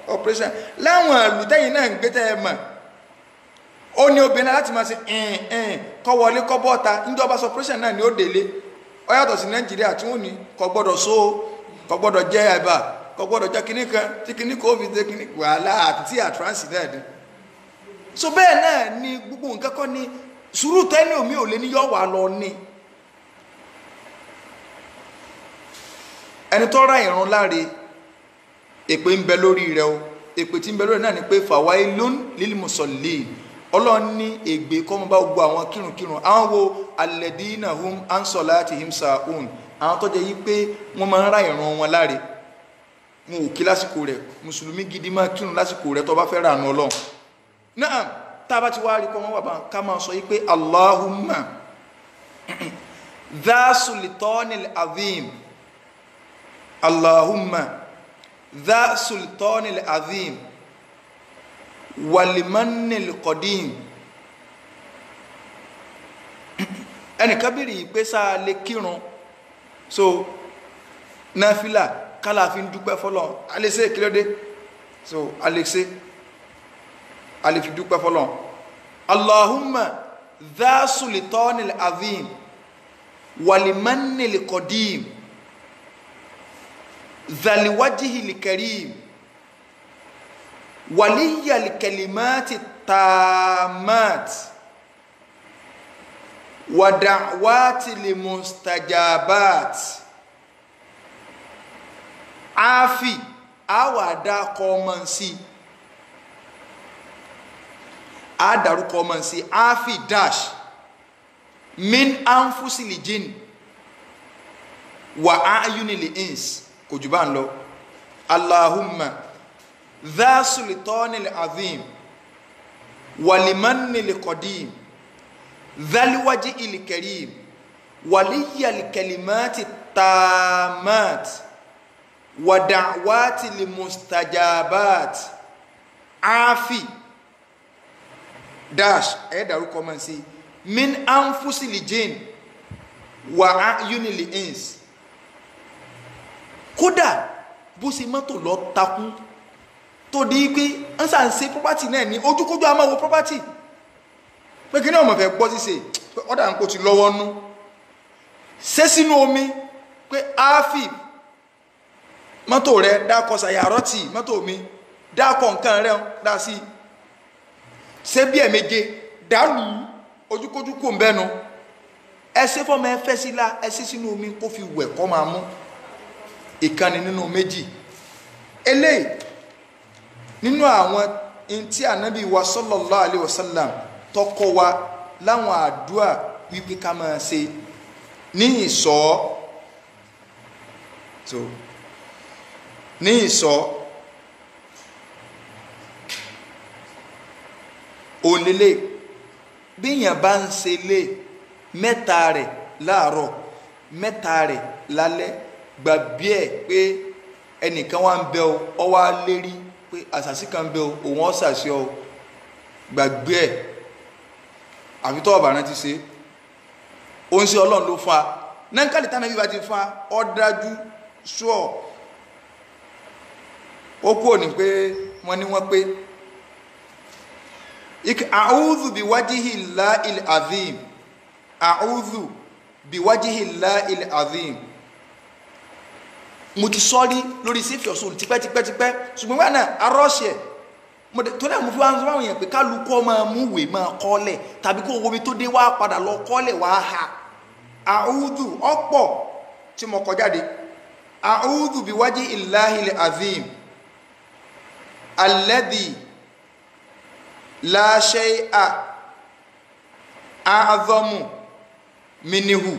S1: operation láwọn àlùtẹ́yìn náà ń gbé tẹ́ ẹ mọ̀ ó ní obìnrin láti máa ṣe kọ́ wọlé kọ́ bọ́ta níjọba sọ operation náà ni ó délé ó yàtọ̀ sí Nàìjíríà tí wọ́n ní kò gbọ́dọ̀ so kò gbọ́dọ̀ jẹ́ ẹ̀bà kò gbọ́dọ̀ jẹ́ kíní kan tí kíní kò fi dé kíní wàhálà àti tí àtúránsì náà dé so bẹ́ẹ̀ náà ni gbogbo nǹkan kọ́ ni sùúrù tẹ́lẹ̀ omi ò lé ní yọ̀ wà lọ ní ẹni tó ra ìrun láre èpè ń bẹ lórí rẹ o èpè tí ń bẹ lórí náà ni pé fawailun lil musallin Ọlọ́run ní ègbé kọ́ mọ́ bá gbogbo àwọn kírunkírun àwọn wo alladina hum an salatihim sahun àwọn tó jẹ́ yí pé wọ́n máa ń ra ìrun wọn láre wọn ò kí lásìkò rẹ̀ mùsùlùmí gidi máa kírun lásìkò rẹ̀ tó bá fẹ́ rànú Ọlọ́run náà tá a bá ti wá rí kọ́ wọ́n wà bá ká máa sọ yí pé Allahumma dha sultanil azim Allahumma dha sultanil azim walimanil qadim ẹnìkan bèèrè yìí pé sáà lè kírun so náfìlà kálá fi ń dúpẹ́ fọ́lọ́run alẹ́sẹ̀ kílódé so alẹ́sẹ̀ alẹ́ fi dúpẹ́ fọ́lọ́run Allahumma dha sultanil azim walimanil qadim dhaliwajihil karim waliyal kalimati tamat wa da'wati limustajabat afi awada komansi adaru komansi afi dash min anfusil jin wa ayunil ins kò jù bá ń lọ Allahumma dha sultanil azim walimannil qadim dhaliwajhil karim waliyal kalimati tamat wa da'wati limustajabat afi dash dárúkọ mọ́ sí min anfusil jin wa ayunil ins kódà bó ṣe mọ́tò lọ takú tó di pé ń sàn ṣe property náà ní ojúkójú a máa wo property pé kí ní ọmọ fẹ́ gbọ́ sí ṣe pé ọ̀dà ń kó ti lọ́wọ́ nú ṣé sínú omi pé áfì mọ́tò rẹ̀ dákọ̀ ṣàyàrọ́tì mọ́tò mi dákọ̀ nǹkan rẹ̀ dá sí ṣé bí ẹ̀méje dàlú ojúkójú kò ń bẹ́nu ẹ ṣe fọ́mọ ẹ fẹ́ sílá ẹ ṣe sínú omi kó fi wẹ̀ kọ́ máa mú ìkànnì nínú méjì eléyìí nínú àwọn tí ànábì wa sallallahu alaihi wasallam tọkọ wa láwọn àdúà wípé ká máa ṣe ní ìsọ so ní ìsọ òlélẹ̀ bí èèyàn bá ń ṣe lé mẹ́ta rẹ̀ láàárọ̀ mẹ́ta rẹ̀ lálẹ́ gbàgbé ẹ̀ pé ẹnìkan wá ń bẹ ọ wá lérí pé àṣàṣì kan bẹ òun ọ̀ṣàṣì ọ gbàgbé ẹ̀ àfi tọ́ ọ̀bà rántí ṣe ó ń ṣe Ọlọ́run ló fún wa nánkàlì tánà bí wá ti fún wa ọ dájú ṣọ́ ó kú òní pé wọ́n ní wọ́n pé a'udhu biwajhi llahil azim a'udhu biwajhi llahil azim mo ti sọ́rí lórí sífì ọ̀sùn tipẹ́tipẹ́tipẹ́ ṣùgbọ́n wà náà arọ́ṣẹ̀ tó náà mo fi wá ń sọ́wọ́n yẹn pé kálukọ́ máa mú ìwé máa kọ́lẹ̀ tàbí kó omi tó dé wá padà lọ kọ́lẹ̀ wá ha a'udhu ọ̀pọ̀ tí mo kọ jáde a'udhu biwajhi llahil azim alladhi la shay'a a'zamu minhu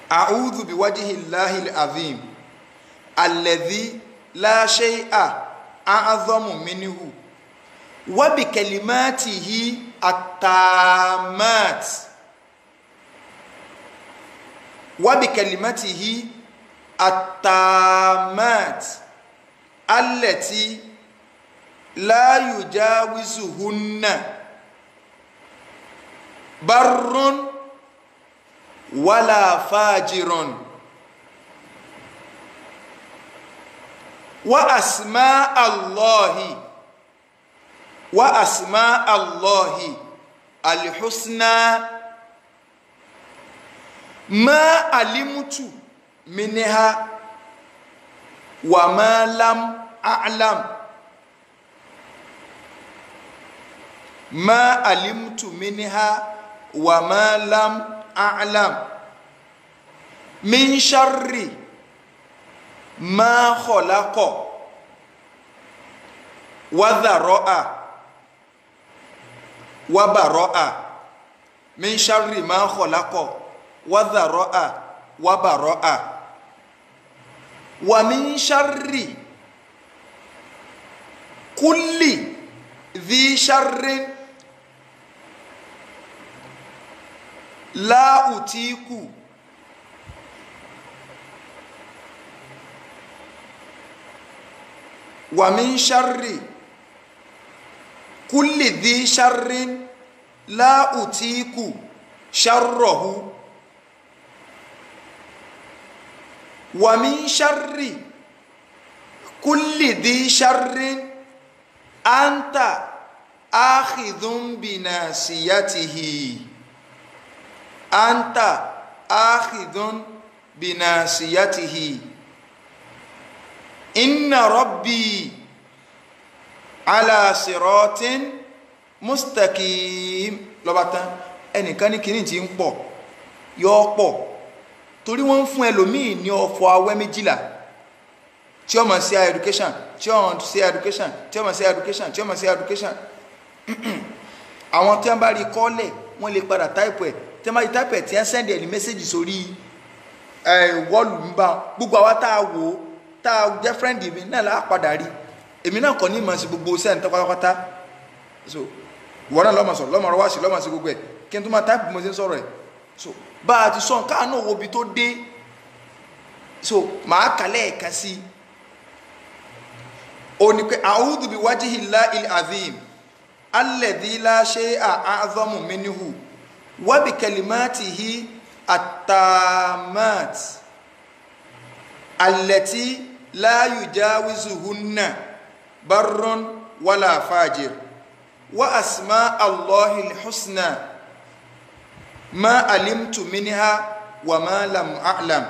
S1: a'udhu biwajhi llahil azim alladhi la shay'a a'dhamu minhu wa bi kalimatihi at-tammat wa bi kalimatihi at-tammat allati la yujawizuhunna barrun wala fajirun wa asma Allahi al-husna ma alimtu minha wa ma lam a'lam ma alimtu minha wa ma lam a'lam min sharri ma khalaqa wa dhara'a wa bara'a min sharri ma khalaqa wa dhara'a wa bara'a wa min sharri kulli dhi sharrin la utiku wa min sharri kulli dhi sharrin la utiku sharrahu wa min sharri kulli dhi sharrin anta akhidhun binasiyatihi anta akhidhun binasiyatihi inna rabbi ala siratin mustaqim ló bá tán ẹnìkan ní kíní tí ń pọ̀ yóò pọ̀ torí wọ́n ń fún ẹlòmíì ní ọ̀fọ̀ awẹ́ méjìlá tí ó máa ṣe education tí ó máa ṣe education tí ó máa ṣe education tí ó máa ṣe education àwọn tí wọ́n bá rí kọ́lẹ̀ wọ́n lè padà táìpù ẹ̀ tí wọ́n bá rí táìpù ẹ̀ tí wọ́n sẹ́ndì ẹ̀ ní mẹ́sẹ̀gì sórí wọ́ọ̀lù ń bá gbogbo àwa tá a wò ó tá a jẹ́ friend mi náà láà padà rí èmi náà kọ́ ní ìmọ̀ sí gbogbo sẹ́ǹtẹ́ pátápátá so ìwọ náà lọ́mọ sọ̀rọ̀ lọ́mọ rọwá sí lọ́mọ sí gbogbo ẹ̀ kí n tó máa táìpù mo ṣe ń sọ̀rọ̀ ẹ̀ so bá a ti sọ káà náà wo ibi tó dé so màá kàlẹ́ ẹ̀ka sí ó ní pé a'udhu bi wajhillahil azim alladhi la shay'a a'zamu minhu wa bi kalimatihi at-tammat allati la yujawizuhunna barrun wala fajir wa asma Allahil husna ma alimtu minha wa ma lam a'lam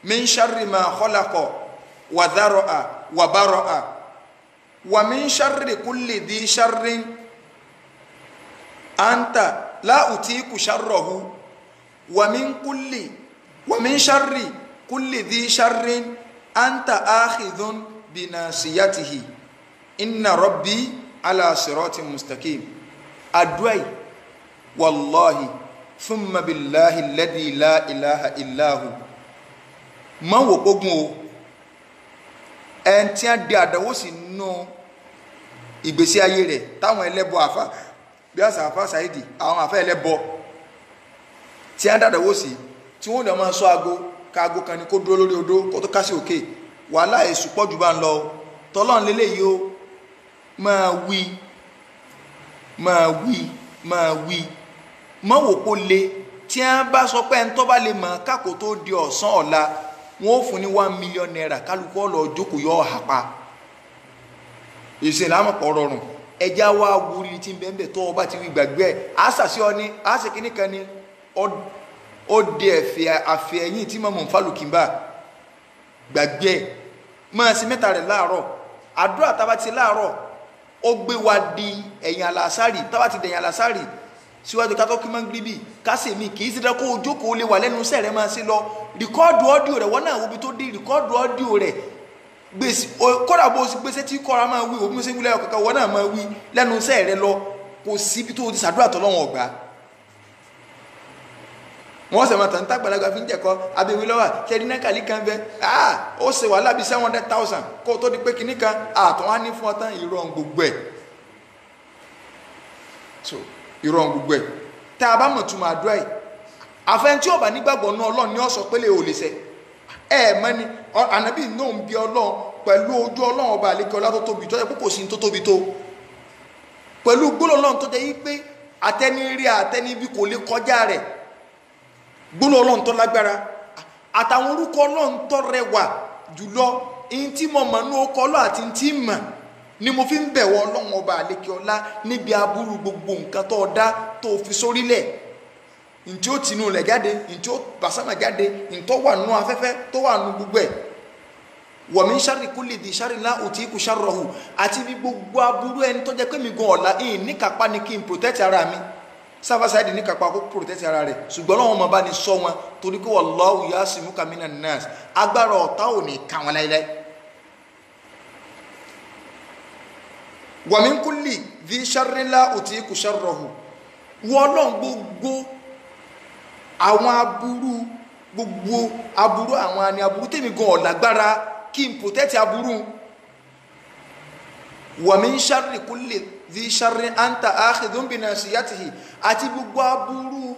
S1: min sharri ma khalaqa wa dhara'a wa bara'a wa min sharri kulli dhi sharrin anta la utiku sharrahu wa min sharri kulli dhi sharrin anta akhidhun binasiyatihi inna rabbi ala siratin mustaqim adwai wallahi thumma billahi alladhi la ilaha illahu ma wo pogun o en tí an de àdánwò sínú ìgbésí ayé rẹ̀ táwọn ẹlẹ́bọ àfà bí àṣà àfà Saidi àwọn àfà ẹlẹ́bọ tí an dàdánwò sí tí wọ́n lọ máa sọ ago káago kan ní kó dúró lórí odó kó tó kásí òkè wàhálà èṣù pọ̀jù bá ń lọ tọ́lọ́n lélẹ̀ yìí ó máa wí mọ́ wò kó le tí a bá sọ pé ẹni tó bá lè mọ̀ kákò tó di ọ̀sán ọ̀la wọ́n ó fún ní 1 million naira kálukú ọ̀lọ́ jókòó yọ ọ̀hàpá ìṣẹ̀lẹ̀ àmọ̀pọ̀ rọrùn ẹja wá wúri tí ń bẹ́ẹ̀ tó ọba ti wí gbàgbé ẹ̀ àṣàṣì ọ ní àṣekínní kan ní ó di àfẹ́ ẹ̀yìn tí mọ̀mọ́ fálùkìmbà gbàgbé ẹ̀ máa sí mẹ́ta rẹ̀ láàárọ̀ àdúrà tábà ti láàárọ̀ ó gbé wa di ẹ̀yìn àlàsárì tábà ti dẹ̀yìn àlàsárì síwájú ká tó kí máa ń gbíbì kásì mi kì í sí dákó ojókòó lè wà lẹ́nu iṣẹ́ rẹ̀ máa sí lọ rìkọ́ọ̀dù ọ́díò rẹ̀ wọ́n náà wo ibi tó dé rìkọ́ọ̀dù ọ́díò rẹ̀ gbèsè kódà bó o gbèsè tí kọ́ra máa wí òbí ṣe ń wílẹ̀ ọ̀kọ̀ọ̀kan wọ́n náà máa wí lẹ́nu iṣẹ́ rẹ̀ lọ kò sí ibi tó ti ṣàdúrà tọ́lọ́wọ̀n ọ̀gbà wọ́n ṣe máa tàn tá àgbàlagbà fi ń jẹ̀kọ́ abẹ́wé lọ́wọ́ ṣe ní nákàlí kan bẹ́ ó ṣe wàhálà bíi 700,000 kó tó di pé kinní kan àtọ̀ wá ní fún ọ tán ìrọ̀ gbogbo ẹ̀ so ìrọ̀ gbogbo ẹ̀ tá a bá mọ̀ túmọ̀ àdúrà yìí àfẹn tí ó bá nígbàgbọ́ náà Ọlọ́run ni ó sọ pé lè ò lè ṣe mọ́ ni ànábì náà ń bí Ọlọ́run pẹ̀lú ojú Ọlọ́run ọba àlékè ọlá tó tóbi tó yẹ kó sí tó tóbi tó pẹ̀lú gbólóhùn Ọlọ́run tó jẹ́ yí pé àtẹni rí àtẹni bí kò lè kọjá rẹ̀ gbólóhùn Ọlọ́run tó lágbára àtàwọn orúkọ Ọlọ́run tó rẹwà jùlọ in tí mo mọ̀ ní orúkọ Ọlọ́run àti tí mọ̀ ni mo fi ń bẹ̀wọ̀ Ọlọ́run ọba àlékè ọlá níbi aburú gbogbo nǹkan tó dá tó fi sórílẹ̀ ntí ó tinú lẹ̀ jáde ntí ó basama jáde ntọ́ wà nù afẹ́fẹ́ tó wà nù gbogbo ẹ̀ wa min sharri kulli dhi sharrin la utiku sharrahu àti bí gbogbo aburú ẹni tó jẹ́ pé mi gan ọ̀la ní kápá ni kí n protect ara mi sáfàsáìdì ní kápá kó protect ara rẹ̀ ṣùgbọ́n náà wọ́n máa bá ní sọ wọn torí pé wallahu yasimuka minan nas agbára ọ̀tá ò ní ká wọn láíláí. wa min kulli dhi sharrin la utiku sharrahu wọ́n náà gbogbo àwọn aburú gbogbo aburú àwọn àni aburú tèmi gan ọ̀làgbára kí n protect aburú wa min sharri kulli dhi sharrin anta akhidhun bi nasiyatihi àti gbogbo aburú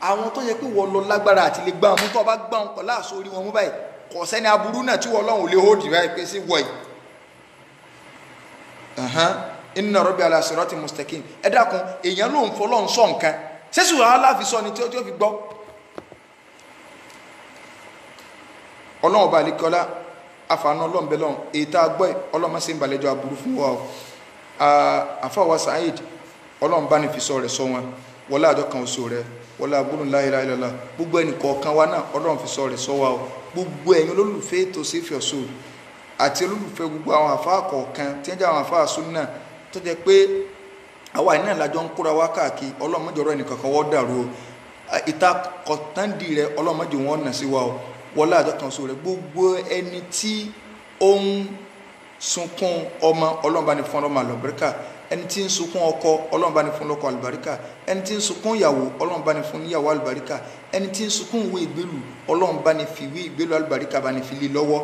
S1: àwọn tó yẹ pé wọ́n lọ lágbára àti lè gbá wọn mú tó bá gbá wọn pọ̀ láàṣọ orí wọn mú báyìí kò sẹ́ni aburú náà tí wọ́n lọ́hùn lè hold báyìí pé sí wọ̀nyí inna rabbi ala sirati mustaqim ẹ dákun èèyàn ló ń fọlọ́ ń sọ nǹkan sẹ́sù aláfi sọ ni tí ó fi gbọ́ ọlọ́run ọba àlekọ́lá àfààní ọlọ́run bẹ́ẹ̀ lọ́run èyí tá a gbọ́ ẹ̀ ọlọ́run máa ṣe ń balẹ̀jọ́ aburú fún wa o àfàwà Saheed ọlọ́run bá ní fi sọ rẹ̀ sọ wọn wọlé àjọ kan oṣù rẹ̀ wọlé agbóhùn la ilaha illallah gbogbo ẹnì kọ̀ọ̀kan wa náà ọlọ́run fi sọ rẹ̀ sọ wa o gbogbo ẹ̀yin olólùfẹ́ ètò Save Your Soul àti olólùfẹ́ gbogbo àwọn àfáà kọ̀ọ̀kan tí wọ́n jẹ́ àwọn àfáà súnnà tó jẹ́ pé àwa iná ìlàjọ ń kóra wá káàkiri ọlọ́mọdé ẹnì kankan wọ́n dàrú o ìta kọ̀tàndì rẹ̀ ọlọ́mọdé wọn nà sí wa o wọlé àjọ kan oṣù rẹ̀ gbogbo ẹni tí ó ń sunkún ọmọ ọlọ́run bá ní fún ọmọ àlùbáríkà ẹni tí ń sunkún ọkọ ọlọ́run bá ní fún lọ́kọ àlùbáríkà ẹni tí ń sunkún ìyàwó ọlọ́run bá ní fún níyàwó àlùbáríkà ẹni tí ń sunkún ìwé ìgbélù ọlọ́run bá ní fi ìwé ìgbélù àlùbáríkà bá ní fi lé lọ́wọ́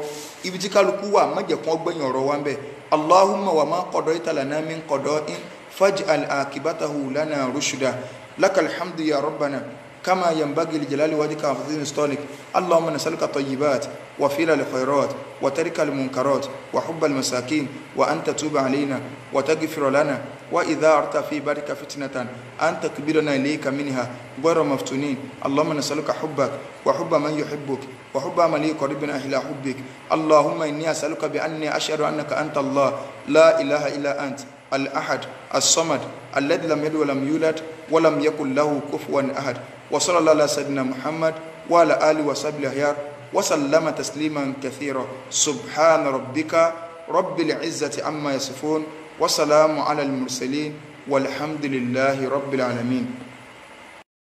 S1: ibi tí kálukú wà má jẹ́ kó gbẹ̀yìn ọ̀rọ̀ wa ń bẹ̀ allahumma wa ma qadayta lana min qada'in faj'al akibatahu lana rushda lakal hamdu ya rabbana كما ينبغي لجلال وجهك وعظيم سلطانك اللهم نسألك الطيبات وفعل الخيرات وترك المنكرات وحب المساكين وأن تتوب علينا وتغفر لنا وإذا أردت في بارك فتنة أن تكبرنا إليك منها غير مفتونين اللهم نسألك حبك وحب من يحبك وحب من يقربنا إلى حبك اللهم إني أسألك بأني أشهد أنك أنت الله لا إله إلا أنت الأحد الصمد الذي لم يلد ولم يولد ولم يكن له كفوا أحد وصلى الله على سيدنا محمد وعلى آله وصحبه الأخيار وسلم تسليما كثيرا سبحان ربك رب العزة عما يصفون وسلام على المرسلين والحمد لله رب العالمين.